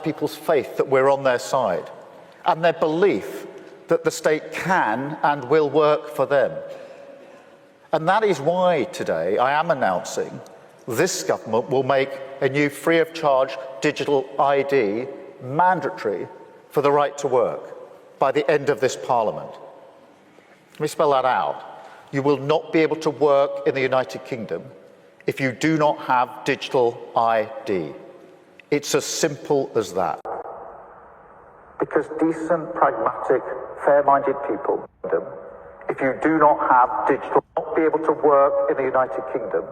people's faith that we're on their side and their belief that the state can and will work for them. And that is why today I am announcing this government will make a new free of charge digital ID mandatory for the right to work by the end of this Parliament. Let me spell that out. You will not be able to work in the United Kingdom if you do not have digital ID. It's as simple as that. Because decent, pragmatic, fair-minded people, if you do not have digital, not be able to work in the United Kingdom,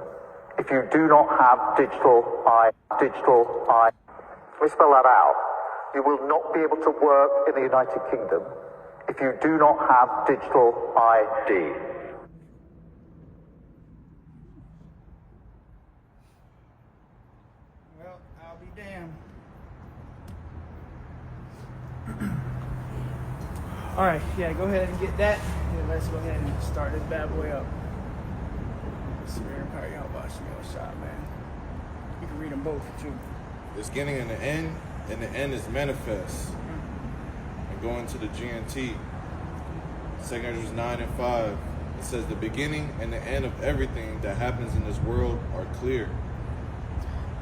if you do not have digital ID. Let me spell that out. You will not be able to work in the United Kingdom if you do not have digital ID. Well, I'll be damned. All right, yeah, go ahead and get that. And let's go ahead and start this bad boy up. Spirit and power, y'all watch me on shot, man. You can read them both too. There's beginning and the end is manifest. And going to the GNT, 2 Ezra 9 and 5, it says the beginning and the end of everything that happens in this world are clear.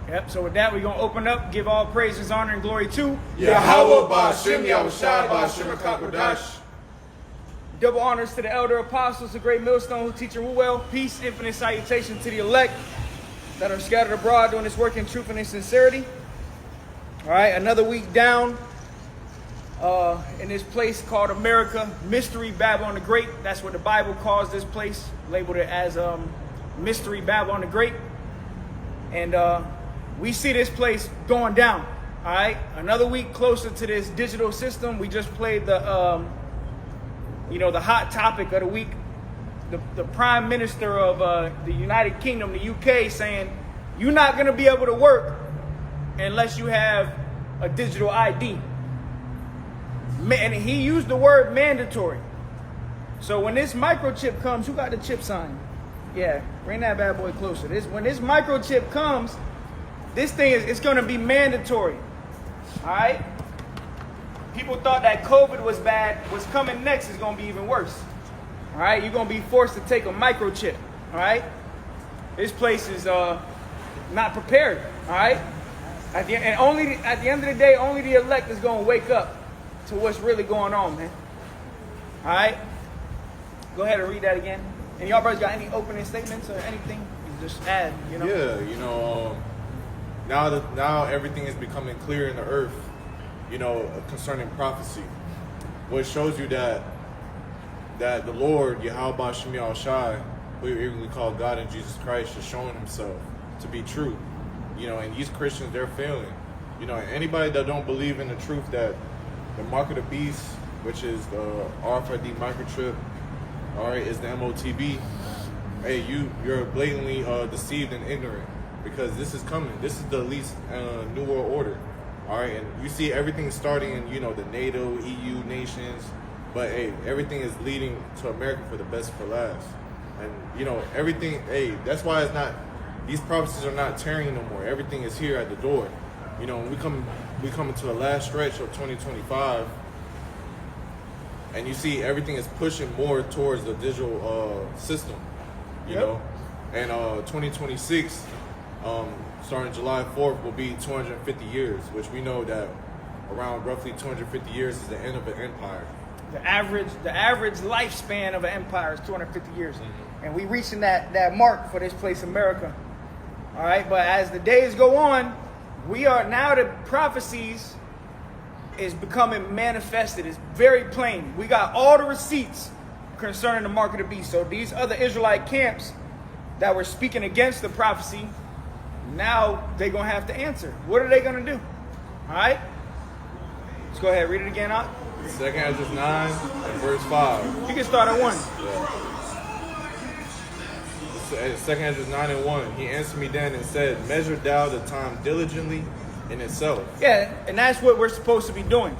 Yep, so with that, we're going to open up, give all praises, honor, and glory to Yahweh Ba'Shem Yahushua Ba'Shem HaKadosh. double honors to the elder apostles, the great millstone who teach and rule well. Peace, infinite salutation to the elect that are scattered abroad doing this work in truth and in sincerity. All right, another week down in this place called America, Mystery Babylon the Great. That's what the Bible calls this place, labeled it as Mystery Babylon the Great. And we see this place going down. All right, another week closer to this digital system. We just played the, the hot topic of the week. The Prime Minister of the United Kingdom, the UK, saying you're not going to be able to work unless you have a digital ID. And he used the word mandatory. So when this microchip comes, who got the chip sign? Yeah, bring that bad boy closer. When this microchip comes, this thing it's going to be mandatory. All right? People thought that COVID was bad. What's coming next is going to be even worse. All right? You're going to be forced to take a microchip. All right? This place is not prepared. All right? At the end of the day, only the elect is going to wake up to what's really going on, man. All right? Go ahead and read that again. And y'all brothers got any opening statements or anything? You just add, Yeah, now everything is becoming clear in the earth, concerning prophecy. What shows you that the Lord, Yahweh Ba'Shem Yahushua, who we call God and Jesus Christ, is showing himself to be true. And these Christians, they're failing. Anybody that don't believe in the truth that the mark of the beast, which is the RFID microchip, all right, is the MOTB. Hey, you're blatantly deceived and ignorant, because this is coming. This is the least New World Order, all right? And you see everything starting in, the NATO, EU nations, but hey, everything is leading to America for the best for last. And, everything, hey, that's why it's not, these prophecies are not tearing no more. Everything is here at the door. When we come into the last stretch of 2025, and you see everything is pushing more towards the digital system, you know. And 2026, starting July 4th, will be 250 years, which we know that around roughly 250 years is the end of an empire. The average lifespan of an empire is 250 years. Mm-hmm. And we reaching that mark for this place, America. All right, but as the days go on, the prophecies is becoming manifested. It's very plain. We got all the receipts concerning the mark of the beast. So these other Israelite camps that were speaking against the prophecy, now they're going to have to answer. What are they going to do? All right? Let's go ahead. Read it again, Ott. 2 Ezra 9 and verse 5. You can start at 1. Yeah. 2 Ezra 9 and 1. He answered me then and said, measure thou the time diligently in itself. Yeah, and that's what we're supposed to be doing.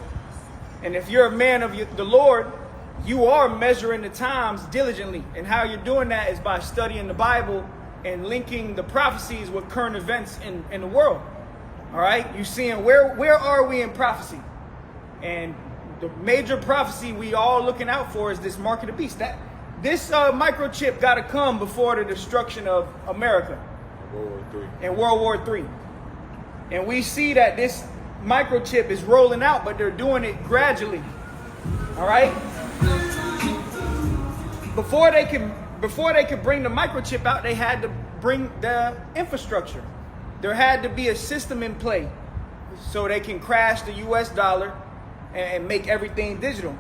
And if you're a man of the Lord, you are measuring the times diligently. And how you're doing that is by studying the Bible and linking the prophecies with current events in the world. All right, you seeing where are we in prophecy? And the major prophecy we all looking out for is this mark of the beast. That this microchip got to come before the destruction of America in World War III. And we see that this microchip is rolling out, but they're doing it gradually. All right. Before they could bring the microchip out, they had to bring the infrastructure. There had to be a system in play so they can crash the US dollar and make everything digital.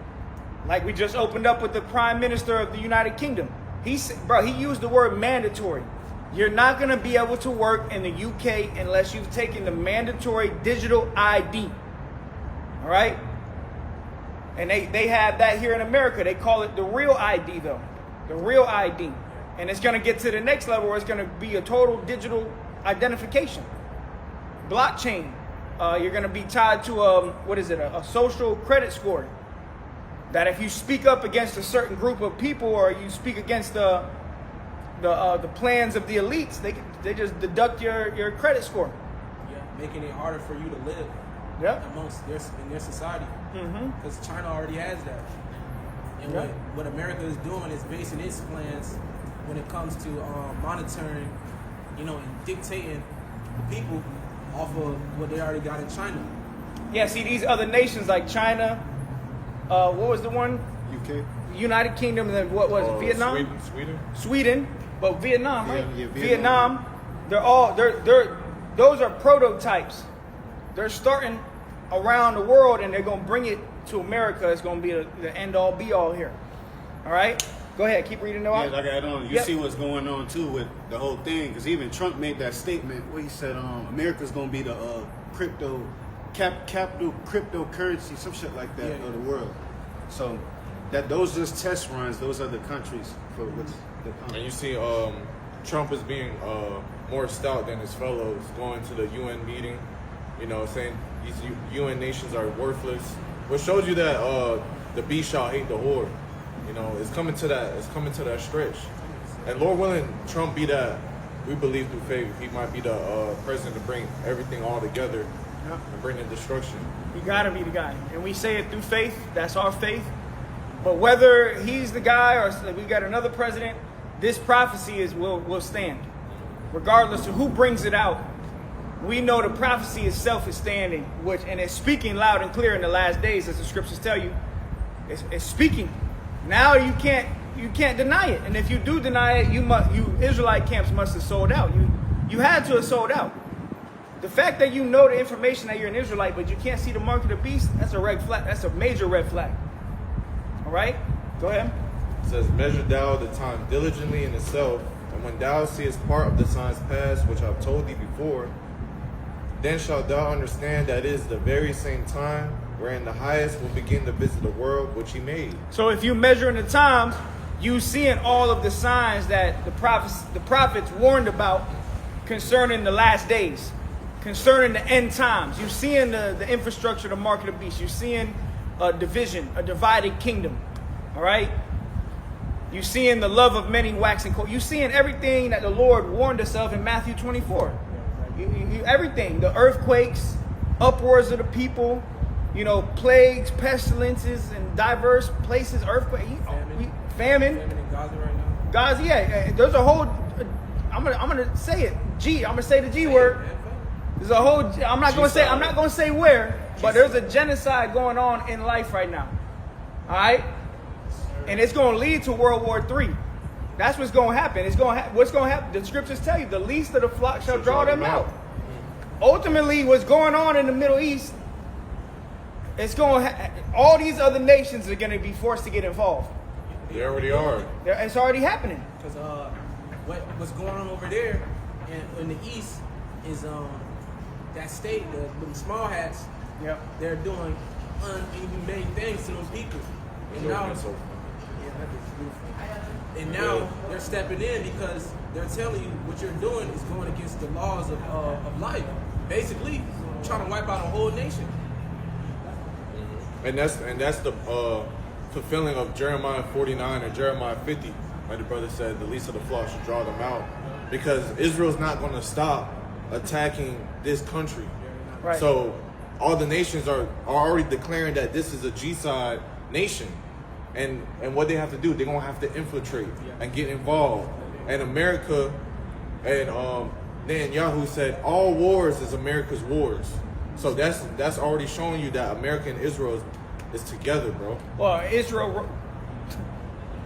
Like we just opened up with the Prime Minister of the United Kingdom. He used the word mandatory. You're not going to be able to work in the UK unless you've taken the mandatory digital ID. All right? And they have that here in America. They call it the real ID, though. The real ID. And it's going to get to the next level where it's going to be a total digital identification. Blockchain. You're going to be tied to a social credit score. That if you speak up against a certain group of people or you speak against the plans of the elites, they just deduct your credit score. Yeah, making it harder for you to live. Yeah. In their society. Because China already has that. And Yeah. what America is doing is basing its plans when it comes to monitoring, and dictating the people off of what they already got in China. Yeah, see these other nations like China, what was the one? UK. United Kingdom, and then what was it? Vietnam? Sweden, but Vietnam, right? Yeah, Vietnam. Those are prototypes. They're starting around the world and they're gonna bring it to America. It's gonna be the end all be all here. All right, go ahead, keep reading. Yeah, like I on. You Yep. see what's going on too with the whole thing, because even Trump made that statement where he said, "America's gonna be the capital cryptocurrency, some shit like that of the world." So those just test runs. Those other countries for what's the And you see, Trump is being more stout than his fellows, going to the UN meeting, saying these UN nations are worthless. What shows you that the beast shall hate the horde. It's coming to that. It's coming to that stretch. And Lord willing, Trump be that. We believe through faith, he might be the president to bring everything all together and bring the destruction. He gotta be the guy, and we say it through faith. That's our faith. But whether he's the guy or we got another president, this prophecy will stand, regardless of who brings it out. We know the prophecy itself is standing, and it's speaking loud and clear in the last days, as the scriptures tell you. It's speaking. Now you can't deny it, and if you do deny it, you Israelite camps must have sold out. You had to have sold out. The fact that you know the information that you're an Israelite, but you can't see the mark of the beast, that's a red flag. That's a major red flag. All right, go ahead. It says, "Measure thou the time diligently in itself, and when thou seest part of the signs past, which I've told thee before, then shalt thou understand that it is the very same time wherein the highest will begin to visit the world which he made." So if you measure in the times, you seeing all of the signs that the prophets warned about concerning the last days, concerning the end times. You seeing the infrastructure, the mark of the beast. You seeing a division, a divided kingdom. All right. You seeing the love of many waxing cold. You seeing everything that the Lord warned us of in Matthew 24. Everything, the earthquakes, uproars of the people, plagues, pestilences in diverse places, earthquake, famine. Famine in Gaza right now. Gaza, yeah, there's a whole. I'm gonna say it. I'm gonna say the G word. There's a whole. I'm not gonna say where, but there's a genocide going on in life right now. All right, and it's gonna lead to World War III. That's what's gonna happen. What's gonna happen? The scriptures tell you, the least of the flock shall draw them out. Ultimately, what's going on in the Middle East, all these other nations are gonna be forced to get involved. They already are. It's already happening. Because what's going on over there in the east is that state, the small hats, Yep. they're doing inhumane things to those people. And now, and now they're stepping in because they're telling you what you're doing is going against the laws of life. Basically, trying to wipe out a whole nation. And that's the fulfilling of Jeremiah 49 and Jeremiah 50. Like the brother said, the least of the flock should draw them out. Because Israel's not going to stop attacking this country. Right. So all the nations are already declaring that this is a G-side nation. And what they have to do, they're going to have to infiltrate and get involved. And America and Netanyahu said all wars is America's wars. So that's already showing you that America and Israel is together, bro. Well, Israel,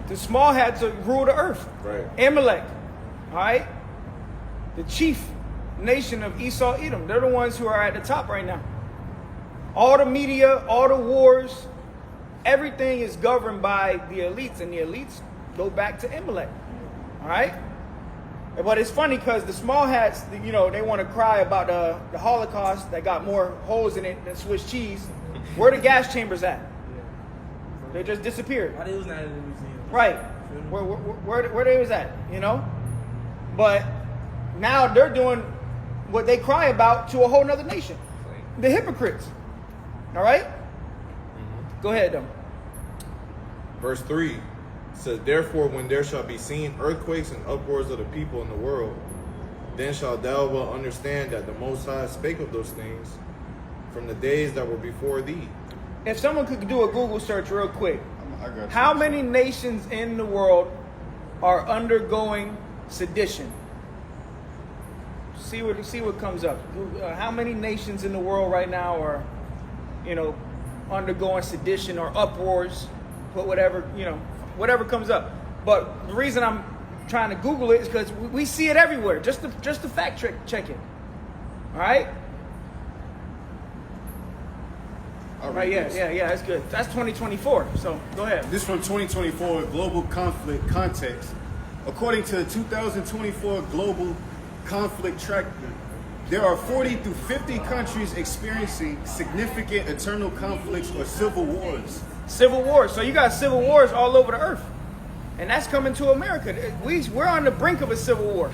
the small hats rule the earth. Right. Amalek, all right? The chief nation of Esau, Edom. They're the ones who are at the top right now. All the media, all the wars, everything is governed by the elites, and the elites go back to Amalek, all right? But it's funny because the small hats, you know, they want to cry about the Holocaust that got more holes in it than Swiss cheese. Where the gas chambers at? They just disappeared. Why they was not in the museum? Right. Where they was at, you know? But now they're doing what they cry about to a whole nother nation. The hypocrites. All right? Go ahead, though. Verse 3 says, therefore, when there shall be seen earthquakes and uproars of the people in the world, then shalt thou well understand that the Most High spake of those things from the days that were before thee. If someone could do a Google search real quick, I got you. how many nations in the world are undergoing sedition? See what comes up. How many nations in the world right now are, you know, undergoing sedition or uproars? Put whatever, you know, whatever comes up. But the reason I'm trying to Google it is because we see it everywhere. Just to fact check it. All right. I'll Right. read this. Yeah. That's good. That's 2024. So go ahead. This from 2024 Global Conflict Context. According to the 2024 Global Conflict Tracker, there are 40 through 50 countries experiencing significant internal conflicts or civil wars. Civil wars. So you got civil wars all over the earth. And that's coming to America. We're on the brink of a civil war.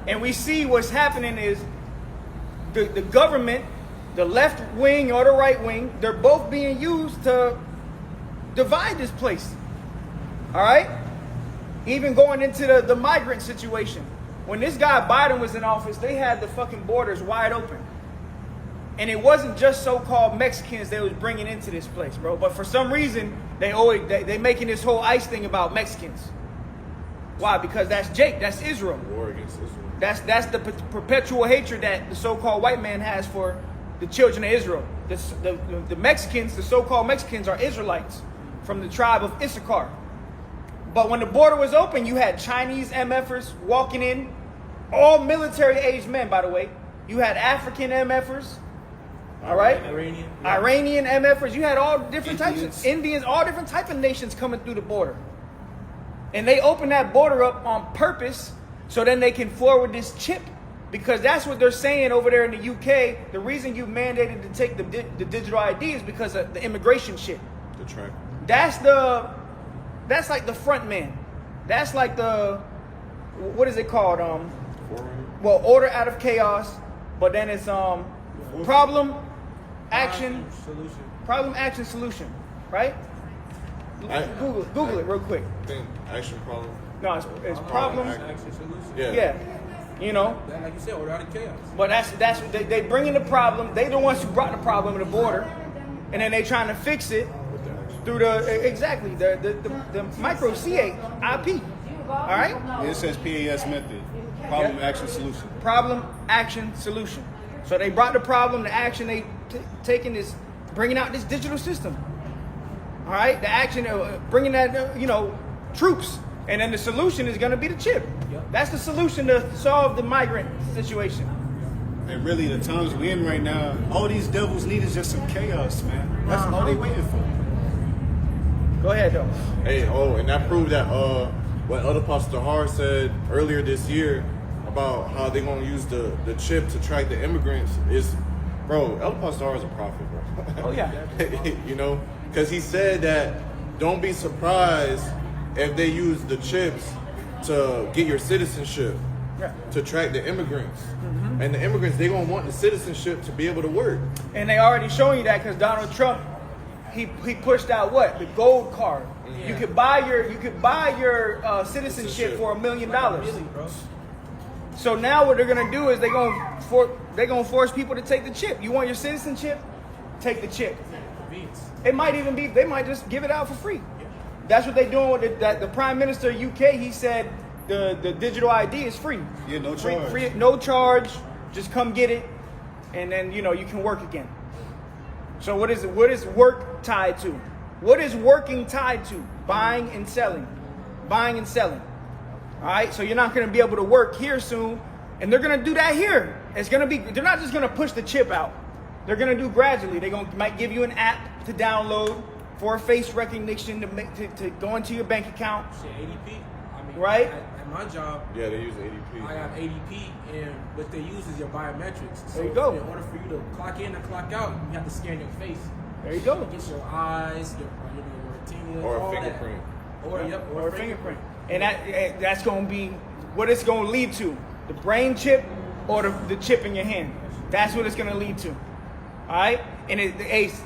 And we see what's happening is the government, the left wing or the right wing, they're both being used to divide this place. All right? Even going into the migrant situation. When this guy Biden was in office, they had the fucking borders wide open. And it wasn't just so-called Mexicans they was bringing into this place, bro. But for some reason, they making this whole ICE thing about Mexicans. Why? Because that's Jake. That's Israel. War against Israel. That's the perpetual hatred that the so-called white man has for the children of Israel. The Mexicans, the so-called Mexicans, are Israelites from the tribe of Issachar. But when the border was open, you had Chinese MFers walking in, all military-aged men, by the way. You had African MFers, all right? Iranian MFers. You had all different types of Indians, all different types of nations coming through the border. And they opened that border up on purpose so then they can forward this chip. Because that's what they're saying over there in the UK. The reason you mandated to take the digital ID is because of the immigration shit. The track. That's like the front man. That's like the, what is it called? Well, order out of chaos, but then it's problem, action, solution, right? Google it real quick. I think action problem. No, it's problem, Action solution. Yeah. you know. Like you said, order out of chaos. But that's what they bring in the problem. They the ones who brought the problem to the border, and then they trying to fix it through the micro C8 IP. All right. Yeah, it says PAS method. Problem, action, solution. Problem, action, solution. So they brought the problem, the action. They taking this, bringing out this digital system. All right. The action, bringing that troops, and then the solution is going to be the chip. That's the solution to solve the migrant situation. And really, the times we're in right now, all these devils need is just some chaos, man. That's all they waiting for. Go ahead, though. Hey, and that proved that what Elder Pastor Har said earlier this year about how they're gonna use the chip to track the immigrants is, bro. Elder Pastor Har is a prophet, bro. Oh yeah. Because he said that don't be surprised if they use the chips to get your citizenship, to track the immigrants. Mm-hmm. And the immigrants, they're going to want the citizenship to be able to work. And they already showing you that because Donald Trump, he pushed out what? The gold card. Yeah. You could buy your citizenship for $1 million. So now what they're going to do is they're going to they're gonna force people to take the chip. You want your citizenship? Take the chip. Convenience. It might even be, they might just give it out for free. That's what they're doing with the Prime Minister of UK. He said the digital ID is free. Yeah, no Free, charge. free, no charge. Just come get it, and then you can work again. So what is work tied to? What is working tied to? Buying and selling. Buying and selling. All right. So you're not going to be able to work here soon, and they're going to do that here. It's going to be. They're not just going to push the chip out. They're going to do gradually. Might give you an app to download for face recognition to go into your bank account. Shit, ADP. I mean, Right. At my job, Yeah, they use ADP. I have ADP, and what they use is your biometrics. So There you go. In order for you to clock in and clock out, you have to scan your face. There you go. Get your eyes, your retina, Or a all fingerprint. That. Or Or a fingerprint. And that's going to be what it's going to lead to. The brain chip or the chip in your hand. That's what it's going to lead to. All right? And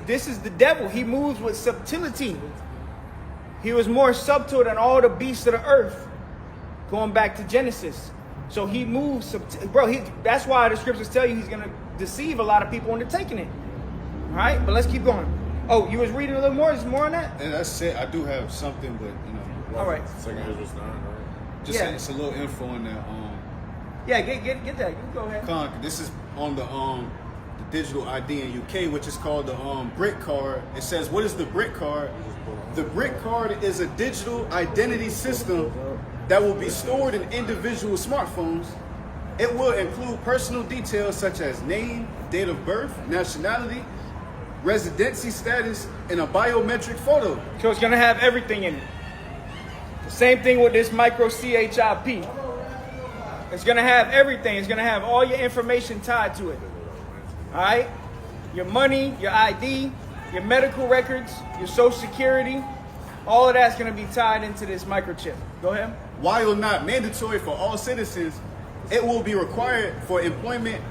this is the devil. He moves with subtlety. He was more subtle than all the beasts of the earth, going back to Genesis. So he moves, that's why the scriptures tell you he's going to deceive a lot of people into taking it. All right? But let's keep going. Oh, you was reading a little more? Is more on that? And that's it. I do have something, but All right. Second Ezra's 9, right? just Yeah. it's a little info on that. Yeah, get that. You go ahead. This is on the digital ID in UK, which is called the BRIC card. It says, what is the BRIC card? The BRIC card is a digital identity system that will be stored in individual smartphones. It will include personal details such as name, date of birth, nationality, residency status, and a biometric photo. So it's going to have everything in it. The same thing with this micro CHIP. It's going to have everything. It's going to have all your information tied to it. All right? Your money, your ID, your medical records, your social security, all of that's going to be tied into this microchip. Go ahead. While not mandatory for all citizens, it will be required for employment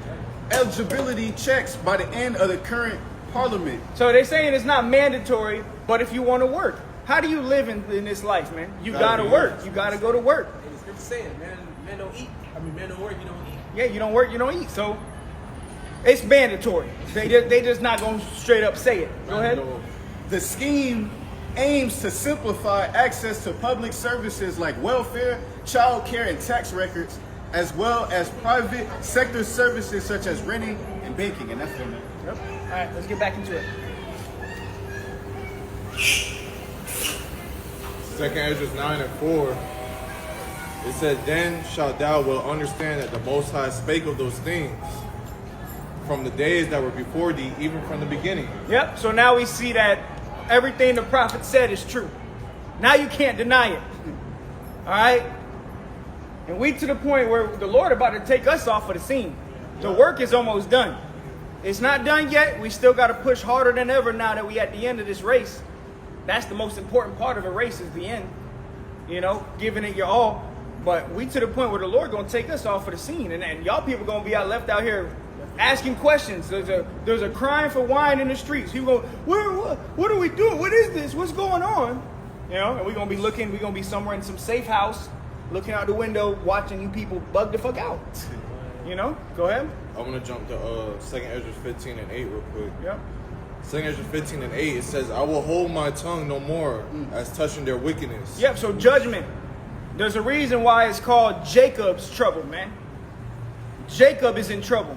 eligibility checks by the end of the current parliament. So they're saying it's not mandatory, but if you want to work, how do you live in this life, man? You got to work. You got to go to work. And the scripture saying, men don't eat. I mean, men don't work, you don't eat. Yeah, you don't work, you don't eat. So it's mandatory. They just not going to straight up say it. Go ahead. The scheme aims to simplify access to public services like welfare, child care, and tax records, as well as private sector services such as renting and banking. And that's it. Yep. All right, let's get back into it. Second Ezra's 9 and 4. It says, then shalt thou will understand that the Most High spake of those things from the days that were before thee, even from the beginning. Yep. So now we see that everything the prophet said is true. Now you can't deny it. All right. And we to the point where the Lord about to take us off of the scene. The work is almost done. It's not done yet. We still got to push harder than ever now that we at the end of this race. That's the most important part of a race is the end. You know, giving it your all. But we to the point where the Lord going to take us off of the scene. And y'all people going to be left out here asking questions. There's a crying for wine in the streets. People go, what are we doing? What is this? What's going on? You know, and we're going to be looking. We're going to be somewhere in some safe house, looking out the window, watching you people bug the fuck out. You know, go ahead. I'm going to jump to 2 Ezra 15 and 8 real quick. Yep. 2 Ezra 15 and 8, it says, I will hold my tongue no more as touching their wickedness. Yep, so judgment. There's a reason why it's called Jacob's trouble, man. Jacob is in trouble.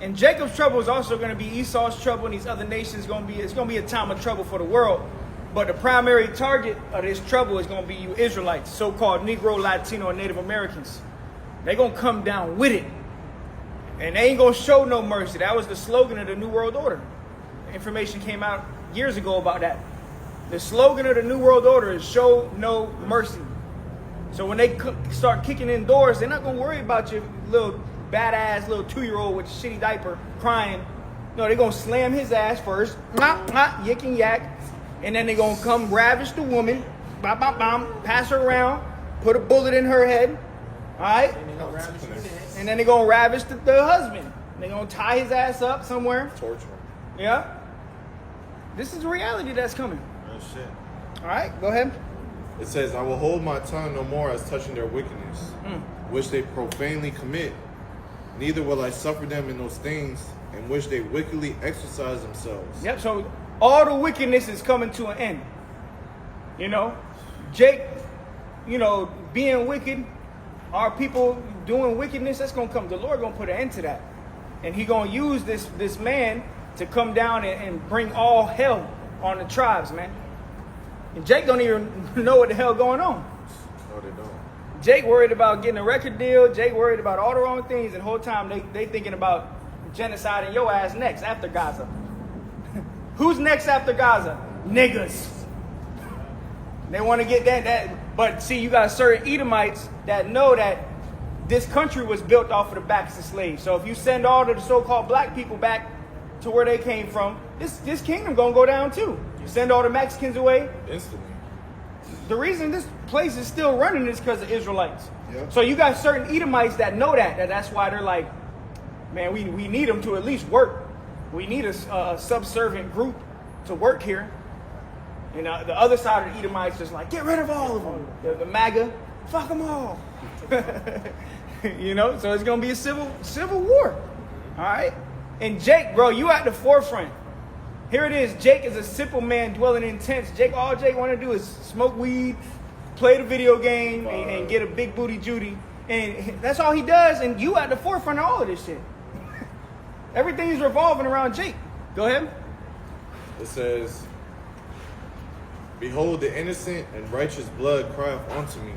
And Jacob's trouble is also going to be Esau's trouble and these other nations. It's going to be a time of trouble for the world. But the primary target of this trouble is going to be you Israelites, so-called Negro, Latino, and Native Americans. They're going to come down with it. And they ain't going to show no mercy. That was the slogan of the New World Order. Information came out years ago about that. The slogan of the New World Order is show no mercy. So when they start kicking in doors, they're not going to worry about your little badass little 2-year-old with a shitty diaper crying. No, they're going to slam his ass first, yick and yak, and then they're going to come ravish the woman, pass her around, put a bullet in her head, all right? And then they're going to ravish the husband. They're going to tie his ass up somewhere. Torture him. Yeah. This is the reality that's coming. Oh, shit. All right, go ahead. It says, I will hold my tongue no more as touching their wickedness, which they profanely commit. Neither will I suffer them in those things in which they wickedly exercise themselves. Yep, so all the wickedness is coming to an end. You know, Jake, you know, being wicked, our people doing wickedness, that's gonna come. The Lord gonna put an end to that. And he gonna use this man to come down and bring all hell on the tribes, man. And Jake don't even know what the hell going on. No, they don't. Jake worried about getting a record deal. Jake worried about all the wrong things. And the whole time they thinking about genocide and your ass next after Gaza. Who's next after Gaza? Niggas. They want to get that. But see, you got certain Edomites that know that this country was built off of the backs of slaves. So if you send all of the so-called black people back to where they came from, this kingdom gonna go down too. You send all the Mexicans away. Instantly. The reason this place is still running is because of Israelites. Yep. So you got certain Edomites that know that's why they're like, man, we need them to at least work. We need a subservient group to work here. And the other side of the Edomites is like, get rid of all of them. The MAGA, fuck them all. You know, so it's gonna be a civil war. All right. And Jake, bro, you at the forefront. Here it is. Jake is a simple man dwelling in tents. All Jake want to do is smoke weed, play the video game, and get a big booty Judy. And that's all he does. And you at the forefront of all of this shit. Everything's revolving around Jake. Go ahead. It says, behold, the innocent and righteous blood crieth unto me,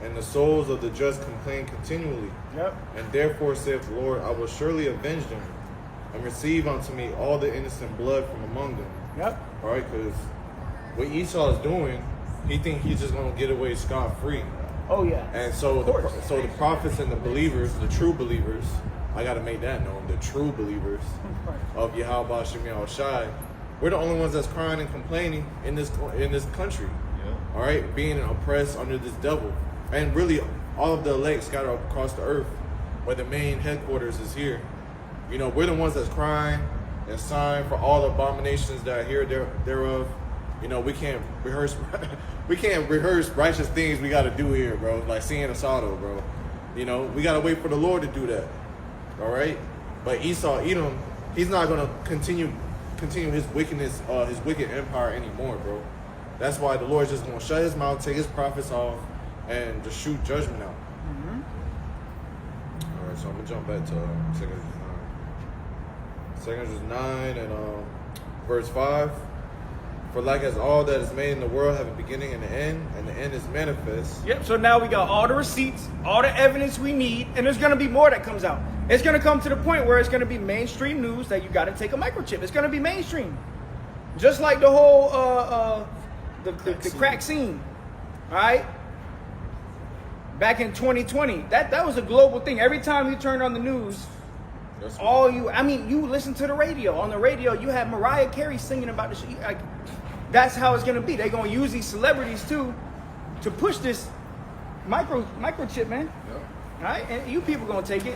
and the souls of the just complain continually. Yep. And therefore saith the Lord, I will surely avenge them, and receive unto me all the innocent blood from among them. Yep. All right, because what Esau is doing, he think he's just gonna get away scot-free. Oh yeah. And so Of course. the prophets and the believers, the true believers, I gotta make that known, the true believers of Yahweh Shem Yahushai, we're the only ones that's crying and complaining in this country. Yeah. All right, being oppressed under this devil, and really all of the elect scattered across the earth, where the main headquarters is here. You know, we're the ones that's crying and sighing for all the abominations that are here thereof. You know, we can't rehearse righteous things we got to do here, bro. Like seeing Asado, bro. You know, we got to wait for the Lord to do that. All right, but Esau, Edom, he's not gonna continue his wickedness, his wicked empire anymore, bro. That's why the Lord's just gonna shut his mouth, take his prophets off, and just shoot judgment out. All right, so I'm gonna jump back to 2 9 and verse 5. For like as all that is made in the world have a beginning and the end is manifest. Yep, so now we got all the receipts, all the evidence we need, and there's going to be more that comes out. It's going to come to the point where it's going to be mainstream news that you got to take a microchip. It's going to be mainstream. Just like the whole, the crack scene, all right? Back in 2020, that was a global thing. Every time you turned on the news, you listen to the radio. On the radio, you have Mariah Carey singing about the shit. Like, that's how it's gonna be. They're gonna use these celebrities too to push this microchip, man. Yep. All right, and you people gonna take it.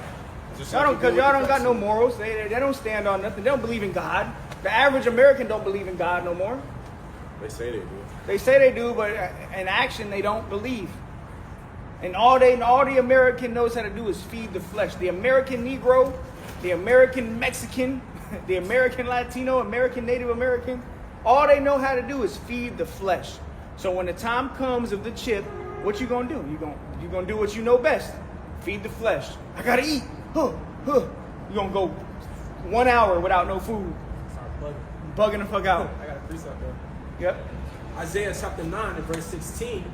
Just Y'all like don't, because you do y'all with don't the got no vaccine. morals. They don't stand on nothing. They don't believe in God. The average American don't believe in God no more. They say they do. They say they do, but in action they don't believe. And all the American knows how to do is feed the flesh. The American Negro, the American Mexican, the American Latino, American Native American, all they know how to do is feed the flesh. So when the time comes of the chip, what you gonna do? You gonna do what you know best. Feed the flesh. I gotta eat. You gonna go 1 hour without no food. Start Bugging the fuck out. I got a precept there. Yep. Isaiah chapter 9 and verse 16.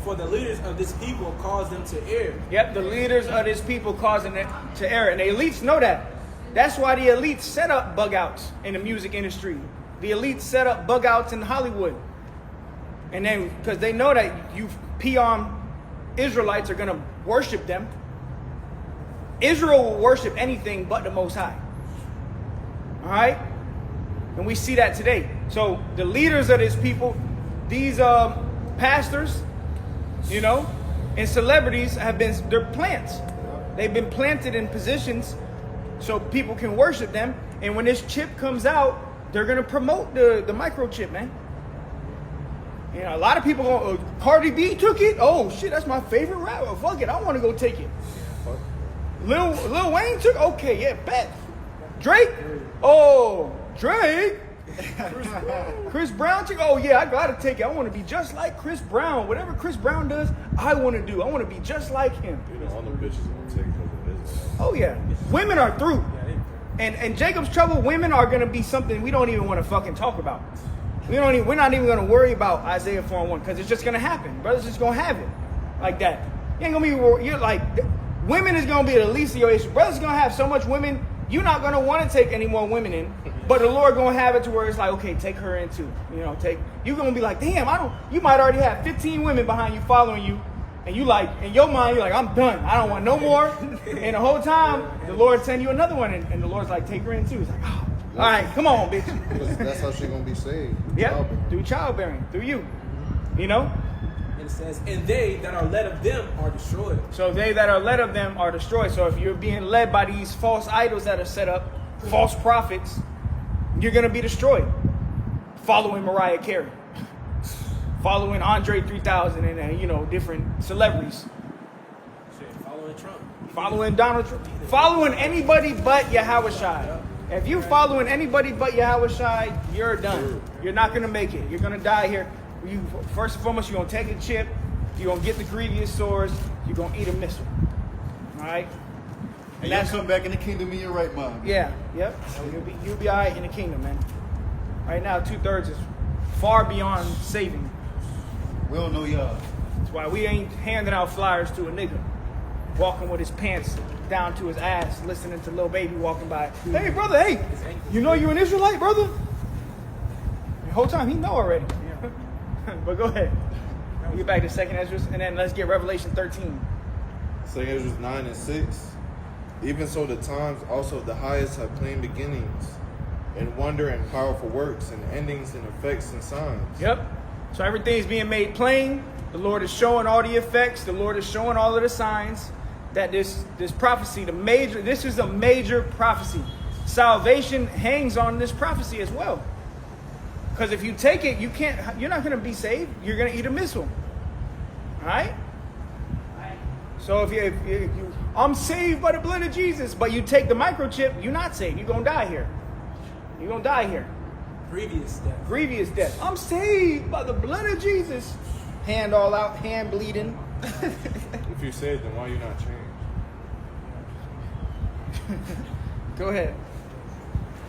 For the leaders of this people cause them to err. Yep, the leaders of this people causing it to err. And the elites know that. That's why the elites set up bug outs in the music industry. The elites set up bug outs in Hollywood. And then, because they know that you peon Israelites are going to worship them. Israel will worship anything but the Most High. All right? And we see that today. So the leaders of this people, these pastors, you know, and celebrities they're plants. They've been planted in positions so people can worship them. And when this chip comes out, they're going to promote the microchip, man. You know, a lot of people go, Cardi B took it? Oh, shit, that's my favorite rapper. Fuck it, I want to go take it. Lil Wayne took. Okay, yeah, bet. Drake. Oh, Drake. Chris Brown took. Oh yeah, I gotta take it. I want to be just like Chris Brown. Whatever Chris Brown does, I want to do. I want to be just like him. You know, all the bitches gonna take because of Israel. Oh yeah, women are through. And Jacob's trouble, women are gonna be something we don't even want to fucking talk about. We're not even gonna worry about Isaiah 4:1 because it's just gonna happen. Brothers just gonna have it like that. You ain't gonna be. You're like, women is gonna be the least of your issue. Brothers gonna have so much women. You're not gonna want to take any more women in, but the Lord gonna have it to where it's like, okay, take her in too. You know, you're gonna be like, damn, you might already have 15 women behind you following you, and you like, in your mind, you're like, I'm done. I don't want no more. And the whole time, the Lord send you another one, and the Lord's like, take her in too. It's like, oh, all right, come on, bitch. Because that's how she gonna be saved. Yeah, through childbearing, through you. You know? And it says, and they that are led of them are destroyed. So they that are led of them are destroyed. So if you're being led by these false idols that are set up, false prophets, you're going to be destroyed. Following Mariah Carey. Following Andre 3000 and, different celebrities. Shit, following Trump. Following Donald Trump. Following anybody but Yahushua. If you following anybody but Yahushua, you're done. You're not going to make it. You're going to die here. First and foremost, you're going to take a chip. You're going to get the grievous sores. You're going to eat a missile. All right? And you'll come back in the kingdom in your right mind. Yeah, yep. So you'll be all right in the kingdom, man. Right now, 2/3 is far beyond saving. We don't know y'all. That's why we ain't handing out flyers to a nigga walking with his pants down to his ass, listening to Lil Baby walking by. Hey, brother, hey, you know you an Israelite, brother? The whole time he know already. But go ahead. We'll get back to 2nd Ezra, and then let's get Revelation 13. 2 Ezra 9 and 6. Even so, the times also of the highest have plain beginnings, and wonder and powerful works, and endings and effects and signs. Yep. So everything's being made plain. The Lord is showing all the effects. The Lord is showing all of the signs that this prophecy, this is a major prophecy. Salvation hangs on this prophecy as well. Because if you take it, you're not going to be saved. You're going to eat a missile. All right? So if I'm saved by the blood of Jesus, but you take the microchip, you're not saved. You're going to die here. You're going to die here. Grievous death. I'm saved by the blood of Jesus. Hand all out, hand bleeding. If you're saved, then why you not changed? Go ahead.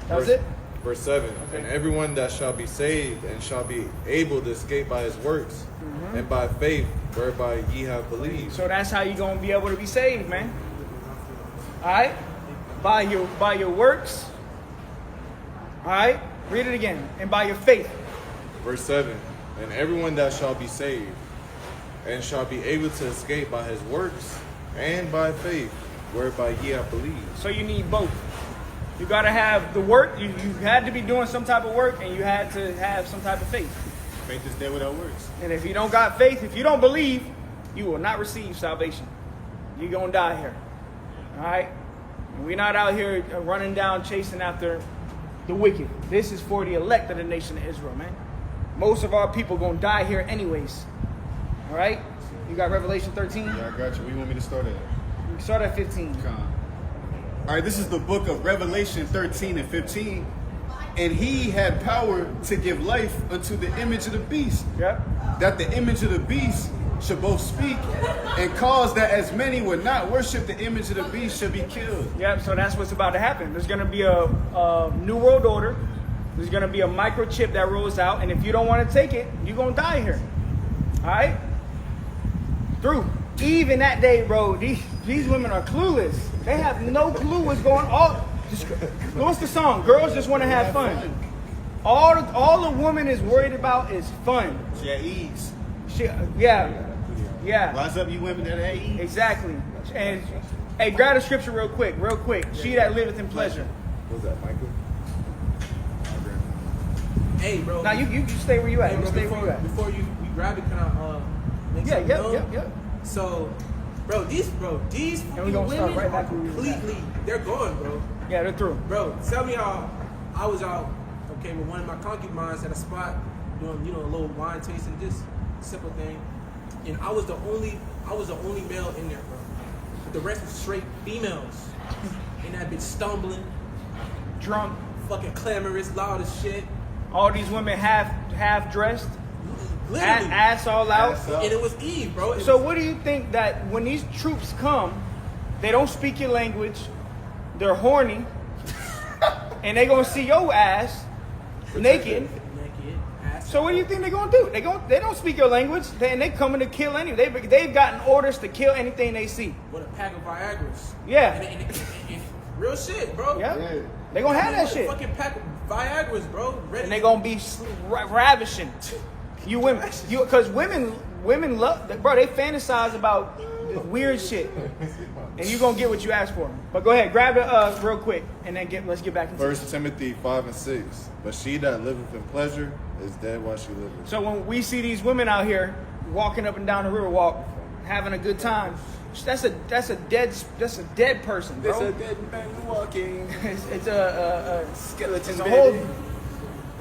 That was it? Verse 7. Okay. And everyone that shall be saved and shall be able to escape by his works and by faith whereby ye have believed. So that's how you're going to be able to be saved, man. All right? By your works. All right? Read it again. And by your faith. Verse 7. And everyone that shall be saved and shall be able to escape by his works and by faith whereby ye have believed. So you need both. You got to have the work. You had to be doing some type of work, and you had to have some type of faith. Faith is dead without works. And if you don't got faith, if you don't believe, you will not receive salvation. You're going to die here. All right? And we're not out here running down, chasing after the wicked. This is for the elect of the nation of Israel, man. Most of our people going to die here anyways. All right? You got Revelation 13? Yeah, I got you. Where you want me to start at? You start at 15. All right, this is the book of Revelation 13 and 15. And he had power to give life unto the image of the beast. Yep. That the image of the beast should both speak and cause that as many would not worship the image of the beast should be killed. Yep, so that's what's about to happen. There's going to be a new world order. There's going to be a microchip that rolls out. And if you don't want to take it, you're going to die here. All right? Through. Even that day, bro, these women are clueless. They have no clue what's going on. What's the song? Girls just want to have fun. All the woman is worried about is fun. She at ease. Yeah. Rise up, you women that at ease. Exactly. And hey, grab the scripture real quick. She that liveth in pleasure. What was that, Michael? Hey, bro. Now you stay where you at. Hey, bro, before you grab it, can I make something known? Yep. So, these And we gonna start women right are back where we was at. completely, they're gone, bro. Yeah, they're through. Bro, tell me how I was out, okay, with one of my concubines at a spot doing, a little wine tasting, just simple thing. And I was the only male in there, bro. the rest was straight females. And that bitch stumbling, Drunk. fucking clamorous, loud as shit. All these women half dressed, Literally. ass all out. Ass out. And it was Eve, bro. It So was, what do you think that when these troops come, they don't speak your language, they're horny, and they gonna see your ass naked. naked, ass. So what do you think they're gonna do? They don't speak your language, and they coming to kill anyway. They've gotten orders to kill anything they see. With a pack of Viagra's. Yeah. And real shit, bro. Yeah, Yeah. they gonna have that With a shit, fucking pack of Viagra's, bro. Ready. and they gonna be ravishing you women. Because women love, bro. They fantasize about weird shit, and you gonna get what you ask for. But go ahead, grab it real quick, and then let's get back into it. 1 Timothy 5:6. But she that liveth in pleasure is dead while she liveth. So when we see these women out here walking up and down the Riverwalk, having a good time, that's a dead person, bro. dead man walking. It's a Skeleton it's a whole,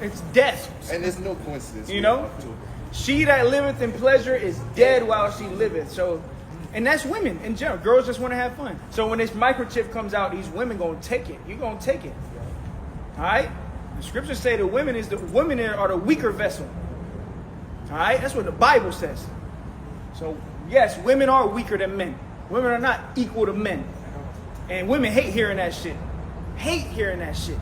it's death. And there's no coincidence. You know, she that liveth in pleasure is dead while she liveth. So, and that's women in general. Girls just want to have fun. So when this microchip comes out, these women gonna take it. You gonna take it. All right. The scriptures say the women are the weaker vessel. All right. That's what the Bible says. So yes, women are weaker than men. Women are not equal to men. And women hate hearing that shit. Hate hearing that shit.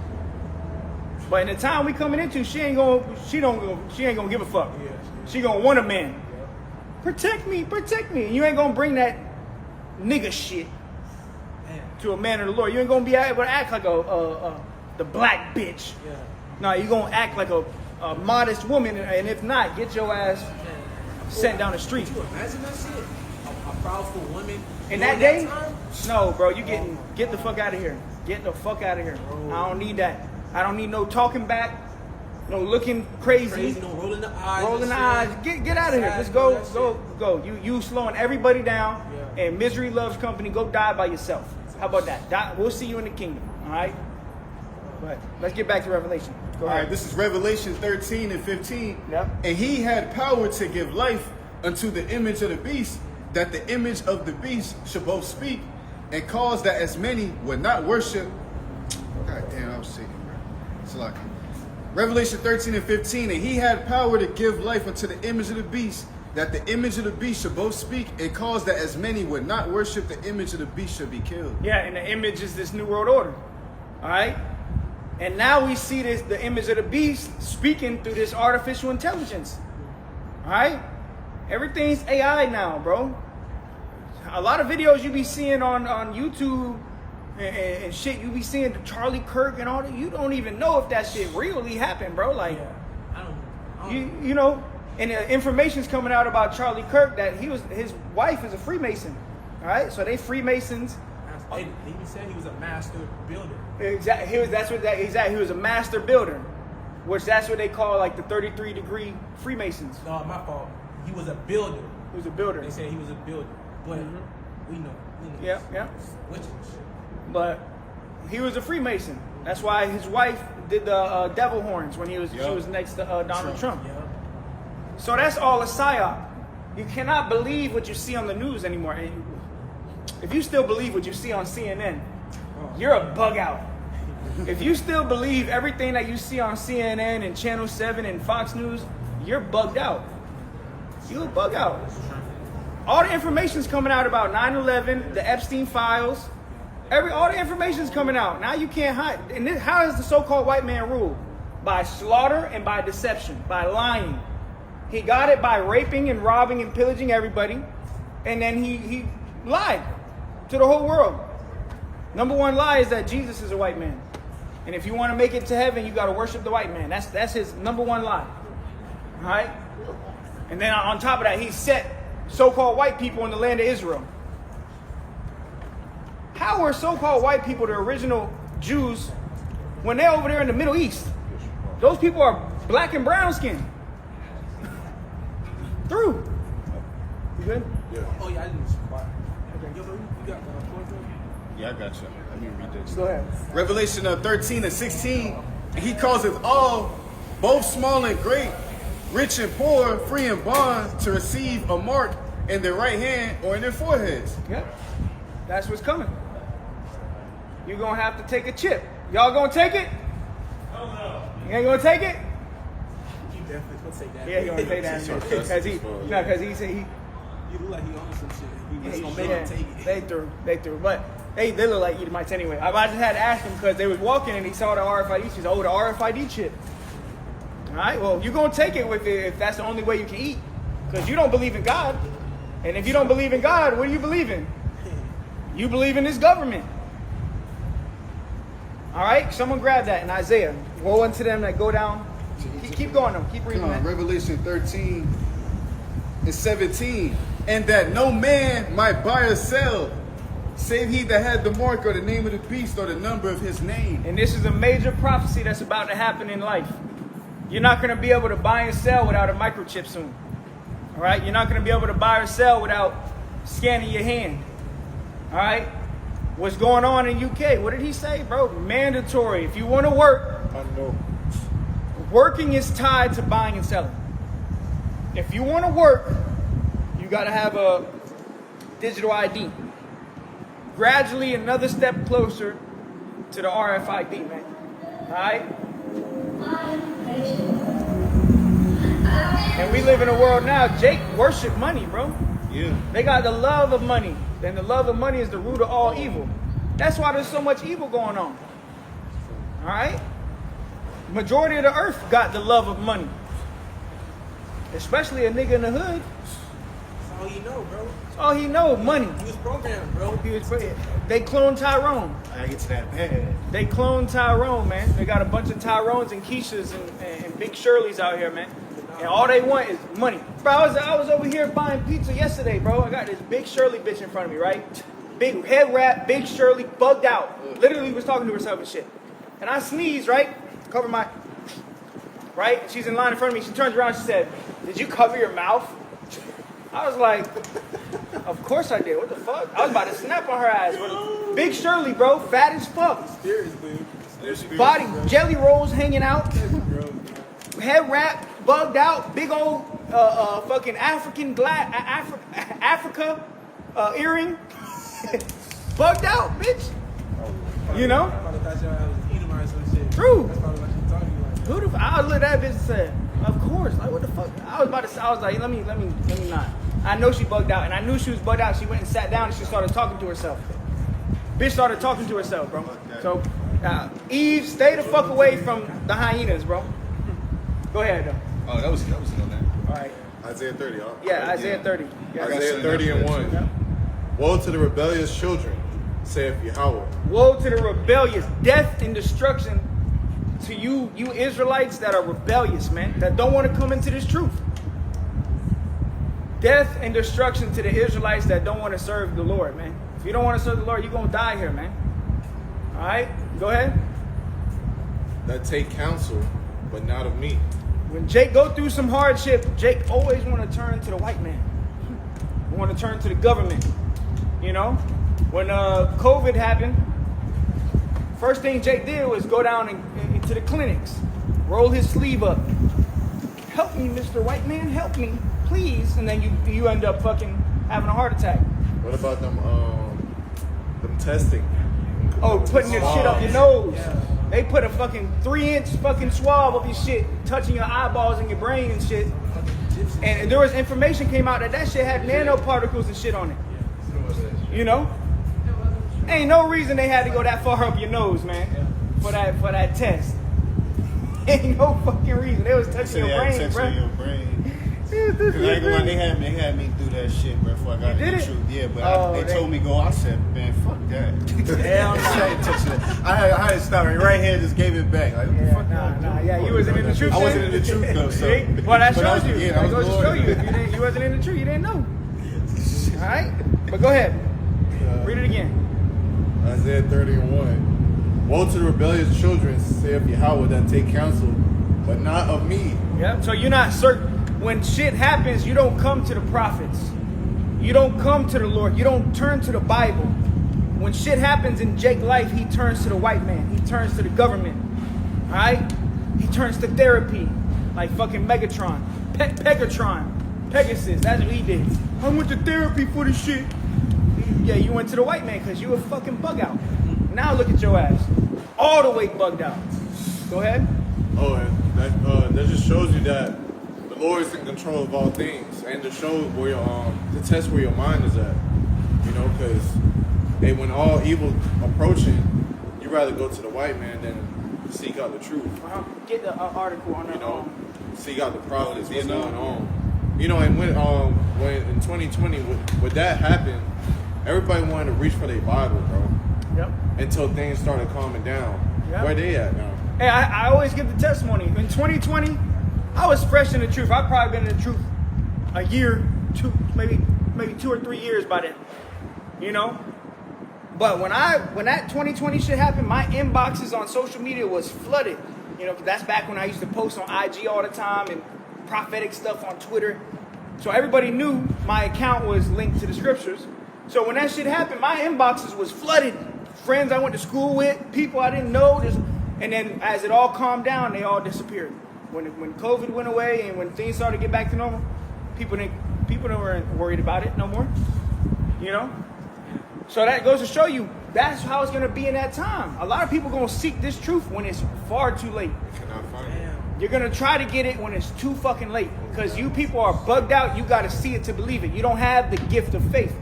But in the time we coming into, she ain't gonna give a fuck. She gonna want a man. Protect me. And you ain't gonna bring that nigga shit to a man of the Lord. You ain't gonna be able to act like the black bitch. Yeah. No, you gonna act like a modest woman, and if not, get your ass sent down the street. Could you imagine that shit? A powerful woman. In during that day, time? no, bro, get the fuck out of here. Get the fuck out of here. I don't need that. I don't need no talking back, no looking crazy. No rolling the eyes. Rolling and the shit. eyes. Get out of here. Sad, Just bro, go, that go. You slowing everybody down, Yeah. and misery loves company. Go die by yourself. How about that? We'll see you in the kingdom. All right. But let's get back to Revelation. Go All ahead. right, this is Revelation 13 and 15. Yep. And he had power to give life unto the image of the beast, that the image of the beast should both speak and cause that as many would not worship. God damn, I was shaking, bro. It's like Revelation 13 and 15. And he had power to give life unto the image of the beast, that the image of the beast should both speak and cause that as many would not worship the image of the beast should be killed. Yeah, and the image is this new world order. All right. And now we see the image of the beast speaking through this artificial intelligence. All right. Everything's AI now, bro. A lot of videos you be seeing on YouTube and shit, you be seeing Charlie Kirk and all that. You don't even know if that shit really happened, bro. Like, Yeah. I don't you know, and the information's coming out about Charlie Kirk that his wife is a Freemason. All right, so they Freemasons. They even said he was a master builder. Exactly. He was a master builder, which that's what they call like the 33-degree Freemasons. No, my fault. He was a builder. He was a builder. They said he was a builder. But we know. Yeah, yeah. Witches and shit. But he was a Freemason. That's why his wife did the devil horns when she was next to Donald Trump. Yeah. So that's all a psyop. You cannot believe what you see on the news anymore. And if you still believe what you see on CNN, you're a bug out. If you still believe everything that you see on CNN and Channel 7 and Fox News, you're bugged out. You're a bug out. All the information's coming out about 9/11, the Epstein files. All the information's coming out. Now you can't hide. And how does the so-called white man rule? By slaughter and by deception, by lying. He got it by raping and robbing and pillaging everybody. And then he lied to the whole world. Number one lie is that Jesus is a white man. And if you want to make it to heaven, you got to worship the white man. That's his number one lie. All right? And then on top of that, he set so-called white people in the land of Israel. How were so-called white people the original Jews when they're over there in the Middle East? Those people are black and brown skin. Through. You good? Oh, yeah, I didn't see quiet. Okay. Yo, bro, you got point, bro? Yeah, I got you. Let me read this. Go ahead. Revelation 13 and 16. And he causeth all, both small and great, rich and poor, free and bond, to receive a mark in their right hand or in their foreheads. Yep. That's what's coming. You're going to have to take a chip. Y'all going to take it? Hell no. You ain't going to take it? He definitely gonna take that. Yeah, he gonna take that because he said he. You look like he owns some shit. He was gonna make Yeah, him take it. they threw, but they look like Edomites anyway. I just had to ask him because they was walking and he saw the RFID. He said, "Oh, the RFID chip." All right, well, you're gonna take it with it if that's the only way you can eat, because you don't believe in God, and if you don't believe in God, what do you believe in? You believe in this government. All right, someone grab that in Isaiah. Woe unto them that go down. Keep going though. Keep reading Come on, that. Revelation 13 and 17. And that no man might buy or sell, save he that had the mark or the name of the beast or the number of his name. And this is a major prophecy that's about to happen in life. You're not going to be able to buy and sell without a microchip soon. All right? You're not going to be able to buy or sell without scanning your hand. All right? What's going on in UK? What did he say, bro? Mandatory. If you want to work, I know. working is tied to buying and selling. If you want to work, you got to have a digital ID. Gradually, another step closer to the RFID, man. All right? And we live in a world now, Jake worship money, bro. Yeah. They got the love of money. And the love of money is the root of all evil. That's why there's so much evil going on. All right? Majority of the earth got the love of money. Especially a nigga in the hood. That's all you know, bro. That's all he know, money. He was programmed, bro. They cloned Tyrone. I gotta get to that bad. They cloned Tyrone, man. They got a bunch of Tyrones and Keishas and Big Shirleys out here, man. And all they want is money. Bro, I was over here buying pizza yesterday, bro. I got this Big Shirley bitch in front of me, right? Big head wrap, Big Shirley, bugged out. Literally was talking to herself and shit. And I sneezed, right? Cover my... Right? She's in line in front of me. She turns around, she said, "Did you cover your mouth?" I was like, of course I did. What the fuck? I was about to snap on her ass. Big Shirley, bro. Fat as fuck. Body, jelly rolls hanging out. Head wrap, bugged out. Big old fucking African Africa earring. Bugged out, bitch. You know? I probably thought y'all was Edomite or some shit. True. That's probably what she talking to you like. Who the I looked at that bitch and said, of course. Like, what the fuck? I was like, let me not. I know she bugged out, and I knew she was bugged out. She went and sat down and she started talking to herself. Bitch started talking to herself, bro. So, Eve, stay the fuck away from the hyenas, bro. Go ahead, though. Oh, that was on that. All right. Isaiah 30. Huh? Yeah, Isaiah 30. Yeah. Isaiah 30 and 1. Woe to the rebellious children, saith Yahweh. Woe to the rebellious, death and destruction to you Israelites that are rebellious, man, that don't want to come into this truth. Death and destruction to the Israelites that don't want to serve the Lord, man. If you don't want to serve the Lord, you're going to die here, man. All right? Go ahead. That take counsel, but not of me. When Jake go through some hardship, Jake always want to turn to the white man. He want to turn to the government. You know? When COVID happened, first thing Jake did was go down into the clinics, roll his sleeve up. Help me, Mr. White Man, help me, please. And then you end up fucking having a heart attack. What about them testing? Oh, putting this shit up your nose. They put a fucking 3-inch fucking swab up your shit, touching your eyeballs and your brain and shit. And there was information came out that shit had nanoparticles and shit on it. You know? Ain't no reason they had to go that far up your nose, man, for that test. Ain't no fucking reason. They was touching your brain, bro. Your brain. They had me do that shit, bro, before I got You did into it? truth. Yeah, but they told me go. I said, man, fuck that. Hell I ain't touching that. I had to stop it right here, just gave it back. Like, what the fuck? Yeah, you wasn't in the truth. I wasn't in the truth though. So, well, that but I shows was- you. yeah, That I was goes to show Lord. you. If you wasn't in the truth, you didn't know. All right, but go ahead. Read it again. Isaiah 30 and 1. Woe to the rebellious children, saith Yahweh, that take counsel, but not of me. Yeah. So you're not certain. When shit happens, you don't come to the prophets. You don't come to the Lord. You don't turn to the Bible. When shit happens in Jake's life, he turns to the white man. He turns to the government. All right? He turns to therapy, like fucking Megatron, Pegatron, Pegasus. That's what he did. I went to therapy for this shit. you went to the white man because you a fucking bug out. Now look at your ass. All the way bugged out. Go ahead. Oh, and that just shows you that the Lord is in control of all things, and to show where your to test where your mind is at. You know, because when all evil approaching, you rather go to the white man than seek out the truth. Get the article on You that. know, seek out the prophets. What's going on? You know, and when in 2020 when that happened, everybody wanted to reach for their Bible, bro. Yep. Until things started calming down. Yep. Where they at now? Hey, I always give the testimony. In 2020, I was fresh in the truth. I've probably been in the truth a year, maybe 2 or 3 years by then. You know? But when that 2020 shit happened, my inboxes on social media was flooded. You know, 'cause that's back when I used to post on IG all the time and prophetic stuff on Twitter. So everybody knew my account was linked to the scriptures. So when that shit happened, my inboxes was flooded. Friends I went to school with, people I didn't know. And then as it all calmed down, they all disappeared. When COVID went away and when things started to get back to normal, people weren't worried about it no more. You know? So that goes to show you that's how it's going to be in that time. A lot of people going to seek this truth when it's far too late. You cannot find it. You're going to try to get it when it's too fucking late. Because you people are bugged out. You got to see it to believe it. You don't have the gift of faith.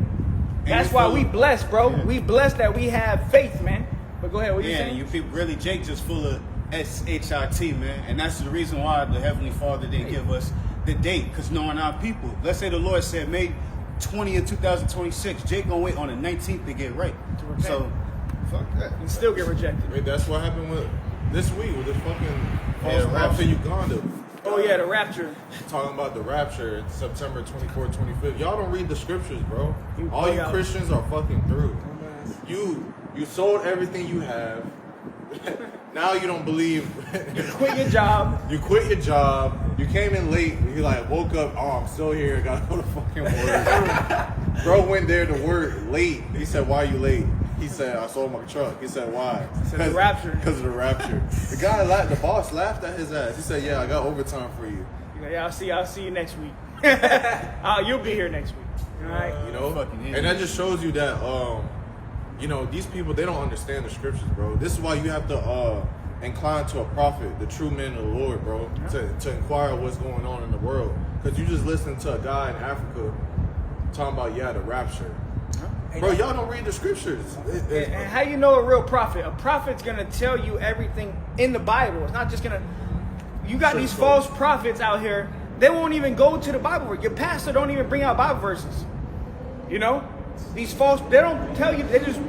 That's why we blessed, bro. Yeah. We blessed that we have faith, man. But go ahead, what you Yeah, saying? and you people really, Jake just full of SHIT, man. And that's the reason why the Heavenly Father didn't give us the date, because knowing our people. Let's say the Lord said May 20th, 2026. Jake gonna wait on the 19th to get right. repent. So, fuck that. And still get rejected. Wait, that's what happened with this week with the fucking false Yeah, prophet in Uganda. Oh yeah, the rapture. Talking about the rapture, it's September 24th, 25th. Y'all don't read the scriptures, bro. You All bug you out. Christians are fucking through. You sold everything you have. Now you don't believe. Quit your job. You quit your job. You came in late. You like woke up. Oh, I'm still here. Gotta go to fucking work. Bro went there to work late. He said, "Why are you late?" He said, "I sold my truck." He said, "Why?" said, "The rapture." Because of the rapture. The guy laughed. The boss laughed at his ass. He said, "Yeah, I got overtime for you." Yeah, I'll see you next week. You'll be here next week. All right. You know, Fucking idiot. and that just shows you that you know, these people, they don't understand the scriptures, bro. This is why you have to incline to a prophet, the true man of the Lord, bro, to inquire what's going on in the world. Because you just listen to a guy in Africa talking about the rapture. Bro, y'all don't read the scriptures. And how you know a real prophet? A prophet's gonna tell you everything in the Bible. It's not just gonna. You got these false prophets out here. They won't even go to the Bible. Your pastor don't even bring out Bible verses. You know, these false. They don't tell you. They just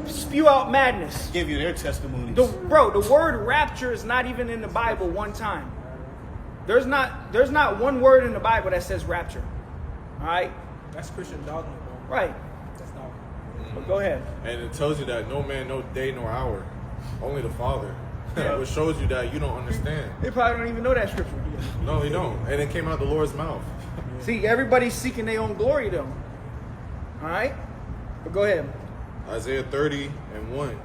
spew out madness. Give you their testimonies. Bro, the word rapture is not even in the Bible one time. There's not one word in the Bible that says rapture. All right. That's Christian dogma, bro. Right. That's dogma. But go ahead. And it tells you that no man, no day, nor hour, only the Father. Which shows you that you don't understand. They probably don't even know that scripture. No, you don't. And it came out the Lord's mouth. See, everybody's seeking their own glory, though. All right? But go ahead. Isaiah 30:1.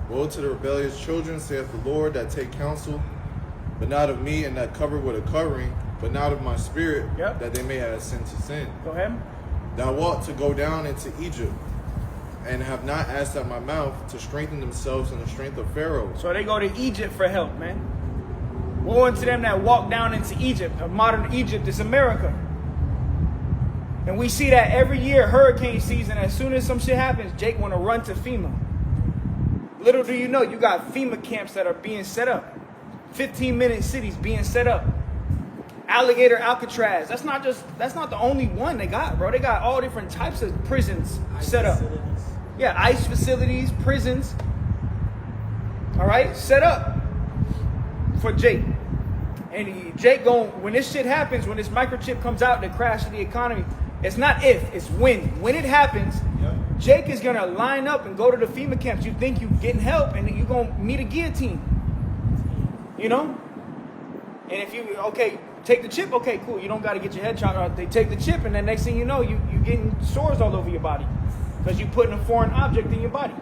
Woe to the rebellious children, saith the Lord, that take counsel, but not of me, and that cover with a covering, but not of my spirit, Yep. that they may have sin to sin. Go ahead. Thou ought to go down into Egypt, and have not asked at my mouth to strengthen themselves in the strength of Pharaoh. So they go to Egypt for help, man. Woe unto them that walk down into Egypt. Of modern Egypt is America. And we see that every year, hurricane season, as soon as some shit happens, Jake want to run to FEMA. Little do you know, you got FEMA camps that are being set up. 15-minute cities being set up. Alligator Alcatraz. That's not the only one they got, bro. They got all different types of prisons set up. Facilities. Yeah, ICE facilities, prisons. All right, set up for Jake. And Jake when this shit happens, when this microchip comes out to crash the economy, it's not if, it's when. When it happens, Jake is gonna line up and go to the FEMA camps. You think you getting help, and you're gonna meet a guillotine. You know? And if you take the chip, okay, cool. You don't gotta get your head chopped off. They take the chip, and then next thing you know, you getting sores all over your body. Because you putting a foreign object in your body.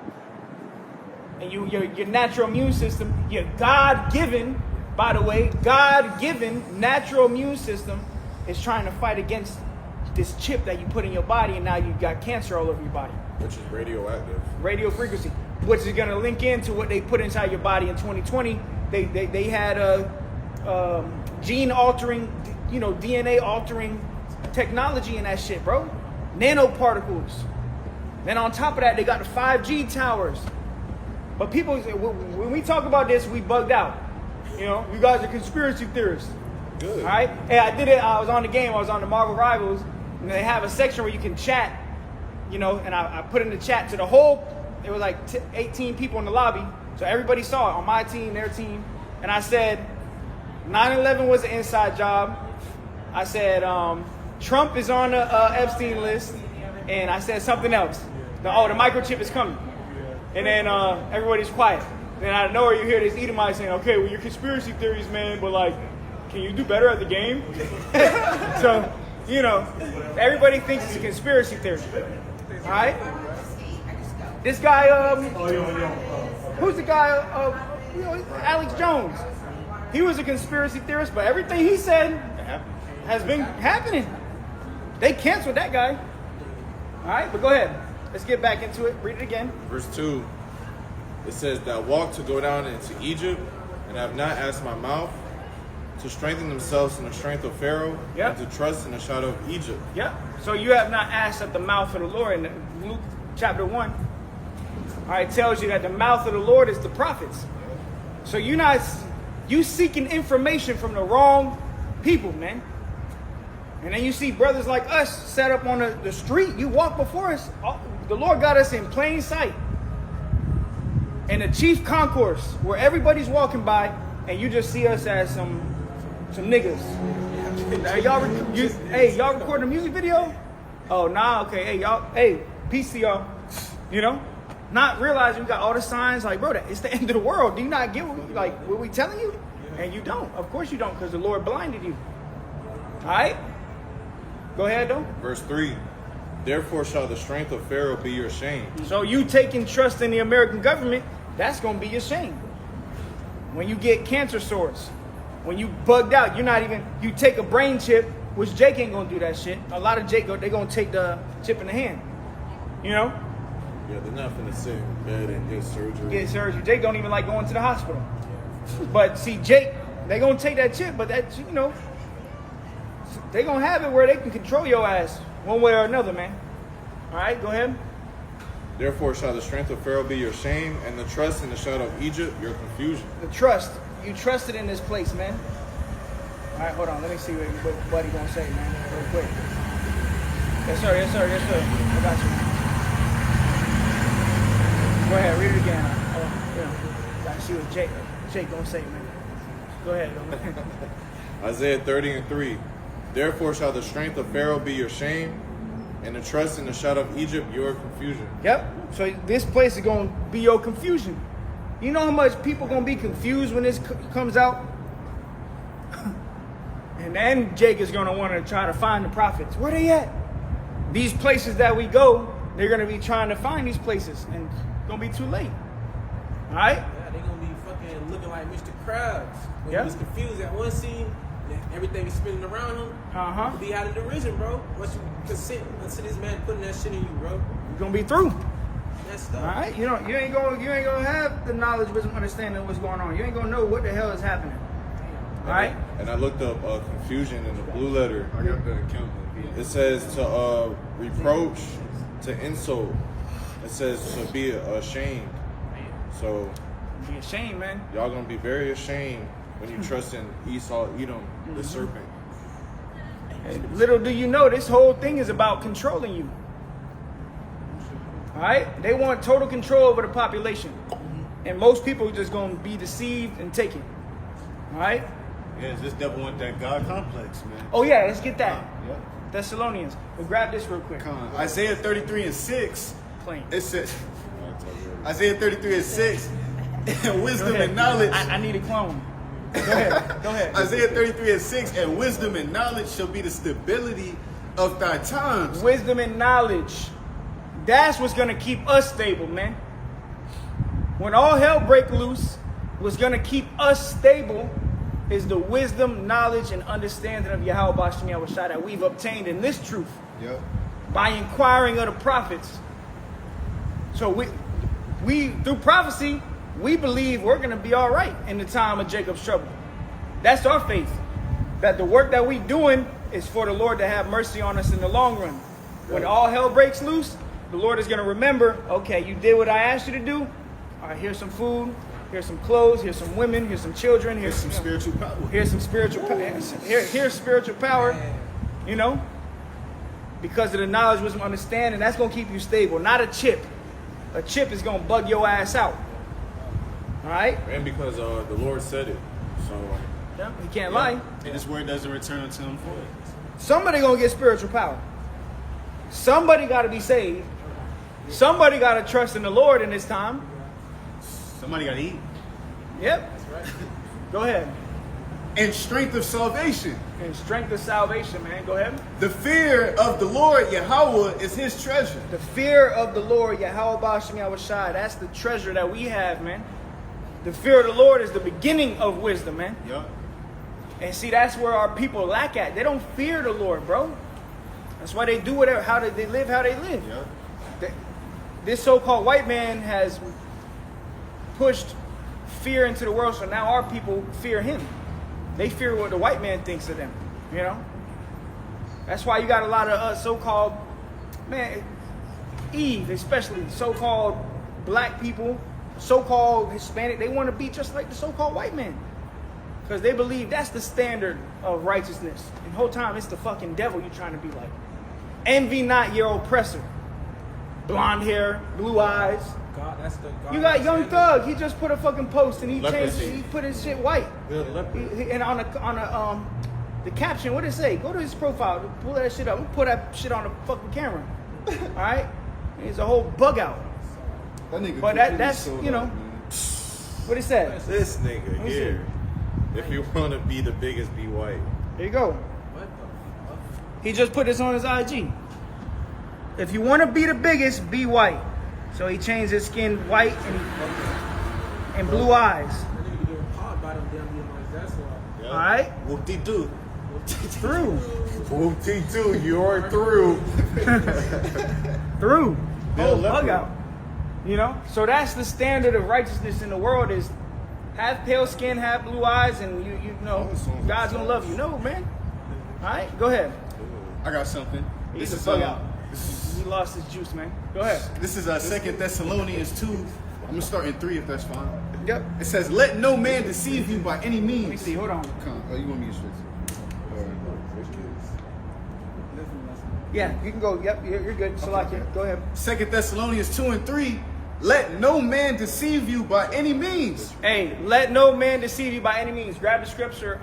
And your natural immune system, your God-given, by the way, God-given natural immune system is trying to fight against this chip that you put in your body, and now you got cancer all over your body. Which is radioactive. Radio frequency, which is going to link into what they put inside your body in 2020. They had a gene altering, DNA altering technology in that shit, bro. Nanoparticles. Then on top of that, they got the 5G towers. But people, when we talk about this, we bugged out. You guys are conspiracy theorists. Good. All right? Hey, I did it. I was on the game. I was on the Marvel Rivals. And they have a section where you can chat, and I put in the chat to the whole, it was like 18 people in the lobby. So everybody saw it on my team, their team. And I said, 9/11 was an inside job. I said, Trump is on the Epstein list. And I said something else. The microchip is coming. And then everybody's quiet. Then out of nowhere, you hear this Edomite saying, okay, well, your conspiracy theories, man, but like, can you do better at the game? So, everybody thinks it's a conspiracy theory. All right? This guy, who's the guy, Alex Jones. He was a conspiracy theorist, but everything he said has been happening. They canceled that guy. All right, but go ahead. Let's get back into it. Read it again. Verse 2, it says, that walk to go down into Egypt, and have not asked my mouth, to strengthen themselves in the strength of Pharaoh, Yep. and to trust in the shadow of Egypt. Yeah. So you have not asked at the mouth of the Lord. In Luke chapter 1, all right, tells you that the mouth of the Lord is the prophets. So you seeking information from the wrong people, man. And then you see brothers like us set up on the street. You walk before us. The Lord got us in plain sight. In the chief concourse where everybody's walking by, and you just see us as some niggas. Y'all recording a music video? Oh, nah, okay. Hey, peace to y'all. Not realizing we got all the signs like, bro, it's the end of the world. Do you not get what we telling you? And you don't. Of course you don't, because the Lord blinded you. All right? Go ahead, though. Verse 3, therefore shall the strength of Pharaoh be your shame. So you taking trust in the American government, that's going to be your shame. When you get cancer sores, when you bugged out, you take a brain chip, which Jake ain't going to do that shit. A lot of Jake, they're going to take the chip in the hand. Yeah, they're not finna sit in bed and get surgery. Jake don't even like going to the hospital. But see, Jake, they going to take that chip, but that, they going to have it where they can control your ass one way or another, man. All right, go ahead. Therefore shall the strength of Pharaoh be your shame, and the trust in the shadow of Egypt your confusion. The trust. You trusted in this place, man. All right, hold on. Let me see what Buddy gonna say, man, real quick. Yes, sir. I got you. Go ahead, read it again. Gotta see what Jake gonna say, man. Go ahead. Isaiah 30:3. Therefore shall the strength of Pharaoh be your shame, and the trust in the shadow of Egypt your confusion. Yep. So this place is gonna be your confusion. You know how much people gonna be confused when this comes out? And then Jake is gonna want to try to find the prophets. Where they at? These places that we go, they're gonna be trying to find these places, and it's gonna be too late. All right? Yeah, they're gonna be fucking looking like Mr. Krabs. When Yeah. he was confused at one scene, then everything is spinning around him. Uh-huh. Be out of derision, bro. Once you consent to this man putting that shit in you, bro. You're gonna be through. That stuff. All right? You ain't gonna have the knowledge, wisdom, understanding of what's going on. You ain't gonna know what the hell is happening. All right? And I looked up confusion in the blue letter. I got the account. It says to reproach, to insult. It says to be ashamed. So Be ashamed, man. y'all gonna be very ashamed when you trust in Esau, Edom, the serpent. And little do you know, this whole thing is about controlling you. All right? They want total control over the population. And most people are just going to be deceived and taken. All right? Yeah, this devil want that God complex, man. Oh, yeah, let's get that. Yep. Thessalonians. We'll grab this real quick. Come on. Isaiah 33:6. Plain. It says, Isaiah 33:6, and wisdom Go ahead. and knowledge. I need a clone. Go ahead. Go ahead. Isaiah 33:6, and wisdom and knowledge shall be the stability of thy times. Wisdom and knowledge. That's what's going to keep us stable, man. When all hell break loose, what's going to keep us stable is the wisdom, knowledge, and understanding of Yahweh Bashem Yahushua that we've obtained in this truth Yep. by inquiring of the prophets. So we through prophecy, we believe we're going to be all right in the time of Jacob's trouble. That's our faith. That the work that we doing is for the Lord to have mercy on us in the long run. When all hell breaks loose, the Lord is going to remember, okay, you did what I asked you to do. All right, here's some food, here's some clothes, here's some women, here's some children, here's Some spiritual power. Here's some spiritual power. Here's spiritual power, you know, because of the knowledge, wisdom, understanding. That's going to keep you stable, not a chip. A chip is going to bug your ass out. All right? And because the Lord said it. So Yeah, he can't lie. And his word doesn't return unto him void. Somebody going to get spiritual power. Somebody got to be saved. Somebody got to trust in the Lord in this time. Somebody got to eat. Yep. Go ahead. And strength of salvation. And strength of salvation, man. Go ahead. The fear of the Lord Yahweh is his treasure. The fear of the Lord, Yahweh Ba'ashem Yahushai, that's the treasure that we have, man. The fear of the Lord is the beginning of wisdom, man. Yup. And see, that's where our people lack at. They don't fear the Lord, bro. That's why they do whatever, they live how they live. Yup. This so-called white man has pushed fear into the world, so now our people fear him. They fear what the white man thinks of them, you know? That's why you got a lot of so-called, man, Eve, especially so-called black people, so-called Hispanic, they want to be just like the so-called white man. Because they believe that's the standard of righteousness. And the whole time it's the fucking devil you're trying to be like. Envy not your oppressor. Blonde hair, blue eyes. God, that's the God. You got Young Thug. He just put a fucking post and he Leprosy. changed. He put his shit white. And on the caption, what did it say? Go to his profile. Pull that shit up. We'll put that shit on the fucking camera. All right. He's a whole bug out. That nigga But completely that's sold you know out, man. what it said. this nigga me here, if you want to be the biggest, be white. There you go. What the fuck? He just put this on his IG. If you want to be the biggest, be white. So he changed his skin white and blue eyes. That nigga be getting caught by them damn demons. That's why. All right, Whoop-de-doo. through. Whoop-de-doo, you're through. Through. Bill Whole bug Leopard. out. You know? So that's the standard of righteousness in the world is have pale skin, have blue eyes, and you know God's gonna love you. No, man. Alright, go ahead. I got something. He's a bug out. He lost his juice, man. Go ahead. This is 2 Thessalonians 2. I'm gonna start in 3 if that's fine. Yep. It says, "Let no man deceive you by any means." Let me see, hold on. Come, oh, you want me to switch? Yeah, you can go. Yep, you're good. Salakia, go ahead. 2 Thessalonians 2 and 3. Let no man deceive you by any means. Hey, let no man deceive you by any means. Grab the scripture,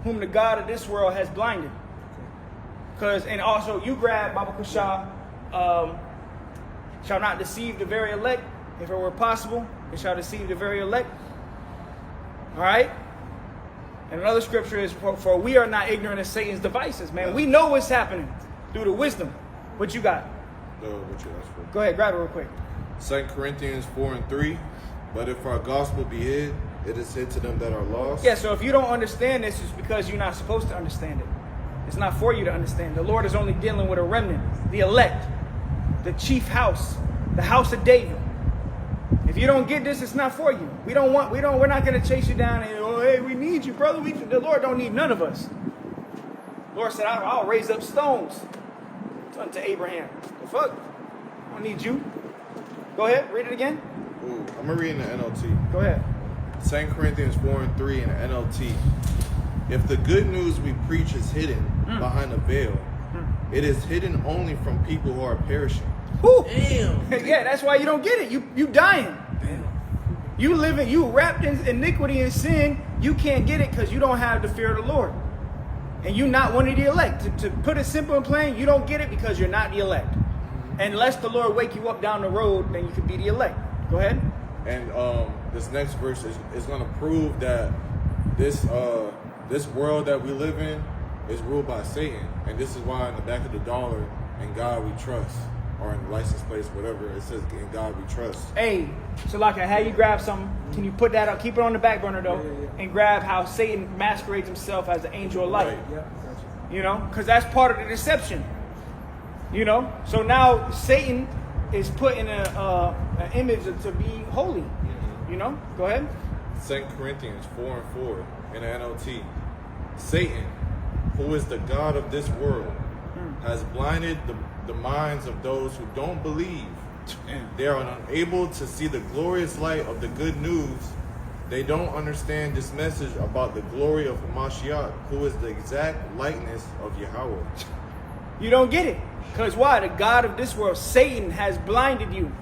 whom the God of this world has blinded. And also you grab Baba Kusha, shall not deceive the very elect. If it were possible, it shall deceive the very elect. All right? And another scripture is, for we are not ignorant of Satan's devices, man. We know what's happening through the wisdom. What you got? No, what you asked for. Go ahead, grab it real quick. 2 Corinthians 4 and 3. But if our gospel be hid, it is hid to them that are lost. Yeah, so if you don't understand this, it's because you're not supposed to understand it. It's not for you to understand. The Lord is only dealing with a remnant, the elect, the chief house, the house of David. If you don't get this, it's not for you. We're not going to chase you down and, oh, hey, we need you, brother. The Lord don't need none of us. The Lord said, I'll raise up stones unto Abraham. The fuck? I don't need you. Go ahead, read it again. Ooh, I'm going to read in the NLT. Go ahead. 2 Corinthians 4 and 3 in the NLT. If the good news we preach is hidden behind a veil, it is hidden only from people who are perishing. Whew. Damn. Yeah, that's why you don't get it. You dying. You living, you wrapped in iniquity and sin. You can't get it because you don't have the fear of the Lord. And you're not one of the elect. To put it simple and plain, you don't get it because you're not the elect. Unless the Lord wake you up down the road, then you could be the elect. Go ahead. And this next verse is going to prove that this world that we live in is ruled by Satan. And this is why in the back of the dollar, in God we trust, or in the license plates, whatever, it says in God we trust. Hey, so like how you grab something, can you put that up? Keep it on the back burner though, and grab how Satan masquerades himself as an angel of light. Right. Yeah, gotcha. You know, because that's part of the deception. You know, so now Satan is put in an image to be holy. You know? Go ahead. 2 Corinthians 4:4 in the NLT. Satan, who is the god of this world, has blinded the minds of those who don't believe. They are unable to see the glorious light of the good news. They don't understand this message about the glory of Mashiach, who is the exact likeness of Yahweh. You don't get it. Because why? The God of this world, Satan, has blinded you.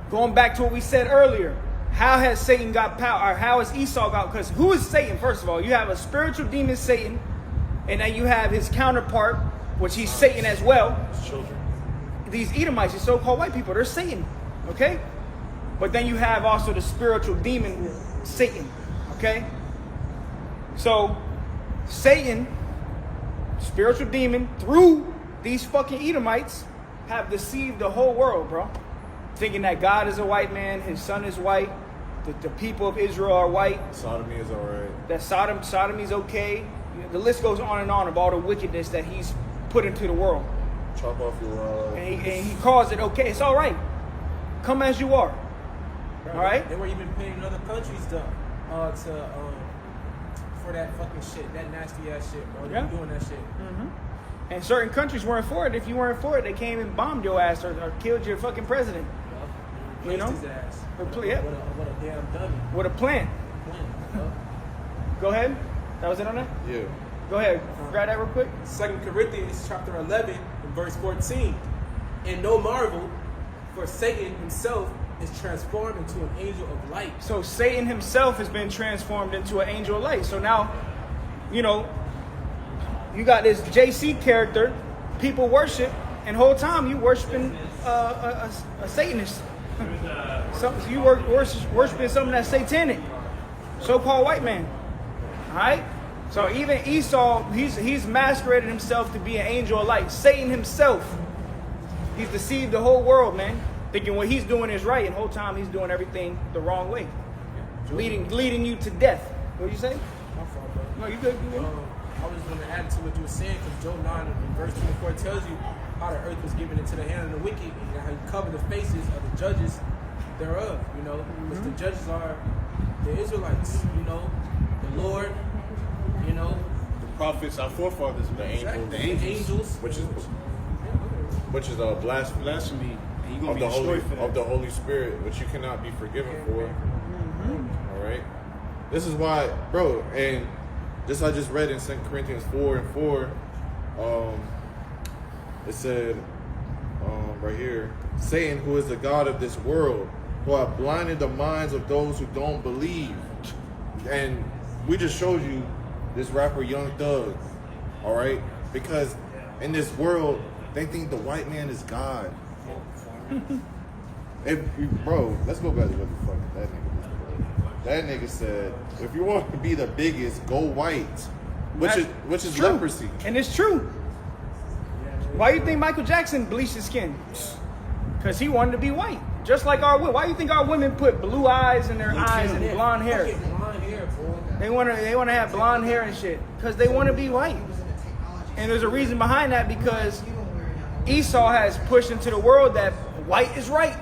Going back to what we said earlier. How has Satan got power? Or how has Esau got? Because who is Satan, first of all? You have a spiritual demon, Satan. And then you have his counterpart, which he's Satan as well. His children. These Edomites, these so-called white people, they're Satan. Okay? But then you have also the spiritual demon, Satan. Okay? So, Satan, spiritual demon, through these fucking Edomites, have deceived the whole world, bro. Thinking that God is a white man, his son is white, the people of Israel are white, Sodomy is alright. that sodomy is okay. The list goes on and on of all the wickedness that he's put into the world. Chop off your And he calls it okay. It's all right. Come as you are. Bro, All right? They were even paying other countries to for that fucking shit, that nasty ass shit, bro. They Yeah. were doing that shit. And certain countries weren't for it. If you weren't for it, they came and bombed your ass or killed your fucking president. You Placed know? his ass. Yeah. What a damn dummy. With a plan. Yup. Go ahead. That was it on that? Yeah. Go ahead. Grab that real quick. 2 Corinthians chapter 11 and verse 14. And no marvel, for Satan himself is transformed into an angel of light. So Satan himself has been transformed into an angel of light. So now, you know, you got this JC character, people worship, and whole time you worshiping a Satanist. So you worshiping something that's satanic, so-called white man. All right. So even Esau, he's masqueraded himself to be an angel of light. Satan himself, he's deceived the whole world, man, thinking what he's doing is right, and the whole time he's doing everything the wrong way, leading you to death. What did you say? My fault, bro. No, you good. You good. I was just going to add to what you were saying, because Job 9 and verse 24 tells you how the earth was given into the hand of the wicked, and how he covered the faces of the judges thereof, you know, because the judges are the Israelites, you know, the Lord, you know, The prophets, our forefathers, the angels, the angels, Which is a blasphemy blasphemy, and you're of gonna be destroyed for that. the Holy Spirit, which you cannot be forgiven for. All right. This is why, bro, and this I just read in 2 Corinthians 4:4. It said right here, Satan, who is the god of this world, who have blinded the minds of those who don't believe. And we just showed you this rapper Young Thug, all right? Because in this world, they think the white man is God. Bro, let's go back to what the fuck that nigga was, bro. That nigga said, if you want to be the biggest, go white, which is True. leprosy. And it's true. Why do you think Michael Jackson bleached his skin? Because he wanted to be white. Just like our women. Why do you think our women put blue eyes in their eyes and blonde hair? fucking blonde hair, boy. They want to have blonde hair and shit because they want to be white. And there's a reason behind that, because Esau has pushed into the world that white is right.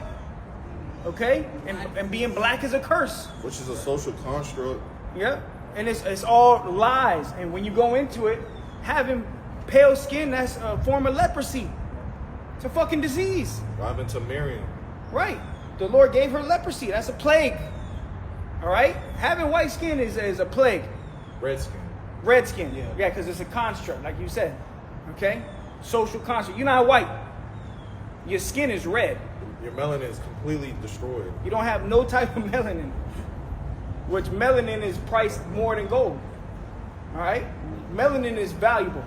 Okay? And being black is a curse. Which is a social construct. Yep. And it's all lies. And when you go into it, having pale skin, that's a form of leprosy. It's a fucking disease. What happened to Miriam? Right. The Lord gave her leprosy. That's a plague. All right? Having white skin is a plague. Red skin. Red skin. Yeah, because it's a construct, like you said. Okay? Social construct. You're not white. Your skin is red. Your melanin is completely destroyed. You don't have no type of melanin. Which melanin is priced more than gold. All right? Melanin is valuable.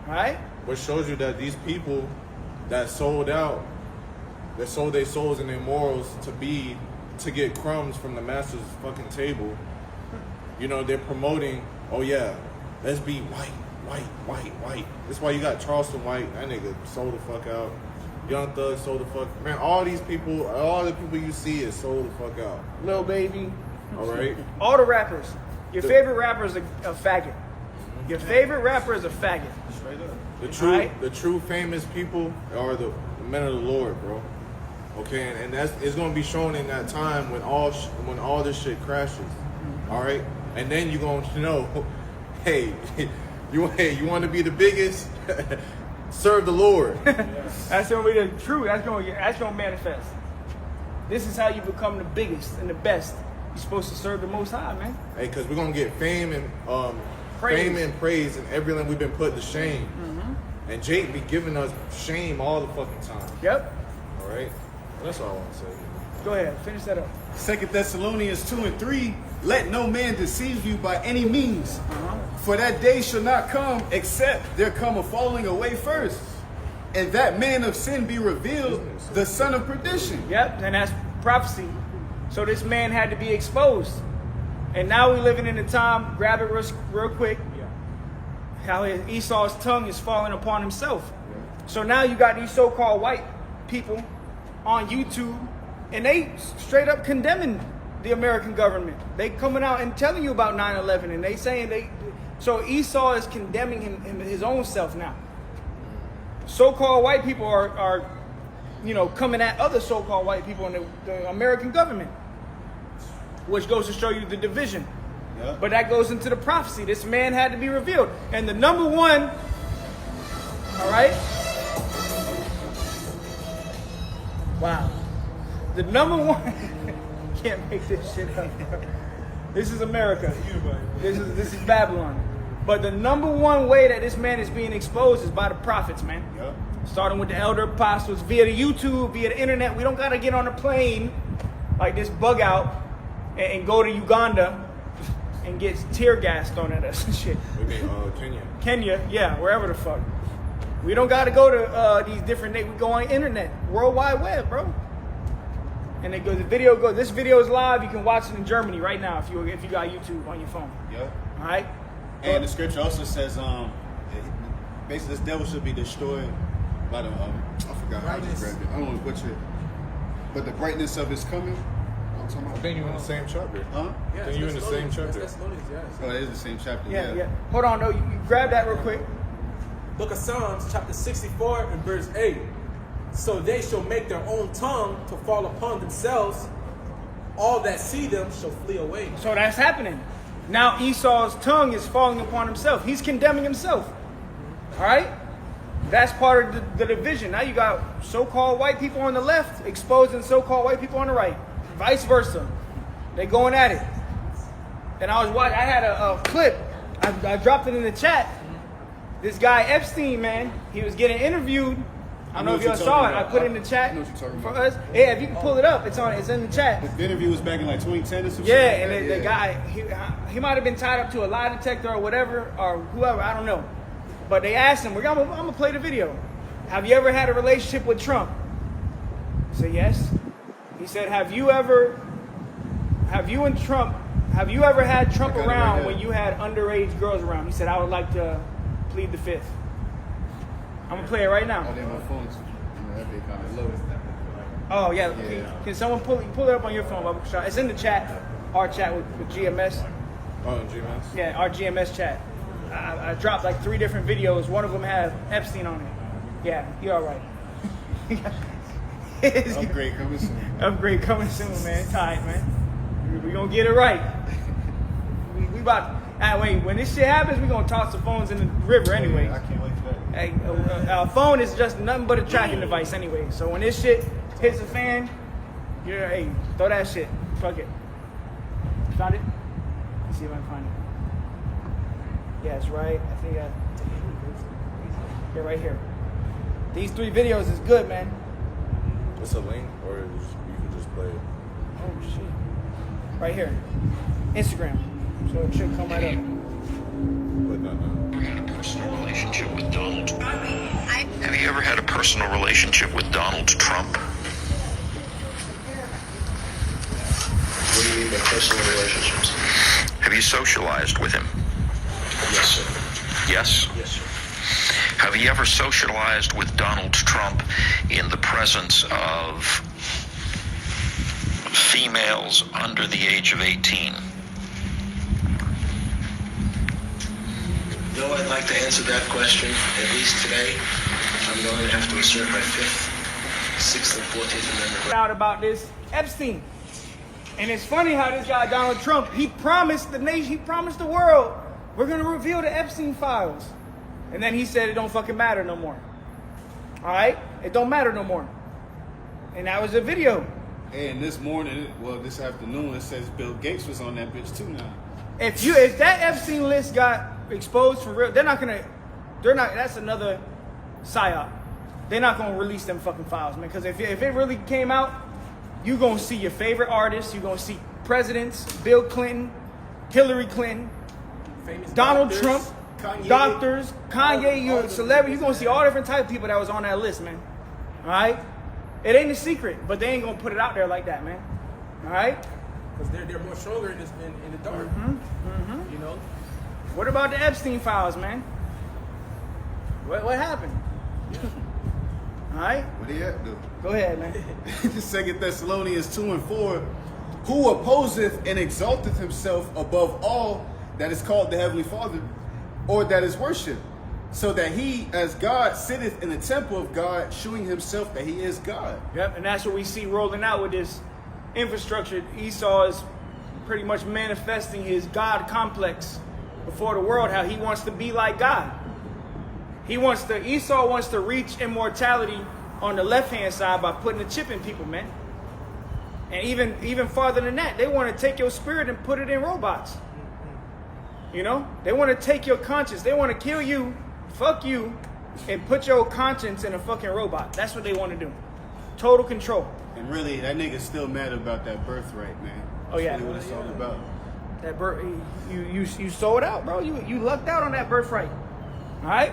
All right? Which shows you that these people that sold out, that sold their souls and their morals to get crumbs from the master's fucking table, you know, they're promoting, oh yeah, let's be white. That's why you got Charleston White. That nigga sold the fuck out. Young Thug sold the fuck. Man, all these people, all the people you see is sold the fuck out. Lil Baby. All right? All the rappers. Your favorite rapper is a faggot. Your favorite rapper is a faggot. The true, Right. the true famous people are the men of the Lord, bro. Okay, and that's it's gonna be shown in that time when all this shit crashes. All right, and then you're going to know, hey, you want to be the biggest? Serve the Lord. That's gonna be the truth. That's gonna manifest. This is how you become the biggest and the best. You're supposed to serve the Most High, man. Hey, because we're gonna get fame and praise and everything we've been put to shame. Mm-hmm. And Jake be giving us shame all the fucking time. Yep. All right, that's all I want to say. Go ahead, finish that up. 2 Thessalonians 2:3, let no man deceive you by any means, for that day shall not come except there come a falling away first, and that man of sin be revealed, the son of perdition. Yep, and that's prophecy. So this man had to be exposed. And now we're living in a time, grab it real quick, how Esau's tongue is falling upon himself. So now you got these so-called white people on YouTube, and they straight up condemning the American government. They coming out and telling you about 9/11, and they saying so Esau is condemning him his own self now. So-called white people are coming at other so-called white people in the American government, which goes to show you the division. Yeah. But that goes into the prophecy. This man had to be revealed. And the number one, all right? Wow. The number one, can't make this shit up. This is America. This is Babylon. But the number one way that this man is being exposed is by the prophets, man. Yeah. Starting with the elder apostles, via the YouTube, via the internet. We don't got to get on a plane like this bug out and go to Uganda and get tear gas thrown at us and shit. We mean Kenya. Kenya, yeah, wherever the fuck. We don't got to go to these different days. We go on internet, World Wide Web, bro. And they go. This video is live. You can watch it in Germany right now if you got YouTube on your phone. Yeah. All right. And the scripture also says, basically, this devil should be destroyed by the, I forgot how I just grabbed it. I don't want to butcher it. But the brightness of his coming. I'm talking I about. think you're in the same chapter. Huh? Yeah, Then you in the same chapter. That's Thessalonians, yes. Oh, it is the same chapter. Yeah. Hold on, no. You grab that real quick. Book of Psalms, chapter 64 and verse 8. So they shall make their own tongue to fall upon themselves. All that see them shall flee away. So that's happening. Now Esau's tongue is falling upon himself. He's condemning himself. All right? That's part of the division. Now you got so-called white people on the left exposing so-called white people on the right. Vice versa. They going at it. And I had a clip. I dropped it in the chat. This guy Epstein, man, he was getting interviewed. I don't know if y'all saw it. I put it in the chat for us. Yeah, if you can pull it up, it's in the chat. The interview was back in like 2010 or something. Yeah, and the guy, he might have been tied up to a lie detector or whatever, or whoever, I don't know. But they asked him, I'm gonna play the video. Have you ever had a relationship with Trump? He said, yes. He said, have you ever had Trump around when you had underage girls around? He said, I would like to plead the fifth. I'm gonna play it right now. Oh, then my phone's that big kind of low. Oh yeah. Can someone pull it up on your phone? Bubba? It's in the chat. Our chat with GMS. Oh, GMS? Yeah, our GMS chat. I dropped like 3 different videos. One of them had Epstein on it. Yeah, you're all right. Upgrade coming soon. Upgrade coming soon, man. Tight, man. We gonna get it right. We about. Wait, when this shit happens, we gonna toss the phones in the river anyway. I can't wait for that. Hey, our phone is just nothing but a tracking device anyway. So when this shit hits the fan, hey, throw that shit. Fuck it. Found it? Let's see if I can find it. Yeah, it's right. I think yeah, right here. These 3 videos is good, man. It's a link, or you can just play it. Oh shit. Right here. Instagram. So it should come right up. But no. Personal relationship with Donald Trump. Have you ever had a personal relationship with Donald Trump? What do you mean by personal relationships? Have you socialized with him? Yes, sir. Yes? Yes, sir. Have you ever socialized with Donald Trump in the presence of females under the age of 18? Though I'd like to answer that question, at least today, I'm going to have to assert my 5th 6th and 14th Amendment. Out about this Epstein. And it's funny how this guy, Donald Trump, he promised the nation, he promised the world, we're going to reveal the Epstein files. And then he said it don't fucking matter no more. All right? It don't matter no more. And that was a video. And this morning, well, this afternoon, it says Bill Gates was on that bitch too now. If that Epstein list got exposed for real, that's another psyop. They're not gonna release them fucking files, man. Because if it really came out, you gonna see your favorite artists, you gonna see presidents, Bill Clinton, Hillary Clinton, Famous Donald doctors, Trump, Kanye. doctors, Kanye, you're a celebrity, you're gonna see all different type of people that was on that list, man. Alright? It ain't a secret, but they ain't gonna put it out there like that, man. Alright? Because they're more stronger in the dark. You know? What about the Epstein files, man? What happened? Alright? What he at, though? Go ahead, man. 2 Thessalonians 2 and 4, who opposeth and exalteth himself above all that is called the Heavenly Father, or that is worshipped, so that he, as God, sitteth in the temple of God, shewing himself that he is God. Yep, and that's what we see rolling out with this infrastructure. Esau is pretty much manifesting his God complex before the world, how he wants to be like God. Esau wants to reach immortality on the left-hand side by putting a chip in people, man. And even farther than that, they want to take your spirit and put it in robots. You know? They want to take your conscience. They want to kill you, fuck you, and put your conscience in a fucking robot. That's what they want to do. Total control. And really, that nigga's still mad about that birthright, man. Oh, yeah. That's really what it's all about. That you sold out, bro. You lucked out on that birthright. All right?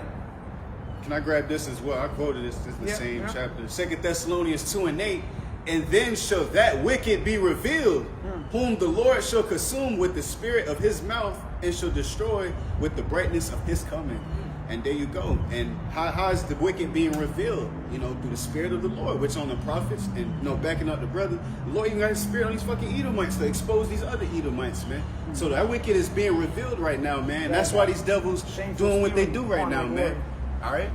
Can I grab this as well? I quoted this in the same yeah. chapter. 2 Thessalonians 2 and 8. And then shall that wicked be revealed, whom the Lord shall consume with the spirit of his mouth, and shall destroy with the brightness of his coming. And there you go. And how is the wicked being revealed? You know, through the spirit of the Lord, which on the prophets, and you know, backing up the brother, the Lord even got his spirit on these fucking Edomites to expose these other Edomites, man. So that wicked is being revealed right now, man. That's why these devils doing what they do right now, man. All right?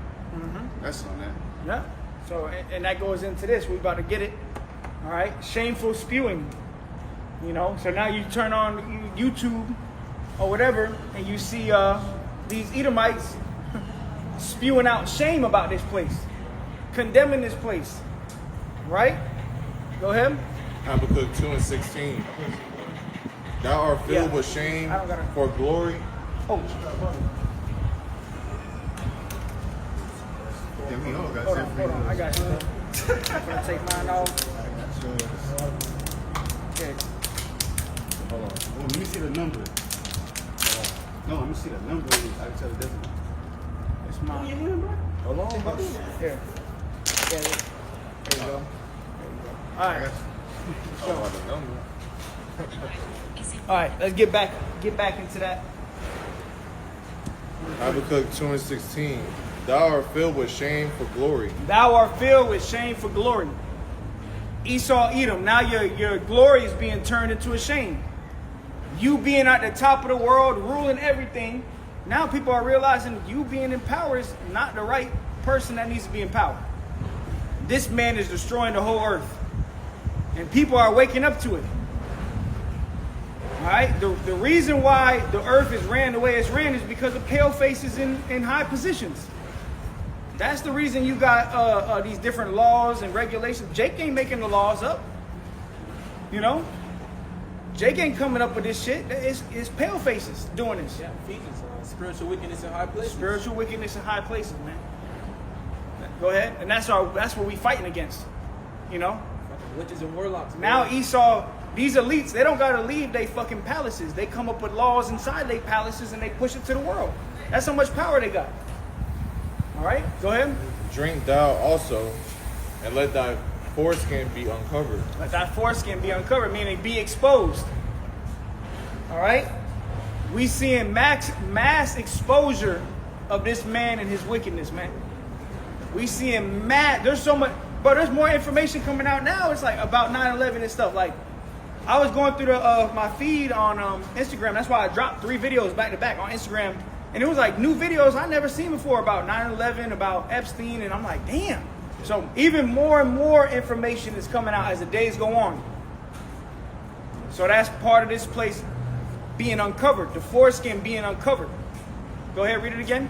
That's on that. Yeah. So, and that goes into this. We're about to get it. All right. Shameful spewing. You know, so now you turn on YouTube or whatever, and you see these Edomites spewing out shame about this place, condemning this place. Right? Go ahead. Habakkuk 2 and 16. Thou art filled with shame for glory. Oh, hold on. I got you. I'm gonna take mine off. Okay. Hold on. Oh, let me see the number. No, let me see the number. I can tell the difference. It's mine. Hold on. Here. Yeah, there you go. All right. All right. Let's get back into that. Habakkuk 2 and 16. Thou art filled with shame for glory. Thou art filled with shame for glory. Esau, Edom. Now your glory is being turned into a shame. You being at the top of the world, ruling everything. Now people are realizing you being in power is not the right person that needs to be in power. This man is destroying the whole earth. And people are waking up to it. All right? The reason why the earth is ran the way it's ran is because of pale faces in high positions. That's the reason you got these different laws and regulations. Jake ain't making the laws up. You know? Jake ain't coming up with this shit. It's pale faces doing this. Yeah, Ephesians, spiritual wickedness in high places. Spiritual wickedness in high places, man. Go ahead. And that's what we fighting against. You know? Witches and warlocks. Now Esau, these elites, they don't gotta leave their fucking palaces. They come up with laws inside their palaces and they push it to the world. That's how much power they got. All right, go ahead. Drink thou also, and let thy foreskin be uncovered. Let thy foreskin be uncovered, meaning be exposed. All right? We seeing mass exposure of this man and his wickedness, man. We seeing there's so much, but there's more information coming out now. It's like about 9/11 and stuff. Like, I was going through my feed on Instagram. That's why I dropped 3 videos back to back on Instagram. And it was like new videos I never seen before about 9/11, about Epstein. And I'm like, damn, So even more and more information is coming out as the days go on. So that's part of this place being uncovered, the foreskin being uncovered. Go ahead, read it again.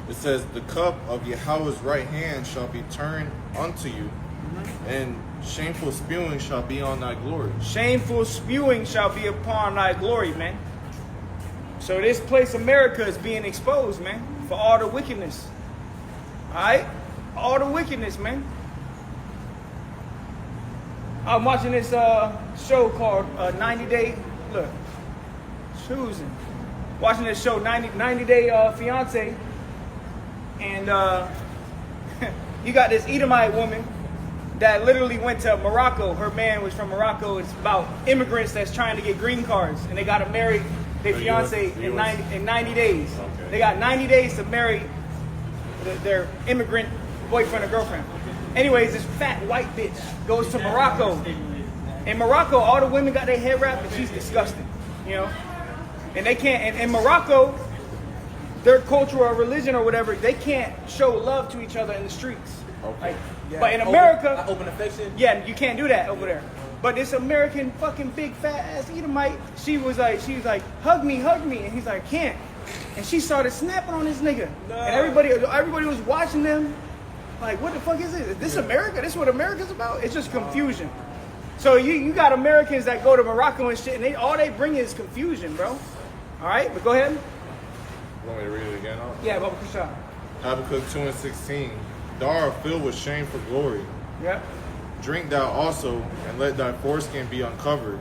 It says, the cup of Yahweh's right hand shall be turned unto you, and shameful spewing shall be on thy glory. Shameful spewing shall be upon thy glory, man. So this place, America, is being exposed, man, for all the wickedness. All right? All the wickedness, man. I'm watching this show called 90 Day, look, choosing. Watching this show, 90 Day Fiance. And you got this Edomite woman that literally went to Morocco. Her man was from Morocco. It's about immigrants that's trying to get green cards. And they got to marry their fiance in 90 days. Okay. They got 90 days to marry their immigrant boyfriend or girlfriend. Anyways, this fat white bitch goes to Morocco. In Morocco, all the women got their hair wrapped and she's disgusting, you know? And they can't, and in Morocco, their culture or religion or whatever, they can't show love to each other in the streets. Okay. Like, but in America, open affection. yeah, you can't do that over there. But this American fucking big fat ass Edomite, she was like, hug me, and he's like, can't. And she started snapping on this nigga. No. And everybody was watching them, like, what the fuck is this? Is this America? This is what America's about? It's just confusion. So you got Americans that go to Morocco and shit, and all they bring is confusion, bro. All right, but go ahead. You want me to read it again? Yeah, Baba Kushah. Habakkuk 2:16. Thou art filled with shame for glory. Yep. Drink thou also, and let thy foreskin be uncovered.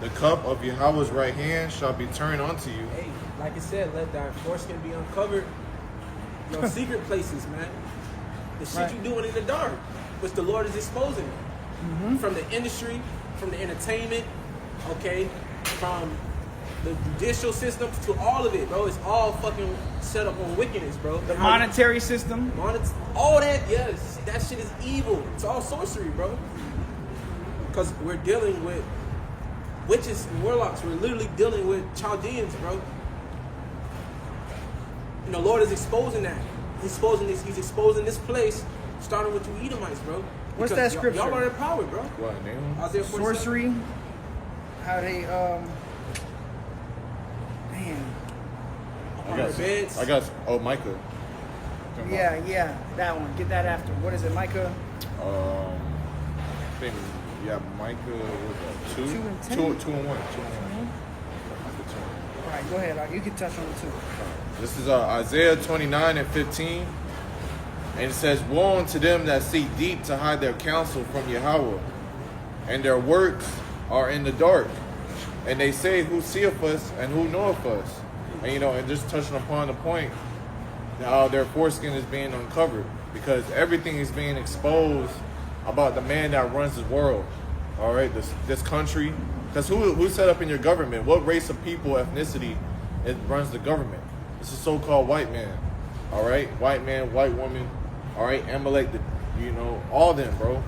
The cup of Yahweh's right hand shall be turned unto you. Hey, like I said, let thy foreskin be uncovered. Your secret places, man. The shit Right. you doing in the dark, which the Lord is exposing. From the industry, from the entertainment, okay, from the judicial systems to all of it, bro. It's all fucking set up on wickedness, bro. The monetary system. All that, yes, that shit is evil. It's all sorcery, bro. Because we're dealing with witches and warlocks. We're literally dealing with Chaldeans, bro. And the Lord is exposing that. He's exposing this. He's exposing this place, starting with you Edomites, bro. What's Because that scripture? Y'all are empowered, bro. What, name? Isaiah 47. Sorcery. How they man. On their beds. I got, oh, Micah. Yeah, that one. Get that after. What is it, Micah? I think, yeah, Micah, what was that? 2? 2 and 10? 2 and 1. 2 and 1. All right, go ahead. You can touch on it too. This is Isaiah 29:15. And it says, woe unto them that seek deep to hide their counsel from Yahweh, and their works are in the dark. And they say, who seeth us and who knoweth us? And, you know, and just touching upon the point, how their foreskin is being uncovered, because everything is being exposed about the man that runs the world. All right, this country. Because who set up in your government? What race of people, ethnicity, it runs the government? It's a so-called white man. All right, white man, white woman. All right, Amalek, you know, all them, bro.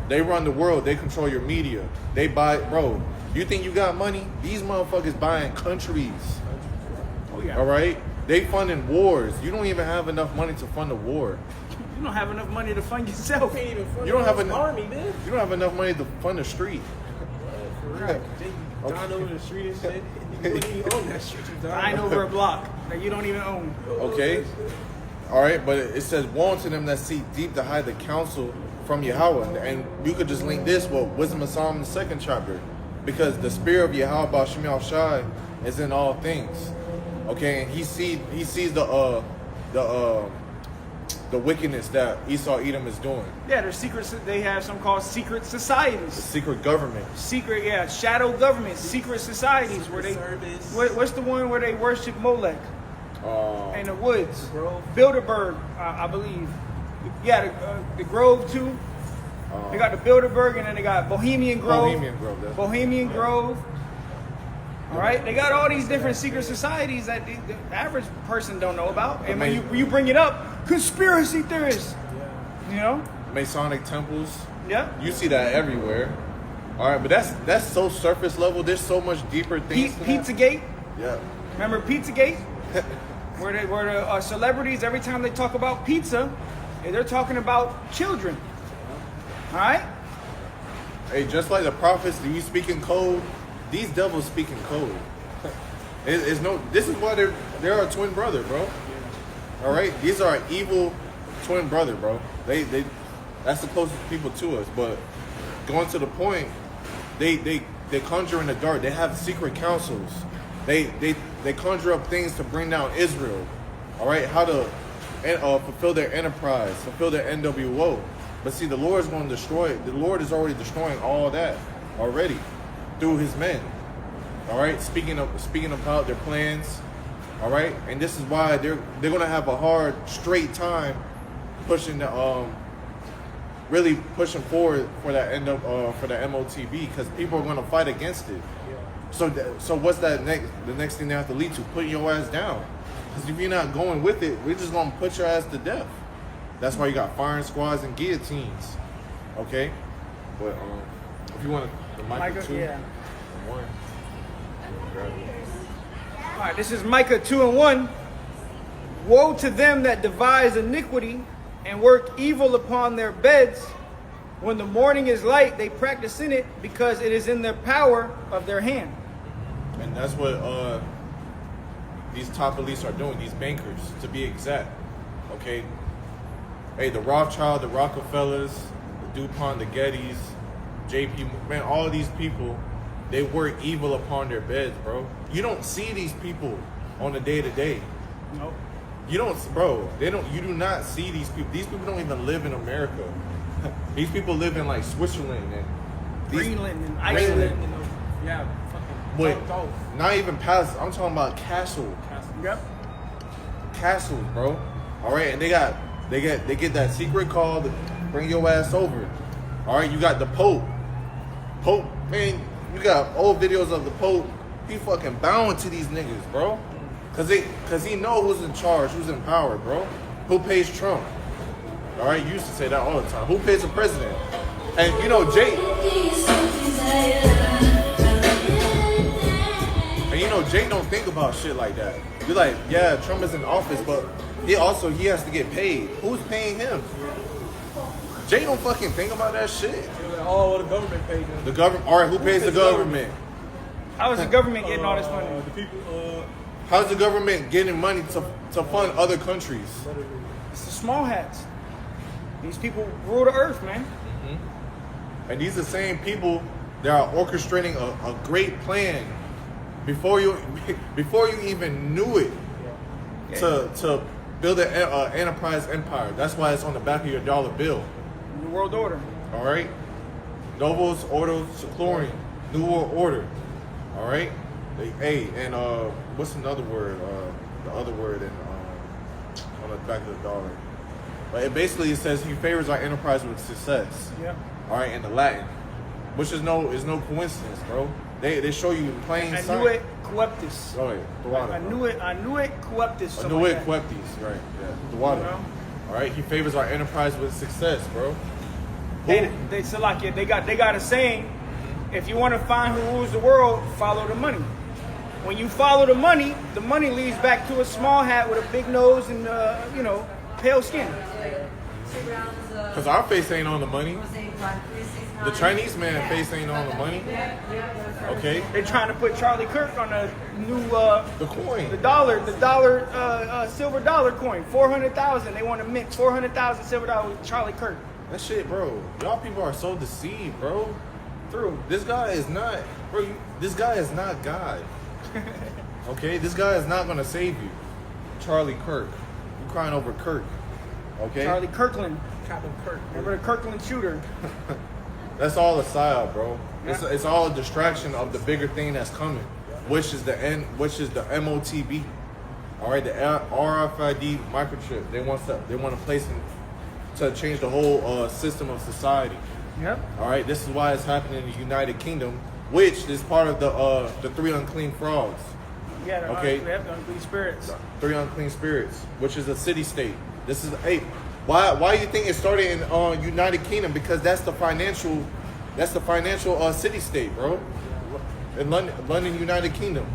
They run the world. They control your media. They buy, bro. You think you got money? These motherfuckers buying countries. Oh yeah. All right, they funding wars. You don't even have enough money to fund a war. You don't have enough money to fund yourself. You can't even fund You don't have an enough army, man. You don't have enough money to fund a street. For real. You dying over the street and shit. You don't even own that street. You dying Dying over a block that you don't even own. Okay. All right, but it says, woe unto them that seek deep to hide the counsel from Yahweh. And you could just link this with Wisdom of Solomon, the 2nd chapter. Because the spirit of Yahweh Ba'Shem Shai is in all things. Okay, and he sees the wickedness that Esau Edom is doing. Yeah, there's secrets. They have some called secret societies. The secret government. Secret, yeah, shadow governments, secret societies where they. service. What's the one where they worship Molech in the woods? Grove. Bilderberg, I believe. Yeah, the Grove too. They got the Bilderberg and then they got Bohemian Grove. Bohemian Grove, that's Bohemian Grove. All right, they got all these different secret societies that the average person don't know about. And when you bring it up, conspiracy theorists. You know? Masonic temples. Yeah. You see that everywhere. All right, but that's so surface level. There's so much deeper things. to that. Pizzagate. Yeah. Remember Pizzagate? where the celebrities, every time they talk about pizza, They're talking about children. All right? Hey, just like the prophets, do you speak in code? These devils speak in code. It's no. This is why they're a twin brother, bro. All right, these are evil twin brother, bro. They that's the closest people to us. But going to the point, they conjure in the dark. They have secret councils. They conjure up things to bring down Israel. All right, how to fulfill their enterprise, fulfill their NWO. But see, the Lord is going to destroy it. The Lord is already destroying all that already through His men. All right, speaking about their plans. All right, and this is why they're going to have a hard, straight time pushing the really pushing forward for that for the MOTB, because people are going to fight against it. So what's that the next thing they have to lead to? Putting your ass down. Because if you're not going with it, we're just going to put your ass to death. That's why you got firing squads and guillotines. Okay? But if you want the Micah 2 yeah. and 1. Grab it. All right, this is Micah 2 and 1. Woe to them that devise iniquity and work evil upon their beds. When the morning is light, they practice in it, because it is in the power of their hand. And that's what these top elites are doing, these bankers, to be exact. Okay? Hey, the Rothschild, the Rockefellers, the DuPont, the Gettys, JP, man, all these people, they work evil upon their beds, bro. You don't see these people on a day-to-day. Nope. You don't, bro, you do not see these people. These people don't even live in America. These people live in like Switzerland and Greenland and Iceland. Greenland. Yeah, fucking Wait, Gulf. not even palace. I'm talking about castles, Yep. bro. All right, and they get that secret call to bring your ass over. All right, you got the Pope, man. You got old videos of the Pope. He fucking bowing to these niggas, bro. Cause he know who's in charge, who's in power, bro. Who pays Trump? All right, you used to say that all the time. Who pays the president? And you know, Jay don't think about shit like that. You're like, yeah, Trump is in office, but he has to get paid. Who's paying him? Jay don't fucking think about that shit. Oh, the government paid them. The government. All right, who pays the government? How is the government getting all this money? The people, How's the government getting money to fund other countries? It's the small hats. These people rule the earth, man. And these are the same people that are orchestrating a great plan before you even knew it to build an enterprise empire. That's why it's on the back of your dollar bill. New World Order. All right, Novus Ordo Seclorum, New World Order. All right, hey, and what's another word? The other word on the back of the dollar. But it says he favors our enterprise with success. Yep. All right, in the Latin, which is no coincidence, bro. They show you in plain sight. Annuit coeptis. Oh yeah, the water. Annuit coeptis. Annuit coeptis, right? Yeah, the water. You know? All right, he favors our enterprise with success, bro. They Salakia, they got a saying: if you want to find who rules the world, follow the money. When you follow the money leads back to a small hat with a big nose and pale skin. Because our face ain't on the money. The Chinese man face ain't on the money. Okay. They're trying to put Charlie Kirk on a new The coin. the silver dollar coin, 400,000. They want to mix 400,000 silver dollars with Charlie Kirk. That shit, bro. Y'all people are so deceived, bro. Through. This guy is not, bro. This guy is not God. Okay, this guy is not gonna save you. Charlie Kirk. You crying over Kirk. Okay. Charlie Kirkland. Captain Kirk. Remember the Kirkland shooter? That's all a psyop, bro. Yeah. It's all a distraction of the bigger thing that's coming, which is the MOTB. All right, the RFID microchip. They want to place it to change the whole system of society. Yep. All right, this is why it's happening in the United Kingdom, which is part of the three unclean frogs. Yeah, the Okay. unclean spirits. Three unclean spirits, which is a city-state. This is why you think it started in United Kingdom? Because that's the financial city-state, bro. In London, United Kingdom.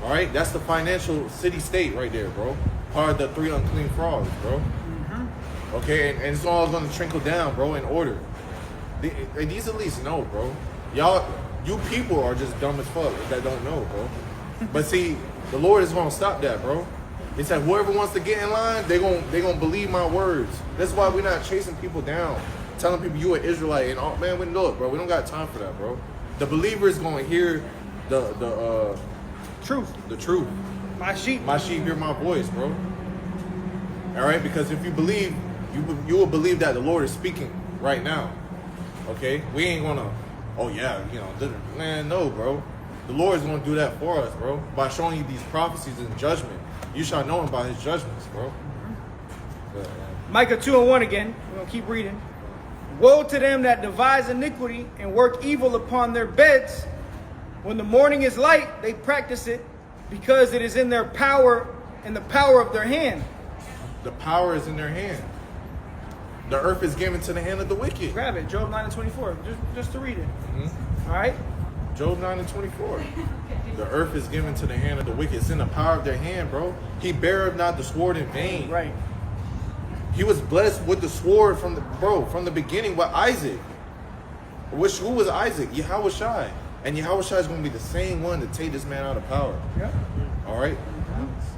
All right, that's the financial city-state right there, bro. Part of the three unclean frogs, bro. Okay, and it's all gonna trickle down, bro, in order. These elites know, bro. You people are just dumb as fuck that don't know, bro. But see, the Lord is gonna stop that, bro. He said, whoever wants to get in line, they gonna believe my words. That's why we're not chasing people down, telling people you an Israelite and all. Man, look, bro, we don't got time for that, bro. The believer is gonna hear the Truth. the truth. My sheep. My sheep hear my voice, bro. All right, because if you believe, you will believe that the Lord is speaking right now. Okay, we ain't gonna. Oh yeah, man, no, bro. The Lord is gonna do that for us, bro, by showing you these prophecies and judgment. You shall know him by his judgments, bro. But, Micah 2:1 again. We're going to keep reading. Woe to them that devise iniquity and work evil upon their beds. When the morning is light, they practice it because it is in their power, in the power of their hand. the power is in their hand. The earth is given to the hand of the wicked. Grab it. Job 9:24. Just to read it. All right? Job 9:24. The earth is given to the hand of the wicked. It's in the power of their hand, bro. He beareth not the sword in vain. Right. He was blessed with the sword from the beginning with Isaac. Who was Isaac? Yahushai. And Yahushai is going to be the same one to take this man out of power. Yeah. All right?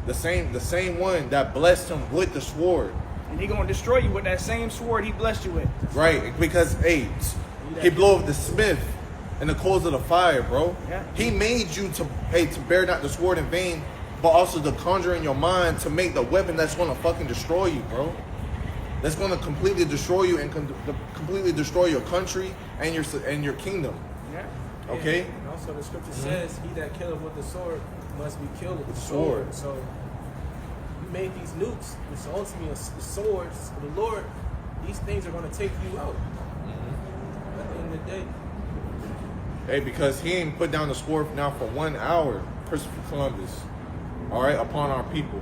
The same one that blessed him with the sword. And he going to destroy you with that same sword he blessed you with. Right, because, hey, he blew up the smith in the coals of the fire, bro. Yeah. He made you to bear not the sword in vain, but also to conjure in your mind to make the weapon that's going to fucking destroy you, bro. That's going to completely destroy you and completely destroy your country and your kingdom. Yeah. Okay? And also the scripture says, he that killeth with the sword must be killed with the sword. So you made these nukes, which ultimately are the swords of the Lord. These things are going to take you out at the end of the day. Hey, because he ain't put down the sword now for 1 hour, Christopher Columbus, all right, upon our people.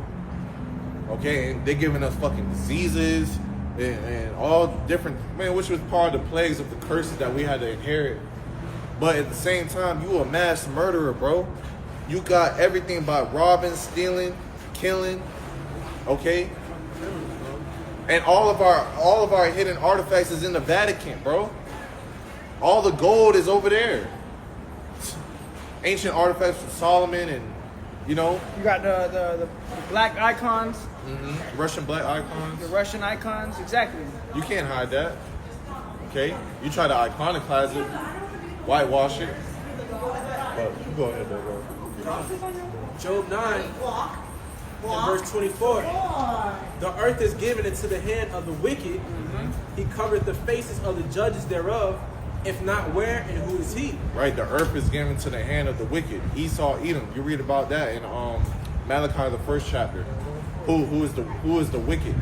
Okay, and they're giving us fucking diseases and all different, man, which was part of the plagues of the curses that we had to inherit. But at the same time, you a mass murderer, bro. You got everything by robbing, stealing, killing, okay? And all of our hidden artifacts is in the Vatican, bro. All the gold is over there. Ancient artifacts from Solomon and, You got the black icons. Russian black icons. The Russian icons. Exactly. You can't hide that. Okay? You try to iconoclast it, whitewash it. But you go ahead, bro. Job 9 and verse 24. The earth is given into the hand of the wicked. He covered the faces of the judges thereof. If not, where and who is he? Right, the earth is given to the hand of the wicked. Esau, Edom. You read about that in Malachi, the 1st chapter. Who is the wicked?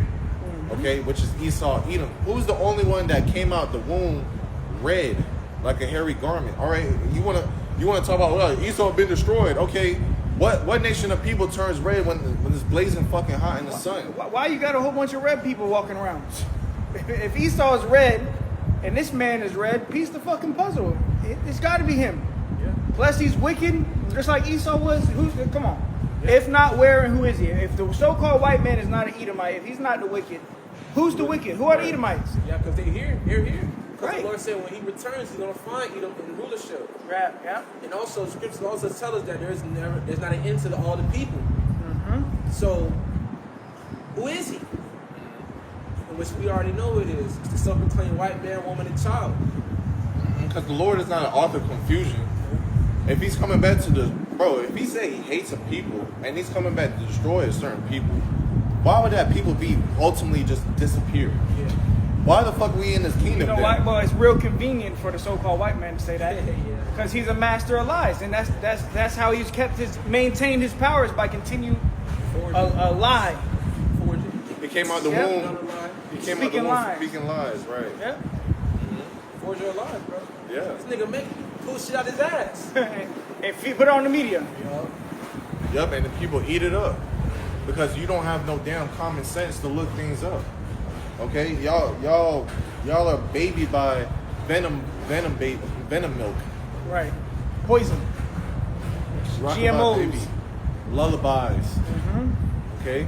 Okay, which is Esau, Edom. Who's the only one that came out the womb red, like a hairy garment? All right, you wanna talk about, well, Esau been destroyed? Okay, what nation of people turns red when it's blazing fucking hot in the sun? Why you got a whole bunch of red people walking around? If Esau is red and this man is red, piece the fucking puzzle. It's got to be him. Yeah. Plus he's wicked, just like Esau was. Come on. Yeah. If not, where and who is he? If the so-called white man is not an Edomite, if he's not the wicked, who's the wicked? Who are the Edomites? Yeah, because they're here. Because Right. the Lord said when he returns, he's going to find Edom in rulership. Right. Yeah. And also, scriptures also tell us that there's not an end to all the people. So, who is he? In which we already know who it is. It's the self-proclaimed white man, woman, and child. Because the Lord is not an author of confusion. If he's coming back if he say he hates a people and he's coming back to destroy a certain people, why would that people be ultimately just disappear? Yeah. Why the fuck we in this kingdom? You know then? why? Well, it's real convenient for the so-called white man to say that, Yeah. because he's a master of lies, and that's how he's maintained his powers, by continue a lie. Forging. He came out the Yep. womb. Another lie. He came out the Speaking womb lies. speaking lies, right? Yeah. Forge your life, bro. Yeah. This nigga make pull shit out his ass. If you put it on the media, Yep, and the people eat it up because you don't have no damn common sense to look things up. Okay, y'all are babied by venom milk. right? Poison. Rockabye GMOs. baby. Lullabies. Okay.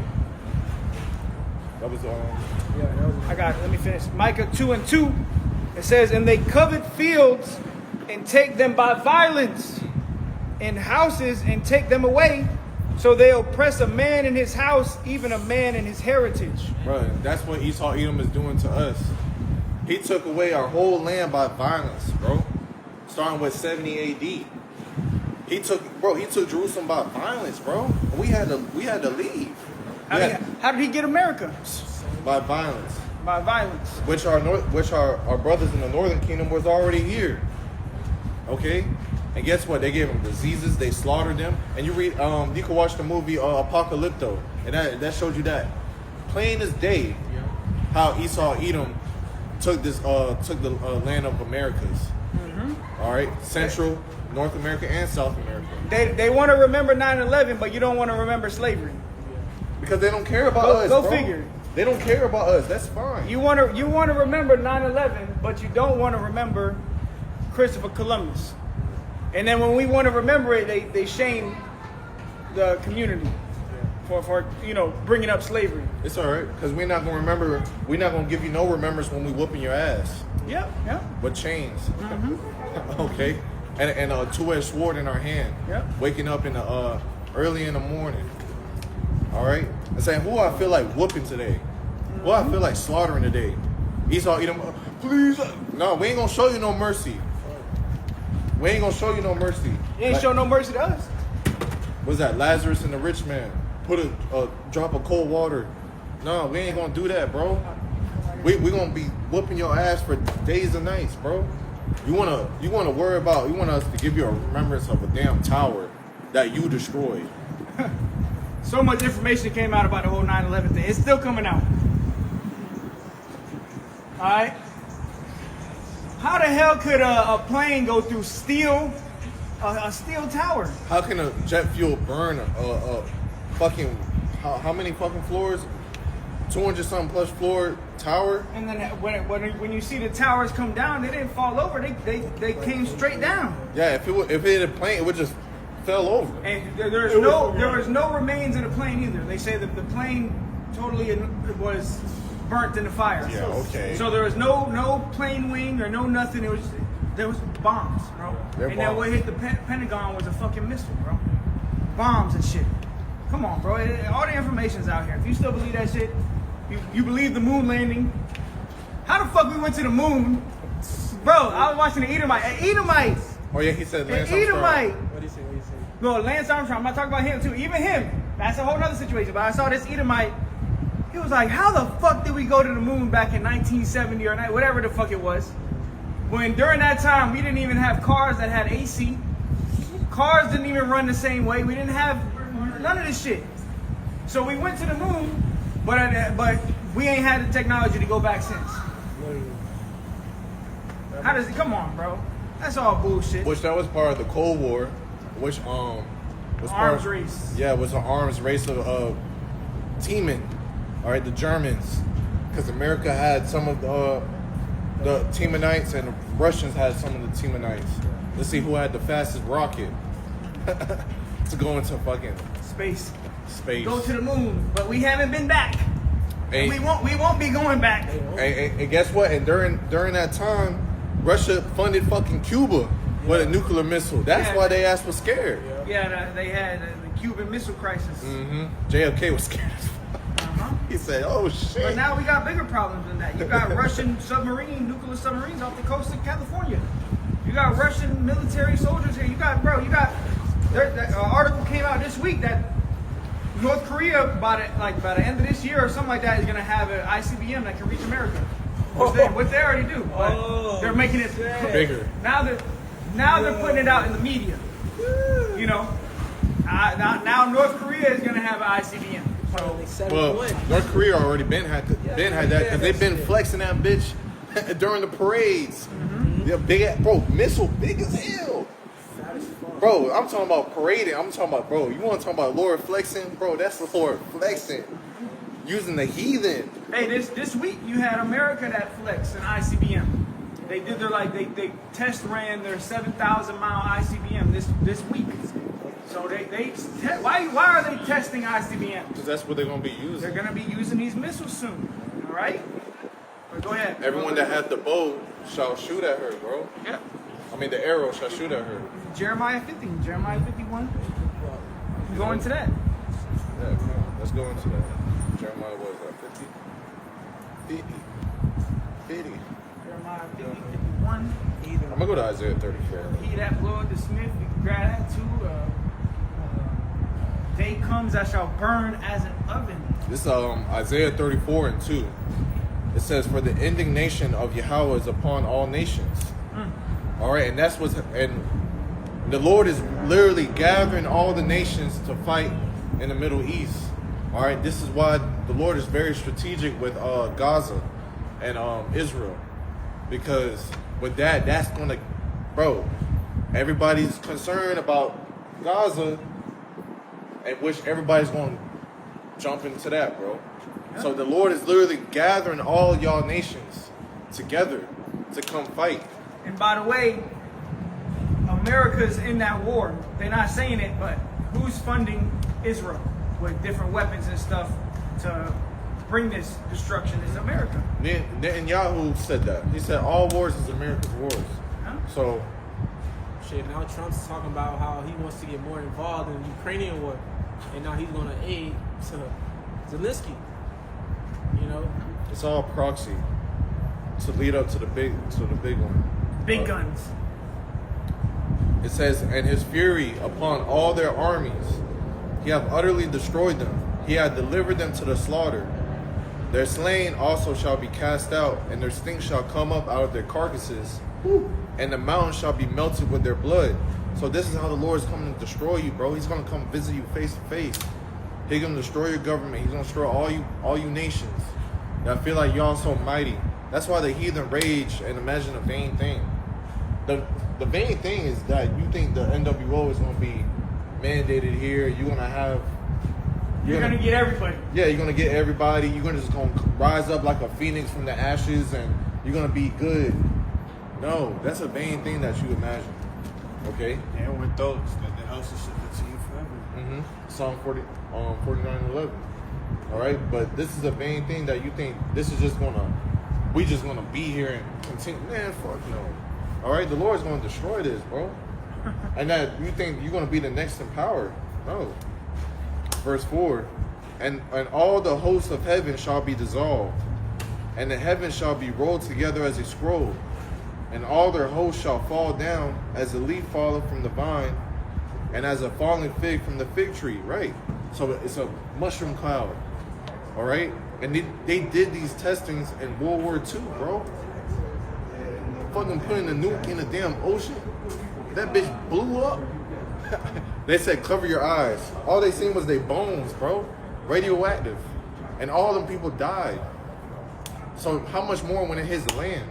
That was Yeah, that was I got it. Let me finish. Micah 2:2. It says, "And they covet fields and take them by violence, and houses and take them away. So they oppress a man in his house, even a man in his heritage." bro. That's what Esau Edom is doing to us. He took away our whole land by violence, bro. Starting with 70 AD. He took Jerusalem by violence, bro. We had to leave. How did he get America? By violence. By violence. Which our brothers in the northern kingdom was already here. Okay? And guess what? They gave them diseases, they slaughtered them. And you read you can watch the movie Apocalypto, and that showed you that. Plain as day how Esau Edom took the land of Americas. All right? Central, North America, and South America. They want to remember 9/11, but you don't want to remember slavery. Because they don't care about us. Go bro. figure. They don't care about us. That's fine. You want to remember 9/11, but you don't want to remember Christopher Columbus. And then when we want to remember it, they shame the community for bringing up slavery. It's all right, because we're not gonna remember. We're not gonna give you no remembrance when we whooping your ass. Yep. But chains. Okay, and a two-edged sword in our hand. Yep. Waking up in the early in the morning. All right, and saying, "Who I feel like whooping today? Who I feel like slaughtering today?" Esau Edom, please. No, we ain't gonna show you no mercy. We ain't gonna show you no mercy. You ain't show no mercy to us. What's that? Lazarus and the rich man. Put a drop of cold water. No, we ain't gonna do that, bro. We gonna be whooping your ass for days and nights, bro. You wanna worry about? You want us to give you a remembrance of a damn tower that you destroyed? So much information came out about the whole 9/11 thing. It's still coming out. All right. How the hell could a plane go through steel, a steel tower? How can a jet fuel burn a fucking how many fucking floors? 200 something plus floor tower. And then when you see the towers come down, they didn't fall over. They came straight down. Yeah, if it had a plane, it would just fell over. And there was no remains in the plane either. They say that the plane totally was burnt in the fire. Yeah, okay. So there was no plane wing or no nothing. There was bombs, bro. They're and then what hit the Pentagon was a fucking missile, bro. Bombs and shit. Come on, bro. All the information's out here. If you still believe that shit, you believe the moon landing. How the fuck we went to the moon? Bro, I was watching the Edomite. Oh yeah, he said Lance Edomite. Armstrong. What do you say? No, Lance Armstrong. I'm not talking about him too. Even him. That's a whole other situation. But I saw this Edomite. He was like, how the fuck did we go to the moon back in 1970 or whatever the fuck it was? When during that time, we didn't even have cars that had AC. Cars didn't even run the same way. We didn't have none of this shit. So we went to the moon, but we ain't had the technology to go back since. How does it? Come on, bro. That's all bullshit. Which that was part of the Cold War, which was Arms race. Yeah, it was an arms race of teaming. All right, the Germans, because America had some of the Temanites and the Russians had some of the Temanites. Let's see who had the fastest rocket to go into fucking Space. Go to the moon, but we haven't been back. Hey. We won't be going back. And guess what? And during that time, Russia funded fucking Cuba with a nuclear missile. That's why they ass was scared. Yeah, they had the Cuban Missile Crisis. JFK was scared as fuck. He said, "Oh shit!" But now we got bigger problems than that. You got Russian nuclear submarines off the coast of California. You got Russian military soldiers here. An article came out this week that North Korea, by the end of this year or something like that, is going to have an ICBM that can reach America. What they already do, but they're making it bigger. Now they're putting it out in the media. You know, now North Korea is going to have an ICBM. Well, North Korea already been had that because they've been flexing that bitch during the parades. They're big, bro. Missile big as hell, bro. I'm talking about parading. I'm talking about, bro. You want to talk about Lord flexing, bro? That's the Lord flexing using the heathen. Hey, this week you had America that flexed an ICBM. They did they test ran their 7,000 mile ICBM this week. So why are they testing ICBM? Because that's what they're gonna be using. They're gonna be using these missiles soon. All right. But go ahead. Everyone that had the bow shall shoot at her, bro. Yeah. I mean, the arrow shall shoot at her. Jeremiah 50, Jeremiah 51. You go into that. Yeah, come on. Let's go into that. Jeremiah, what is that? 50? Jeremiah 50, 51. I'm gonna go to Isaiah 34. He that bloweth the smith, you can grab that too. Day comes that shall burn as an oven. This is Isaiah 34 and 2. It says, "For the indignation of Yahweh is upon all nations." All right, and that's what's and the Lord is literally gathering all the nations to fight in the Middle East. All right, this is why the Lord is very strategic with Gaza and Israel, because with that's gonna, bro. Everybody's concerned about Gaza, and which everybody's gonna jump into that, bro. So the Lord is literally gathering all y'all nations together to come fight. And by the way, America's in that war. They're not saying it, but who's funding Israel with different weapons and stuff to bring this destruction? Is America. Netanyahu said that. He said all wars is America's wars. Huh? So Shit, now Trump's talking about how he wants to get more involved in the Ukrainian war, and now he's going to aid to Zelensky. You know, it's all proxy to lead up to the big one. Big guns. It says, "And his fury upon all their armies, he hath utterly destroyed them. He hath delivered them to the slaughter. Their slain also shall be cast out, and their stink shall come up out of their carcasses, and the mountains shall be melted with their blood." So this is how the Lord is coming to destroy you, bro. He's going to come visit you face to face. He's going to destroy your government. He's going to destroy all you nations that feel like y'all so mighty. That's why the heathen rage and imagine a vain thing. The vain thing is that you think the NWO is going to be mandated here. You're going to have... You're going to get everybody. Yeah, you're going to get everybody. You're going to just going to rise up like a phoenix from the ashes, and you're going to be good. No, that's a vain thing that you imagine. Okay? And with those, that the house should continue forever. Psalm 49:11. All right, but this is a vain thing that you think this is just we just gonna be here and continue. Man, fuck no. All right, the Lord's gonna destroy this, bro. And that you think you're gonna be the next in power? No. Verse 4, and all the hosts of heaven shall be dissolved, and the heavens shall be rolled together as a scroll, and all their hosts shall fall down as a leaf falleth from the vine, and as a falling fig from the fig tree. Right. So it's a mushroom cloud. All right. And they did these testings in World War II, bro. Fucking putting a nuke in the damn ocean. That bitch blew up. They said cover your eyes. All they seen was their bones, bro. Radioactive. And all them people died. So how much more when it hits the land?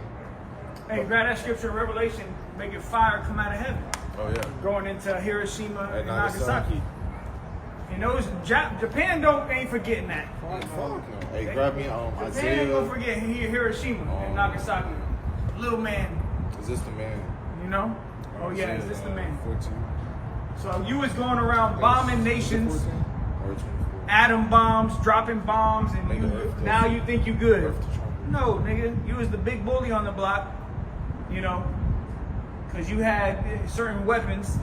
Hey, grab that scripture in Revelation, making fire come out of heaven. Oh yeah. Going into Hiroshima and Nagasaki. Nagasaki. And those Japan ain't forgetting that. Fuck no. Hey, grab me Japan Isaiah. ain't gonna forget Hiroshima and Nagasaki. Little man, Is this the man? you know? Oh yeah, is this the man? 14. So you was going around bombing nations, 14 or 24. atom bombs, dropping bombs, and now you think you good. Earth to Trump. No, nigga, you was the big bully on the block, you know, because you had certain weapons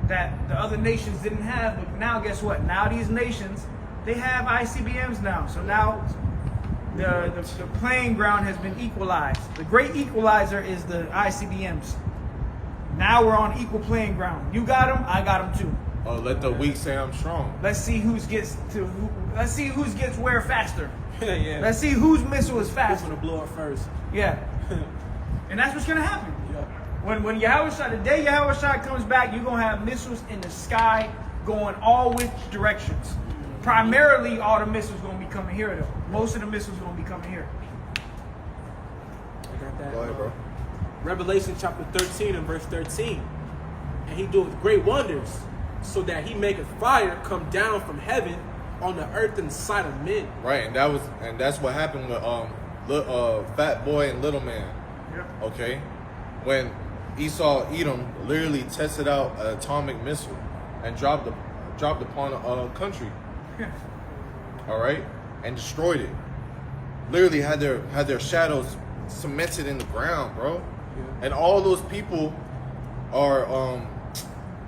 that the other nations didn't have. But now, guess what? Now these nations, they have ICBMs now. So now the playing ground has been equalized. The great equalizer is the ICBMs. Now we're on equal playing ground. You got them, I got them too. Oh, let the weak say I'm strong. Let's see who gets where faster. yeah. Let's see whose missile is Who's faster. gonna blow up first? Yeah. And that's what's gonna happen. Yeah. When Yahushua, the day Yahushua comes back, you're gonna have missiles in the sky going all which directions. Primarily, all the missiles gonna be coming here though. Most of the missiles gonna be coming here. I got that. Go ahead, bro. Revelation chapter 13 and verse 13. And he doeth great wonders, so that he maketh fire come down from heaven on the earth in the sight of men. Right, and that's what happened with Fat Boy and Little Man. Yeah. Okay, when Esau Edom literally tested out an atomic missile and dropped dropped upon a country. All right, and destroyed it. Literally had their shadows cemented in the ground, bro. And all those people are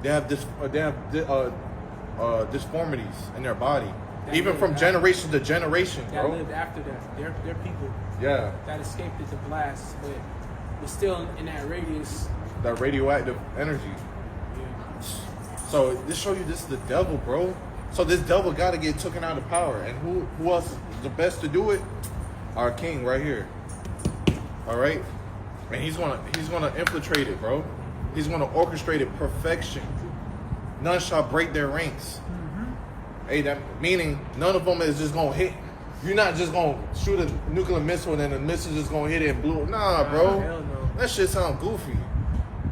they have disformities in their body, even from generation to generation, That bro. lived after that. They're people Yeah, that escaped the blast, but we're still in that radius. that radioactive energy. Yeah. So this show you this is the devil, bro. So this devil got to get taken out of power, and who else is the best to do it? Our king right here. All right, and he's gonna infiltrate it, bro. He's gonna orchestrate it perfection. None shall break their ranks. Hey, that meaning none of them is just gonna hit. You're not just gonna shoot a nuclear missile and then the missile just gonna hit it and blow. Nah, bro. Hell no. That shit sound goofy.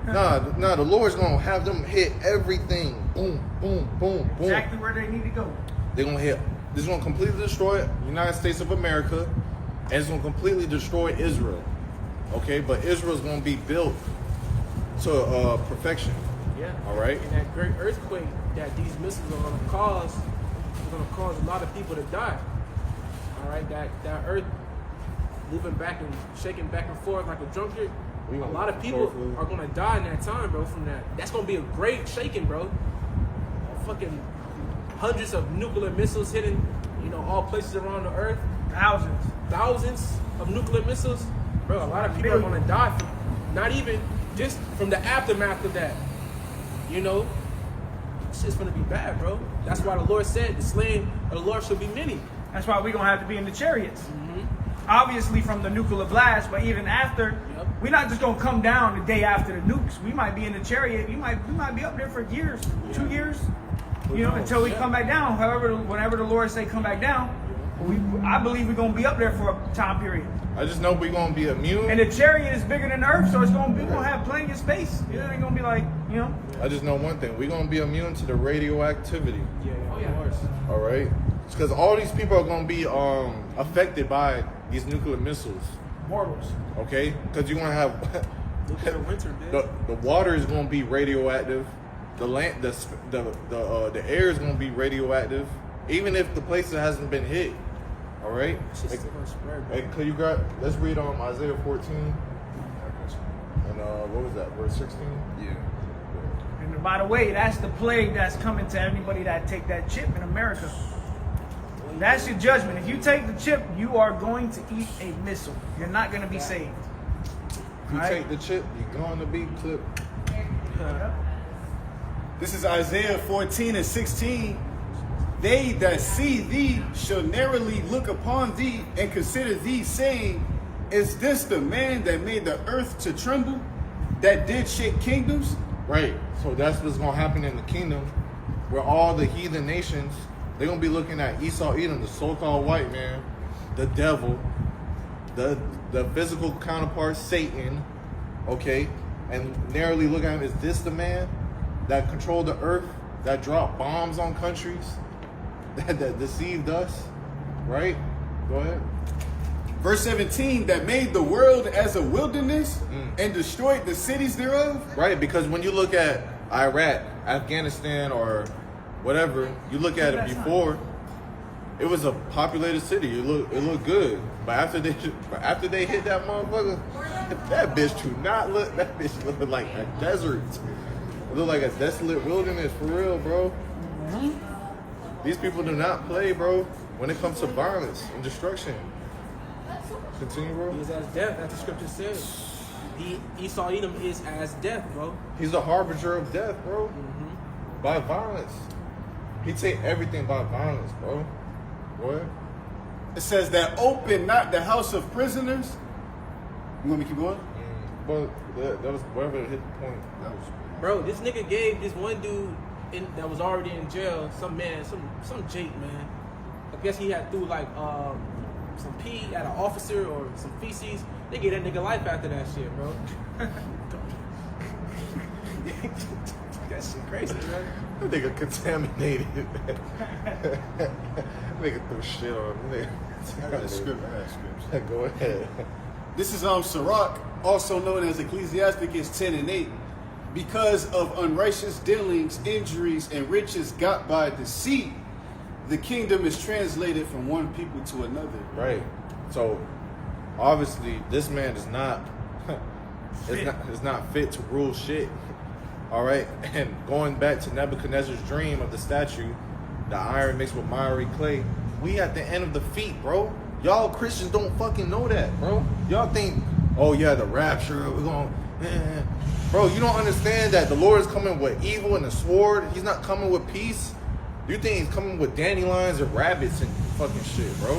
Nah, the Lord's gonna have them hit everything. Boom, boom, boom, boom. Exactly where they need to go. They're gonna hit. This is gonna completely destroy the United States of America, and it's gonna completely destroy Israel. Okay, but Israel's gonna be built to perfection. Yeah. All right. And that great earthquake that these missiles are going to cause is going to cause a lot of people to die. All right. That earth moving back and shaking back and forth like a drunkard. A lot of people are going to die in that time, bro. From that, that's going to be a great shaking, bro. Fucking hundreds of nuclear missiles hitting, all places around the earth. Thousands of nuclear missiles, bro. A lot of people are going to die from, not even just from the aftermath of that. It's just going to be bad, bro. That's why the Lord said the slain of the Lord shall be many. That's why we're going to have to be in the chariots. Obviously from the nuclear blast, but even after, we're not just going to come down the day after the nukes. We might be in the chariot. We might be up there for years, 2 years, until we come back down. However, whenever the Lord say come back down, I believe we're going to be up there for a time period. I just know we're gonna be immune. And the chariot is bigger than the earth, so we're gonna have plenty of space. It ain't gonna be like, I just know one thing: we're gonna be immune to the radioactivity. Of course. All right, because all these people are gonna be affected by these nuclear missiles. mortals. Okay, because you're gonna have Nuclear winter, man. the water is gonna be radioactive. The land, the air is gonna be radioactive, even if the place hasn't been hit. All right. It's just still gonna spread, bro. Hey, could you grab? Let's read Isaiah 14. And what was that? Verse 16. Yeah. And by the way, that's the plague that's coming to everybody that take that chip in America. That's your judgment. If you take the chip, you are going to eat a missile. You're not going to be saved. If you All right? take the chip, you're going to be clipped. This is Isaiah 14 and 16. They that see thee shall narrowly look upon thee and consider thee, saying, is this the man that made the earth to tremble, that did shake kingdoms? Right. So that's what's going to happen in the kingdom, where all the heathen nations, they're going to be looking at Esau, Edom, the so-called white man, the devil, the physical counterpart, Satan, okay, and narrowly looking at him, is this the man that controlled the earth, that dropped bombs on countries, that deceived us, right? Go ahead. Verse 17, that made the world as a wilderness and destroyed the cities thereof. Right, because when you look at Iraq, Afghanistan, or whatever, you look at it before, it was a populated city. It looked good, but after they hit that motherfucker, that bitch do not look. That bitch looked like a desert. It looked like a desolate wilderness for real, bro. These people do not play, bro, when it comes to violence and destruction. Continue, bro. He is as death, as the scripture says. Esau Edom is as death, bro. He's a harbinger of death, bro. By violence. He take everything by violence, bro. What? It says that open not the house of prisoners. You want me to keep going? But that was wherever it hit the point. That was Bro, this nigga gave this one dude that was already in jail, some Jake, man. I guess he had threw like some pee at an officer or some feces. They gave that nigga life after that shit, bro. That shit crazy, bro. That nigga contaminated. Nigga threw shit on him. I got a script. Go ahead. This is Sirach, also known as Ecclesiasticus 10 and 8. because of unrighteous dealings, injuries, and riches got by deceit, the kingdom is translated from one people to another. Right. So obviously this man is not is not fit to rule shit. All right. And going back to Nebuchadnezzar's dream of the statue, the iron mixed with miry clay, we at the end of the feet, bro. Y'all Christians don't fucking know that, bro. Y'all think, oh yeah, the rapture, we're going bro, you don't understand that the Lord is coming with evil and a sword. He's not coming with peace. You think he's coming with dandelions and rabbits and fucking shit, bro?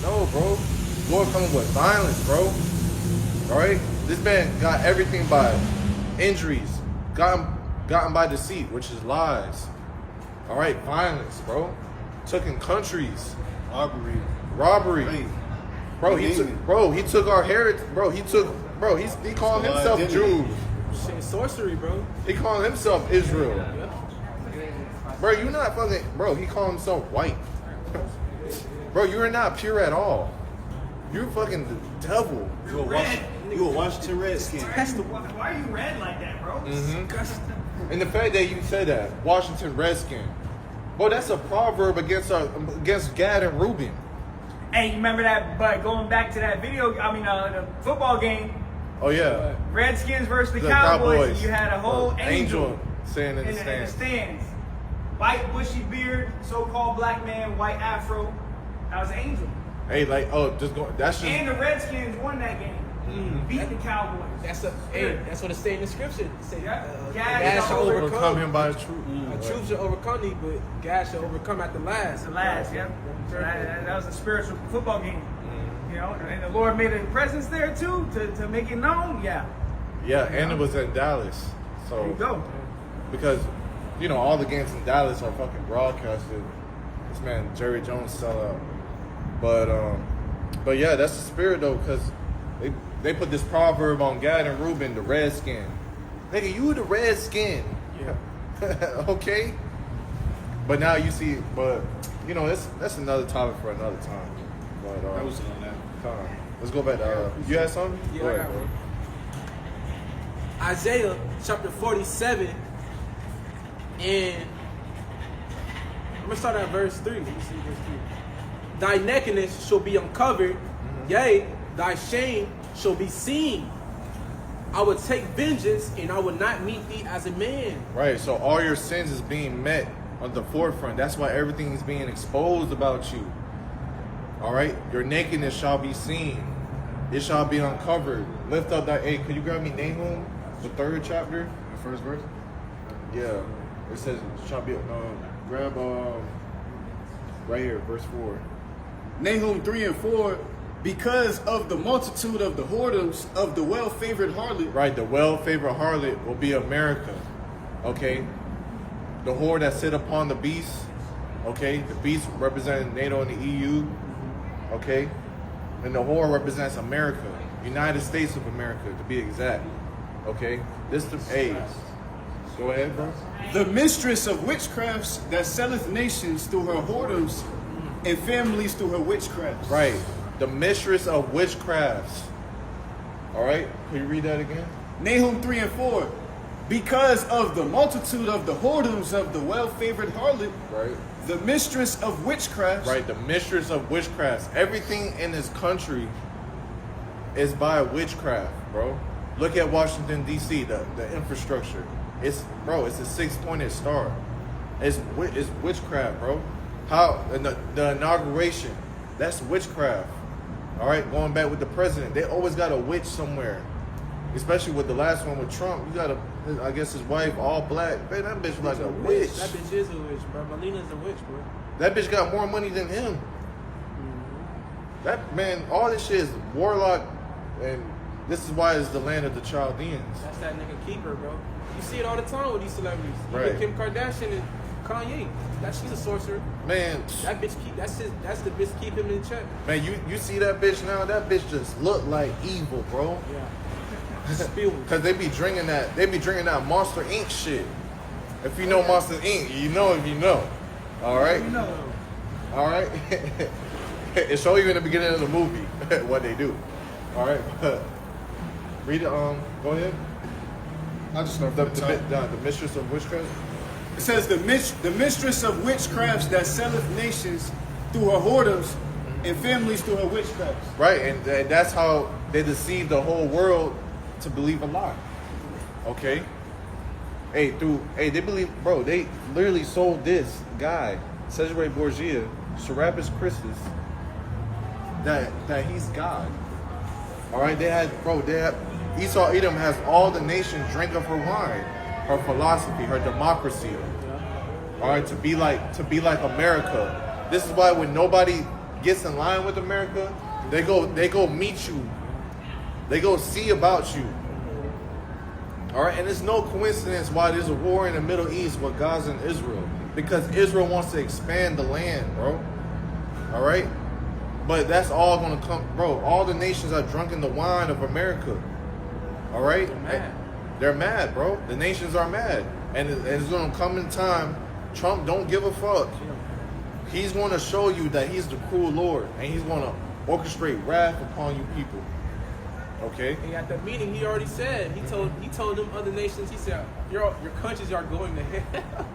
No, bro. The Lord coming with violence, bro. All right? This man got everything by injuries, gotten by deceit, which is lies. All right? Violence, bro. Took in countries. Robbery. Right. He took our heritage. He called himself Identity. Jews. Shit, sorcery, bro. He called himself Israel. Yeah. Bro, you're not fucking. Bro, he called himself white. Bro, you're not pure at all. You're fucking the devil. You a Washington Redskin. Why are you red like that, bro? And the fact that you said that, Washington Redskin. Bro, that's a proverb against Gad and Reuben. Hey, you remember that? But going back to that the football game, Oh yeah. Redskins versus the The Cowboys. Cowboys. And you had a whole angel standing in in the the stands. stands. White bushy beard, so-called black man, white afro. That was an angel. Hey, like, just go. That's just. And the Redskins won that game. Beat the Cowboys. That's what it say in the scripture. It say, Yeah. God Gad shall shall Overcome him overcome. by the truth. A truth shall overcome thee, but God shall overcome at the last. The last, yeah. So that was a spiritual football game. You know, and the Lord made a presence there too to make it known. Yeah. Yeah, and it was in Dallas. So There you go. because all the games in Dallas are fucking broadcasted. This man Jerry Jones sellout. But yeah, that's the spirit though, because they put this proverb on Gad and Reuben, the redskin. Nigga, you the redskin. Yeah. Okay. But now you see, that's another topic for another time. But I was on that. let's go back to you had something? Yeah, Go I ahead, got bro. one. Isaiah chapter 47, and I'm gonna start at verse 3. Let me see verse 3. Thy nakedness shall be uncovered, yea, thy shame shall be seen. I will take vengeance, and I will not meet thee as a man. Right, so all your sins is being met on the forefront. That's why everything is being exposed about you. All right, your nakedness shall be seen. It shall be uncovered. Lift up thy. Hey, could you grab me Nahum, the 3rd chapter? The first verse? Yeah, it says shall be. Grab right here, verse 4. Nahum 3 and 4, because of the multitude of the whoredoms of the well-favored harlot. Right, the well-favored harlot will be America. Okay, the whore that sit upon the beast. Okay, the beast representing NATO and the EU. Okay, and the whore represents America, United States of America, to be exact. Okay, this the go ahead, bro. The mistress of witchcrafts that selleth nations through her whoredoms and families through her witchcrafts. Right, the mistress of witchcrafts. All right, can you read that again? Nahum 3 and 4, because of the multitude of the whoredoms of the well-favored harlot, Right. the mistress of witchcrafts. Right, the mistress of witchcrafts. Everything in this country is by witchcraft, bro. Look at Washington D.C. The infrastructure. It's a 6-pointed star. It's witchcraft, bro. How the inauguration? That's witchcraft. All right, going back with the president, they always got a witch somewhere. Especially with the last one with Trump, you got I guess his wife all black. Man, that bitch like a witch. That bitch is a witch, bro. Melina's a witch, bro. That bitch got more money than him. That man, all this shit is warlock, and this is why it's the land of the Chaldeans. That's that nigga keeper, bro. You see it all the time with these celebrities. Right. Even Kim Kardashian and Kanye. She's a sorcerer. Man, That bitch that's the bitch keep him in check. man, you see that bitch now? That bitch just look like evil, bro. Yeah. Spielberg. Cause they be drinking that Monster Inc. shit. If you know Monster Inc., you know if you know. All right. You know. All right. It show you in the beginning of the movie what they do. All right. Read it. Go ahead. I just start The, from the top. the mistress of witchcraft. It says the mistress of witchcrafts that selleth nations through her whoredoms and families through her witchcrafts. Right, and that's how they deceive the whole world to believe a lie. Okay. Hey, they believe, bro. They literally sold this guy, Cesare Borgia, Serapis Christus, that he's God. All right, Esau Edom has all the nations drink of her wine, her philosophy, her democracy. All right, to be like America. This is why when nobody gets in line with America, they go meet you. They go see about you. All right, and it's no coincidence why there's a war in the Middle East with Gaza and Israel, because Israel wants to expand the land, bro. All right, but that's all gonna come, bro. All the nations are drunk in the wine of America. All right, they're mad, bro. The nations are mad, and it's gonna come in time. Trump don't give a fuck. He's gonna show you that he's the cruel Lord, and he's gonna orchestrate wrath upon you people. Okay. And at the meeting, he already said, he told them other nations, he said, your countries are going to hell.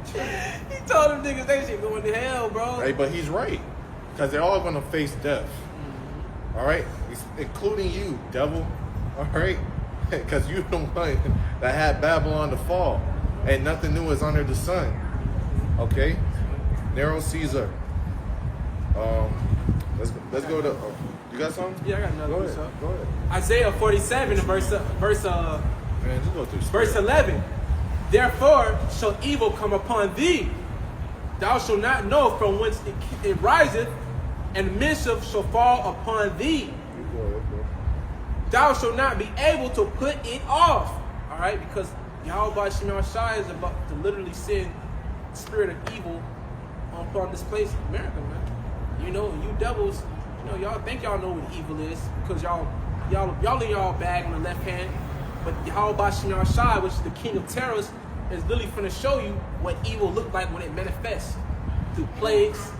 He told them niggas they should go into hell, bro. Hey, but he's right, because they're all gonna face death. All right, including you, devil. All right, because you the one that had Babylon to fall, and nothing new is under the sun. Okay, Nero Caesar. Let's go to. You got something? Yeah, I got another Go one. ahead. Go ahead. Isaiah 47, verse Man, just go through. Verse 11. Therefore shall evil come upon thee. Thou shalt not know from whence it riseth, and mischief shall fall upon thee. You go ahead, bro. Thou shalt not be able to put it off. All right, because Yahweh Shemar Shai is about to literally send the spirit of evil upon this place, America, man. You know, you devils, you know, y'all think y'all know what evil is because y'all in y'all bag on the left hand, but Yahweh Shemar Shai, which is the king of terrors, is literally finna show you what evil looked like when it manifests through plagues,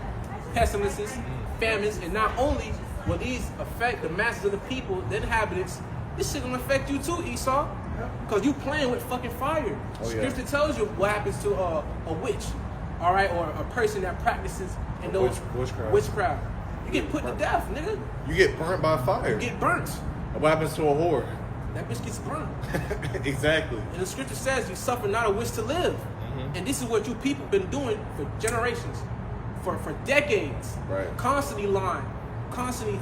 pestilences, famines, and not only will these affect the masses of the people, the inhabitants, this shit gonna affect you too, Esau, because you playing with fucking fire. Oh, yeah. Scripture tells you what happens to a witch, all right, or a person that practices in those witchcraft. You get put to death, nigga. You get burnt by fire. You get burnt. And what happens to a whore? That bitch gets burnt. Exactly. And the scripture says you suffer not a wish to live. And this is what you people been doing for generations, for decades. Right. Constantly lying, constantly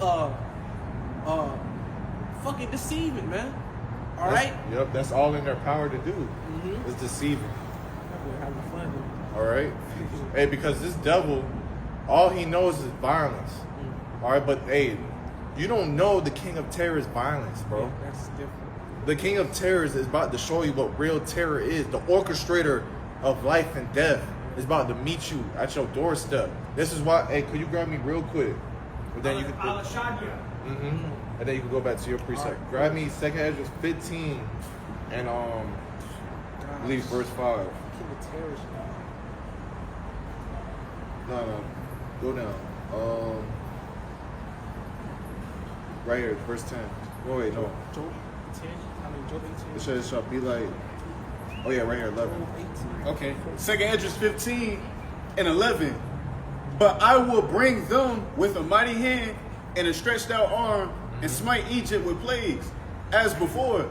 fucking deceiving, man. All right. Yep, that's all in their power to do. Is deceiving. We're having fun. All right. Hey, because this devil, all he knows is violence. All right, but hey, you don't know the king of terror is violence, bro. Yeah, that's different. The king of terrors is about to show you what real terror is. The orchestrator of life and death is about to meet you at your doorstep. This is why, hey, could you grab me real quick? But then you can. And then you can go back to your precept. Grab me 2nd Ezra 15 and I believe verse 5. King of terrors. No. Go down. Right here, verse 10. Oh wait, no. Job 10. I mean Job 18. It says shall be like. Oh yeah, right here, 11. Job 18. Okay. 2nd Esdras 15 and 11. But I will bring them with a mighty hand and a stretched out arm and smite Egypt with plagues as before,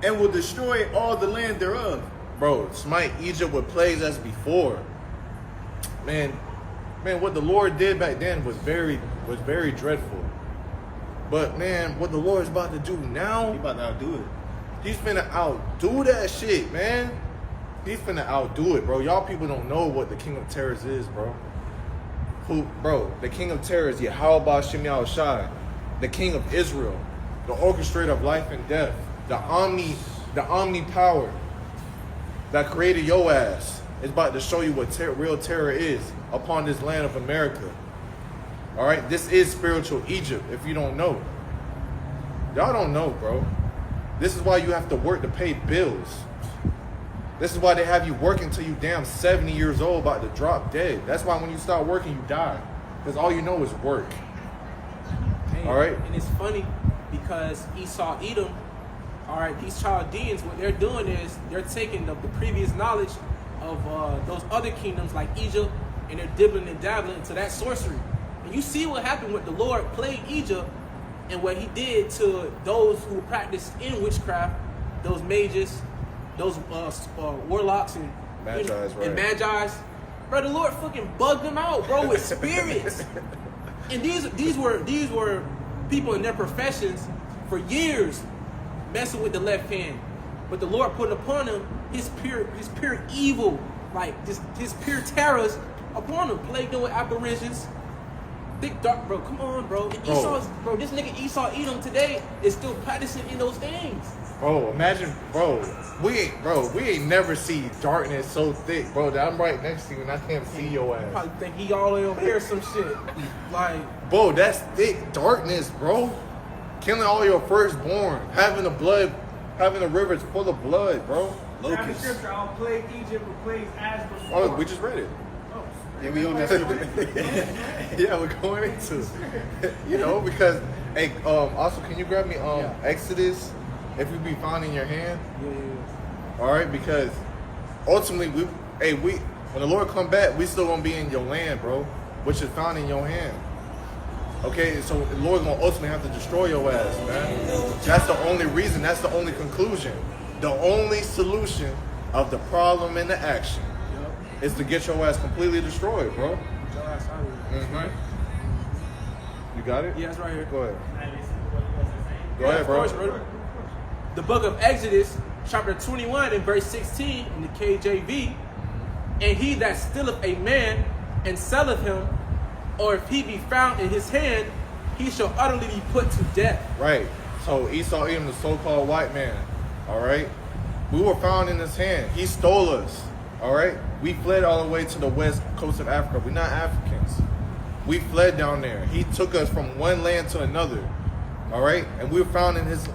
and will destroy all the land thereof. Bro, smite Egypt with plagues as before. Man, what the Lord did back then was very dreadful. But man, what the Lord is about to do now, He about to outdo it. he's finna outdo that shit, man. He's finna outdo it, bro. Y'all people don't know what the King of Terrors is, bro. The King of Terrors, Yahweh Shem Shai, the King of Israel, the orchestrator of life and death, the omni power that created your ass is about to show you what real terror is upon this land of America. All right, this is spiritual Egypt. If you don't know, y'all don't know, bro. This is why you have to work to pay bills. This is why they have you working till you damn 70 years old, about to drop dead. That's why when you start working, you die, because all you know is work. Hey, All right. And it's funny because Esau Edom All right, these Chaldeans, what they're doing is they're taking the previous knowledge of those other kingdoms like Egypt, and they're dibbling and dabbling into that sorcery. And you see what happened when the Lord plagued Egypt and what he did to those who practiced in witchcraft, those mages, those warlocks and Magi's, right. and magi's. Bro, the Lord fucking bugged them out, bro, with spirits. And these were people in their professions for years messing with the left hand. But the Lord put upon them his pure evil, like his pure terrors upon them, plagued them with apparitions. Thick dark, bro. Come on, bro. And Esau's, bro, this nigga Esau Edom today is still practicing in those things. Bro, imagine, we ain't never see darkness so thick, bro, that I'm right next to you and I can't see your ass. Probably think he all the way over here some shit. Like, Bro, that's thick darkness, bro. Killing all your firstborn, having the rivers full of blood, bro. Grab the Locusts. scripture, I'll plague Egypt with plagues as before. Oh, we just read it. Yeah, we on that. Yeah, we're going into it. Because, hey, also, can you grab me Exodus, if you be found in your hand? yeah. All right, because ultimately, when the Lord come back, we still gonna be in your land, bro, which is found in your hand. Okay, so the Lord's gonna ultimately have to destroy your ass, man. That's the only reason. That's the only conclusion. The only solution of the problem and the action is to get your ass completely destroyed, bro. You got it? Yeah, it's right here. Go ahead. Go ahead, of bro. course, bro. The book of Exodus, chapter 21 and verse 16 in the KJV. And he that stealeth a man and selleth him, or if he be found in his hand, he shall utterly be put to death. Right. So Esau Edom, the so-called white man, all right? We were found in his hand. He stole us, all right? We fled all the way to the west coast of Africa. We're not Africans. We fled down there. He took us from one land to another, all right? And we were found in his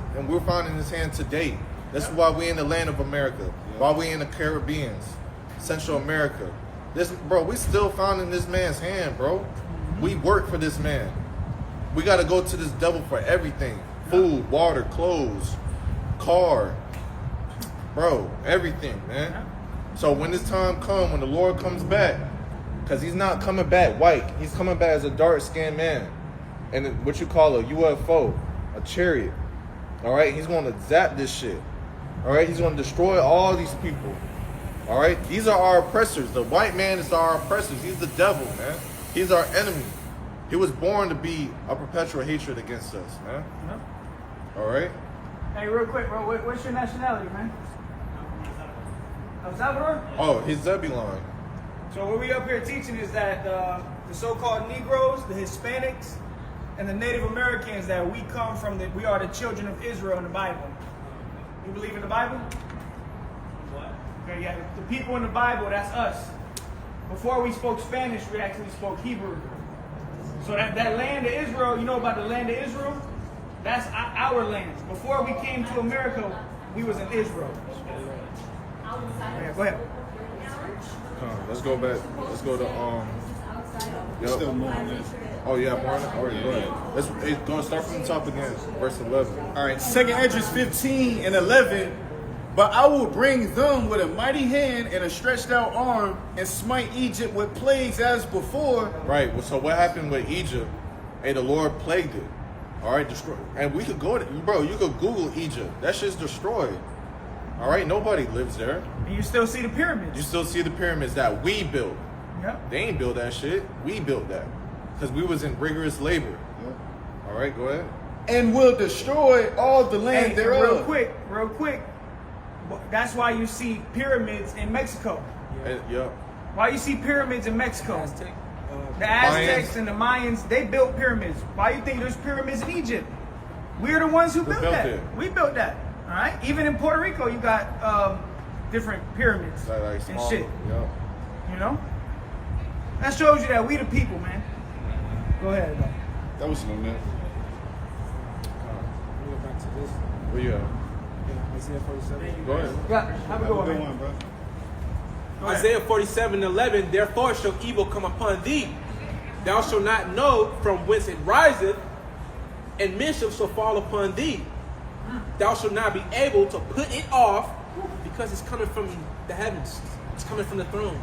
hand today. This is why we in the land of America. Why we in the Caribbean, Central America. We still found in this man's hand, bro. We work for this man. We got to go to this devil for everything. Food, water, clothes, car. Bro, everything, man. So when this time comes, when the Lord comes back, because he's not coming back white. He's coming back as a dark-skinned man. And what you call a UFO, a chariot. All right? He's going to zap this shit. All right? He's going to destroy all these people. All right? These are our oppressors. The white man is our oppressors. He's the devil, man. He's our enemy. He was born to be a perpetual hatred against us, man. All right? Hey, real quick, bro, what's your nationality, man? El Salvador? Oh, he's Zebulon. So what we up here teaching is that the so-called Negroes, the Hispanics, and the Native Americans, that we are the children of Israel in the Bible. You believe in the Bible? What? Okay, yeah, the people in the Bible, that's us. Before we spoke Spanish, we actually spoke Hebrew. So that land of Israel, you know about the land of Israel? That's our land. Before we came to America, we was in Israel. Yeah, go ahead. Let's go back. Let's go to Yep. Still more on this. Oh yeah, more on it. All right, go ahead. Let's go start from the top again, verse 11. All right, 2nd Esdras 15 and 11. But I will bring them with a mighty hand and a stretched out arm and smite Egypt with plagues as before. Right. Well, so what happened with Egypt? Hey, the Lord plagued it. All right, destroy. And we could go to, bro. You could Google Egypt. That shit's destroyed. All right, nobody lives there. And you still see the pyramids. You still see the pyramids that we built. Yep. They ain't built that shit. We built that because we was in rigorous labor. All right, go ahead. And will destroy all the land Hey, thereof. real quick. That's why you see pyramids in Mexico. Yep. Why you see pyramids in Mexico? Aztec, The Aztecs Mayans. and the Mayans, they built pyramids. Why you think there's pyramids in Egypt? We're the ones who built built that. it. We built that. All right. Even in Puerto Rico, you got different pyramids Like and small. shit. Yep. You know. That shows you that we the people, man. Go ahead, though. That was on that. We'll go back to this. Where you at? Yeah, Isaiah 47. Go ahead. Yeah, have a good one, Good man. one, bro. Go ahead. Isaiah 47:11. Therefore shall evil come upon thee. Thou shalt not know from whence it riseth, and mischief shall fall upon thee. thou shalt not be able to put it off because it's coming from the heavens. It's coming from the throne.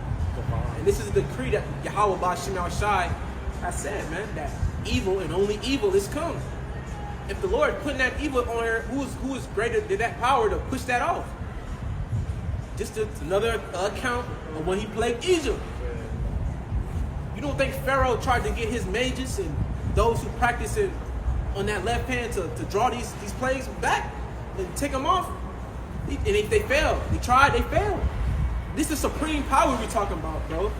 And this is the decree that Yahweh Ba'Shem Shai has said, man, that evil and only evil is come. If the Lord putting that evil on her, who is greater than that power to push that off? Just another account of when he plagued Egypt. You don't think Pharaoh tried to get his mages and those who practice it on that left hand to draw these plagues back and take them off? And if they failed, they tried, they failed. This is supreme power we're talking about, bro.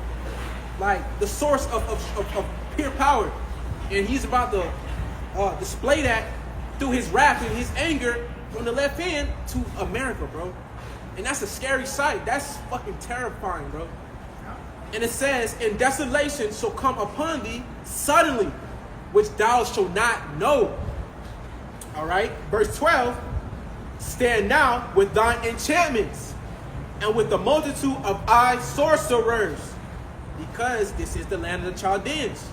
Like the source of pure power. And he's about to display that through his wrath and his anger from the left hand to America, bro. And that's a scary sight. That's fucking terrifying, bro. And it says, and desolation shall come upon thee suddenly, which thou shalt not know. All right, verse 12, stand now with thine enchantments and with the multitude of thy sorcerers, because this is the land of the Chaldeans.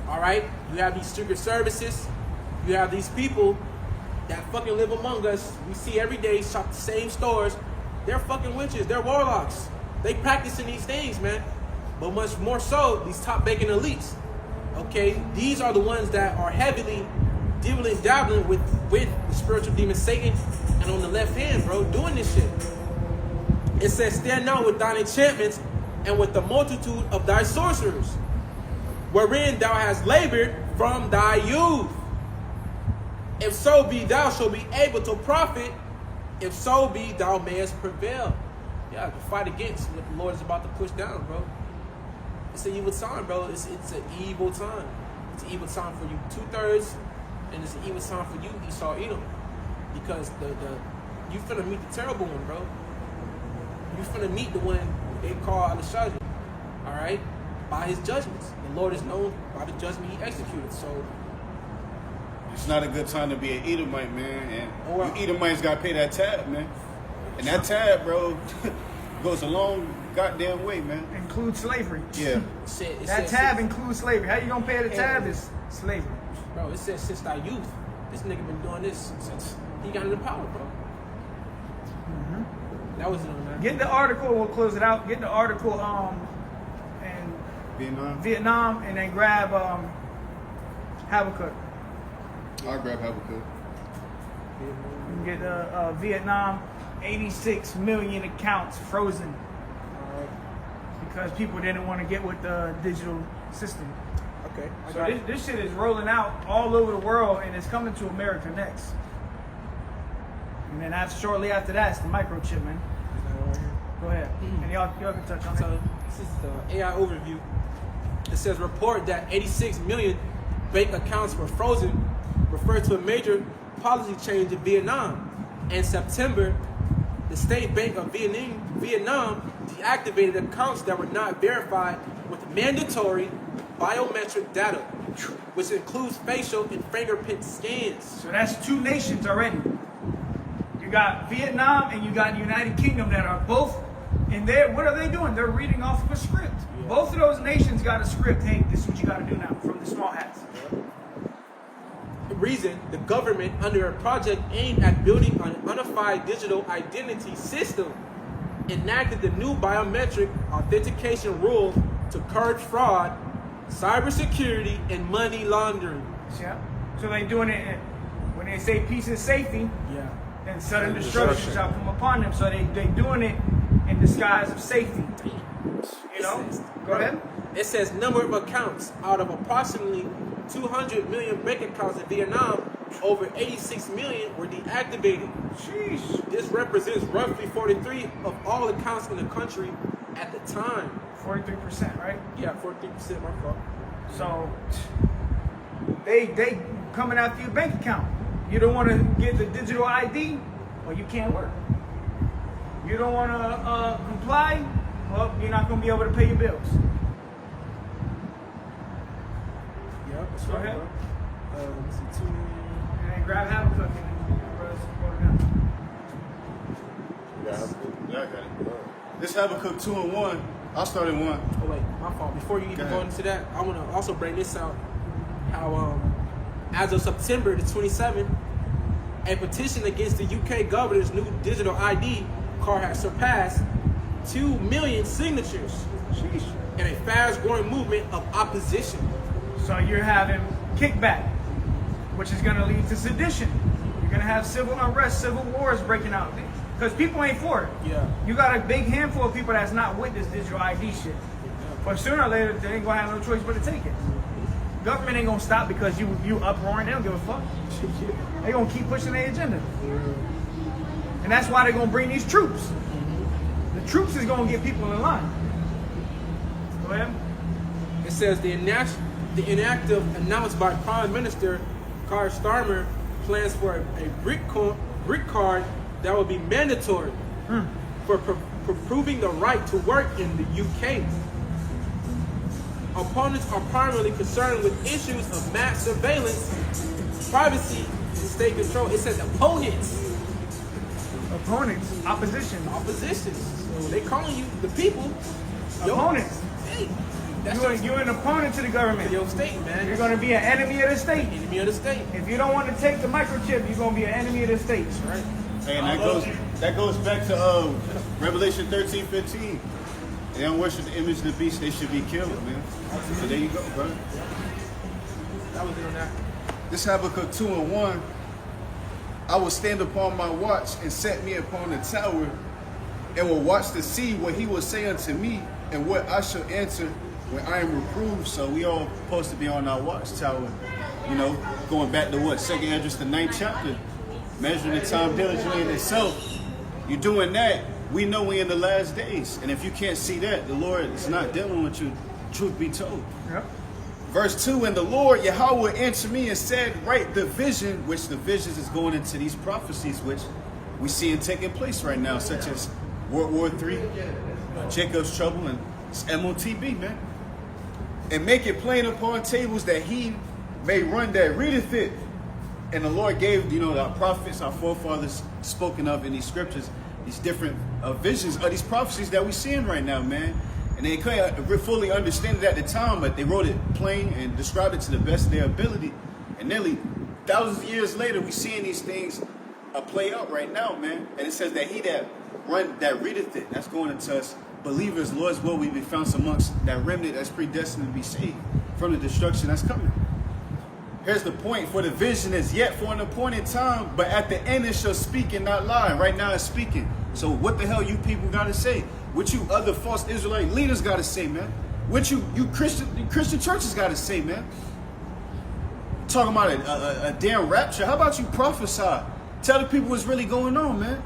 All right, you have these secret services, you have these people that fucking live among us. We see every day, shop the same stores. They're fucking witches, they're warlocks. They practicing these things, man. But much more so, these top bacon elites. Okay, these are the ones that are heavily dabbling with the spiritual demon Satan, and on the left hand, bro, doing this shit. It says, stand now with thine enchantments and with the multitude of thy sorcerers, wherein thou hast labored from thy youth. If so be thou shalt be able to profit, if so be thou mayest prevail. Yeah, to fight against what the Lord is about to push down, bro. It's an evil time, bro. It's an evil time. It's an evil time for you 2/3, and it's an evil time for you, Esau Edom. Because you finna meet the terrible one, bro. You finna meet the one they call Al-Shajah, all right? By his judgments. The Lord is known by the judgment he executed. So it's not a good time to be an Edomite, man. And you Edomites got to pay that tab, man. And that tab, bro, goes a long goddamn way, man. Includes slavery. Yeah. That tab includes slavery. How you gonna pay the tab is slavery. Bro, it says since thy youth. This nigga been doing this since he got into power, bro. That was it on that. Get the article, we'll close it out. Get the article in Vietnam, and then grab Habakkuk. I'll grab Habakkuk. You can get Vietnam, 86 million accounts frozen because people didn't want to get with the digital system. Okay. So this shit is rolling out all over the world, and it's coming to America next. And then shortly after that, it's the microchip, man. Go ahead. And y'all can touch on So it. this is the AI overview. It says report that 86 million bank accounts were frozen, referred to a major policy change in Vietnam. In September, the State Bank of Vietnam deactivated accounts that were not verified with mandatory biometric data, which includes facial and fingerprint scans. So that's two nations already. You got Vietnam and you got the United Kingdom that are both in there. What are they doing? They're reading off of a script. Yeah. Both of those nations got a script. Hey, this is what you got to do now from the small hats. The reason the government, under a project aimed at building a unified digital identity system, enacted the new biometric authentication rule to curb fraud, cybersecurity, and money laundering. Yeah. So they're doing it when they say peace and safety. Yeah. And sudden destruction shall come upon them. So they doing it in disguise of safety. You know? Go ahead. It says number of accounts out of approximately 200 million bank accounts in Vietnam, over 86 million were deactivated. Sheesh. This represents roughly 43 of all accounts in the country at the time. 43%, right? Yeah, 43%, my fault. So they coming after your bank account. You don't want to get the digital ID, well, you can't work. You don't want to comply, well, you're not going to be able to pay your bills. Yeah, that's Go right. ahead. Let me see, 2 million. And then grab Habakkuk and Yeah, I got it. This Habakkuk 2-1. I'll start in 1. Oh wait, my fault. Before you even go into that, I want to also bring this out. How as of September the 27th, A petition against the UK governor's new digital ID card has surpassed 2 million signatures in a fast-growing movement of opposition. So you're having kickback, which is going to lead to sedition. You're going to have civil unrest, civil wars breaking out. Because people ain't for it. Yeah. You got a big handful of people that's not with this digital ID shit. But sooner or later, they ain't going to have no choice but to take it. Government ain't going to stop because you uproaring. They don't give a fuck. They going to keep pushing their agenda. And that's why they're going to bring these troops. The troops is going to get people in line. Go ahead. It says the inactive announced by Prime Minister Keir Starmer plans for a brick card that will be mandatory for proving the right to work in the UK. Opponents are primarily concerned with issues of mass surveillance, privacy, and state control. It says opponents. Opponents, opposition. Oppositions. So they calling you the people. Opponents. Hey, that's You're an opponent to the government. your state, man. You're going to be an enemy of the state. enemy of the state. If you don't want to take the microchip, you're going to be an enemy of the state. Right? And that goes back to Revelation 13:15. They don't worship the image of the beast, they should be killed, man. So there you go, bro. That was it on that. This Habakkuk 2:1. I will stand upon my watch and set me upon the tower, and will watch to see what he will say unto me, and what I shall answer when I am reproved. So we all supposed to be on our watchtower, you know, going back to what, 2nd Esdras, the 9th chapter, measuring the time diligently in itself. You're doing that, we know we're in the last days. And if you can't see that, the Lord is not dealing with you, truth be told. Yep. Verse 2, and the Lord Yahweh answered me and said, write the vision, which the visions is going into these prophecies, which we see and taking place right now, such as World War III, Jacob's trouble, and MOTB, man. And make it plain upon tables that he may run that readeth it. And the Lord gave, you know, our prophets, our forefathers spoken of in these scriptures, these different visions of these prophecies that we're seeing right now, man. And they couldn't fully understand it at the time, but they wrote it plain and described it to the best of their ability. And nearly thousands of years later, we're seeing these things play out right now, man. And it says that he that readeth it, that's going into us believers, Lord's will, we be found amongst that remnant that's predestined to be saved from the destruction that's coming. Here's the point, for the vision is yet for an appointed time, but at the end it shall speak and not lie. Right now it's speaking. So what the hell you people got to say? What you other false Israelite leaders got to say, man? What you Christian churches got to say, man? Talking about a damn rapture. How about you prophesy? Tell the people what's really going on, man.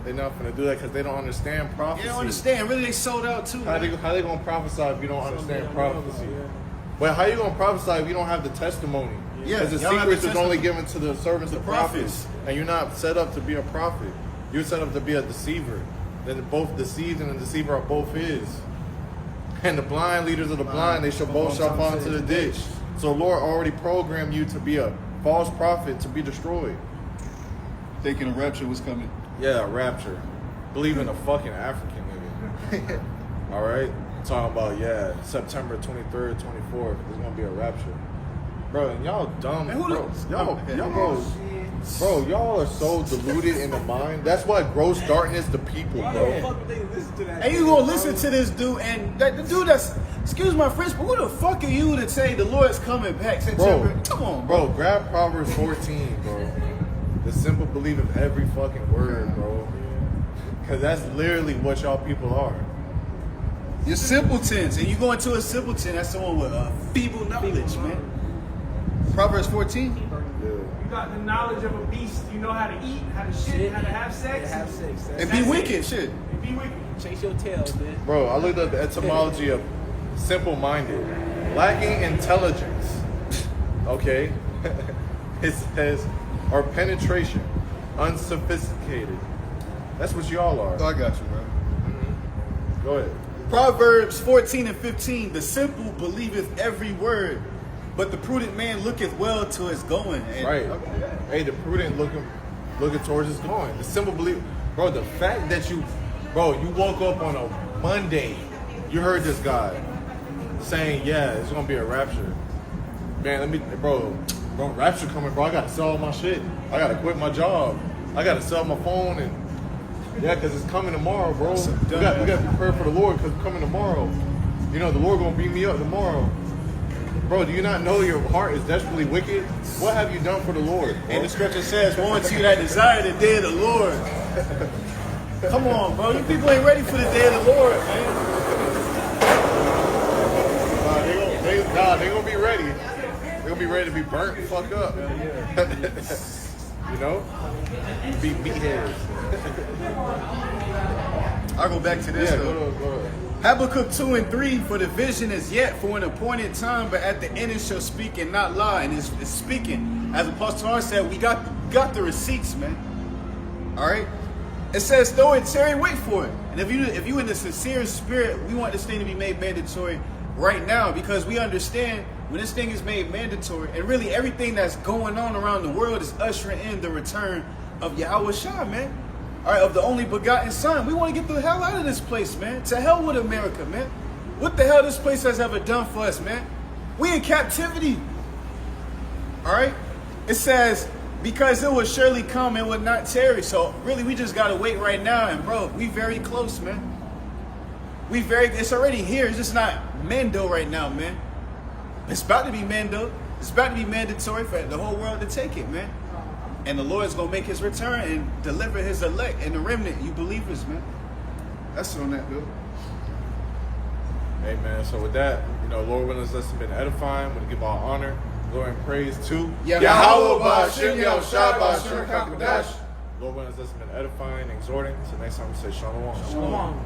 They're not going to do that because they don't understand prophecy. They don't understand. Really, they sold out too. How they going to prophesy if you don't understand prophecy? But how you going to prophesy if you don't have the testimony? Yeah, because the y'all have the secrets is only given to the servants of prophets. And you're not set up to be a prophet. You're set up to be a deceiver. Then both deceived and the deceiver are both his. And the blind leaders of the blind, they shall both shall fall into the ditch. So Lord already programmed you to be a false prophet, to be destroyed. Thinking a rapture was coming. Yeah, rapture. Believe in a fucking African nigga. All right? Talking about, September 23rd, 24th, there's going to be a rapture. Bro, and y'all dumb. Man, Y'all are so deluded in the mind. That's what gross darkness to people, bro. And you gonna listen to this dude, and the dude that's, excuse my French, but who the fuck are you to say the Lord's coming back? September? Come on, bro. Bro, grab Proverbs 14, bro. The simple belief of every fucking word, bro. Because that's literally what y'all people are. You're simpletons, and you go into a simpleton, that's someone with feeble knowledge, man. Proverbs 14. You got the knowledge of a beast. You know how to eat, how to shit, how to have sex. And be wicked, shit. And be wicked. Chase your tail, man. Bro, I looked up the etymology of simple-minded. Lacking intelligence. Okay? It says, or penetration. Unsophisticated. That's what y'all are. Oh, I got you, bro. Go ahead. Proverbs 14 and 15. The simple believeth every word, but the prudent man looketh well to his going. And Right. Hey, the prudent looking towards his going. The simple belief. Bro, the fact that you woke up on a Monday, you heard this guy saying, yeah, it's going to be a rapture. Man, Bro, rapture coming, bro. I gotta sell all my shit. I gotta quit my job. I gotta sell my phone and yeah, cause it's coming tomorrow, bro. We gotta prepare for the Lord, cause it's coming tomorrow. You know, the Lord gonna beat me up tomorrow. Bro, do you not know your heart is desperately wicked? What have you done for the Lord, bro? And the scripture says, "Woe unto you that desire the day of the Lord." Come on, bro. You people ain't ready for the day of the Lord, man. They gonna be ready. They gonna be ready to be burnt and fucked up. You know? Be meatheads. I'll go back to this Yeah, though. go to. Habakkuk 2 and 3, for the vision is yet for an appointed time, but at the end it shall speak and not lie. And it's speaking. As Apostle R said, we got the receipts, man. All right? It says, though it tarry, wait for it. And if you in the sincere spirit, we want this thing to be made mandatory right now, because we understand when this thing is made mandatory, and really everything that's going on around the world is ushering in the return of Yahweh Shah, man. All right, of the only begotten Son. We want to get the hell out of this place, man. To hell with America, man. What the hell this place has ever done for us, man? We in captivity. All right? It says, because it will surely come and will not tarry. So really, we just got to wait right now. And bro, we very close, man. It's already here. It's just not Mando right now, man. It's about to be Mando. It's about to be mandatory for the whole world to take it, man. And the Lord's going to make his return and deliver his elect and the remnant, you believers, man. That's on that, Bill. Amen. So with that, you know, Lord willing, us been edifying. We want to give all honor, glory, and praise to Yahweh Ba'Shem Yahushua Ba'Shem HaKadosh. Lord willing, us been edifying, exhorting. So next time we say Shalom. Shalom.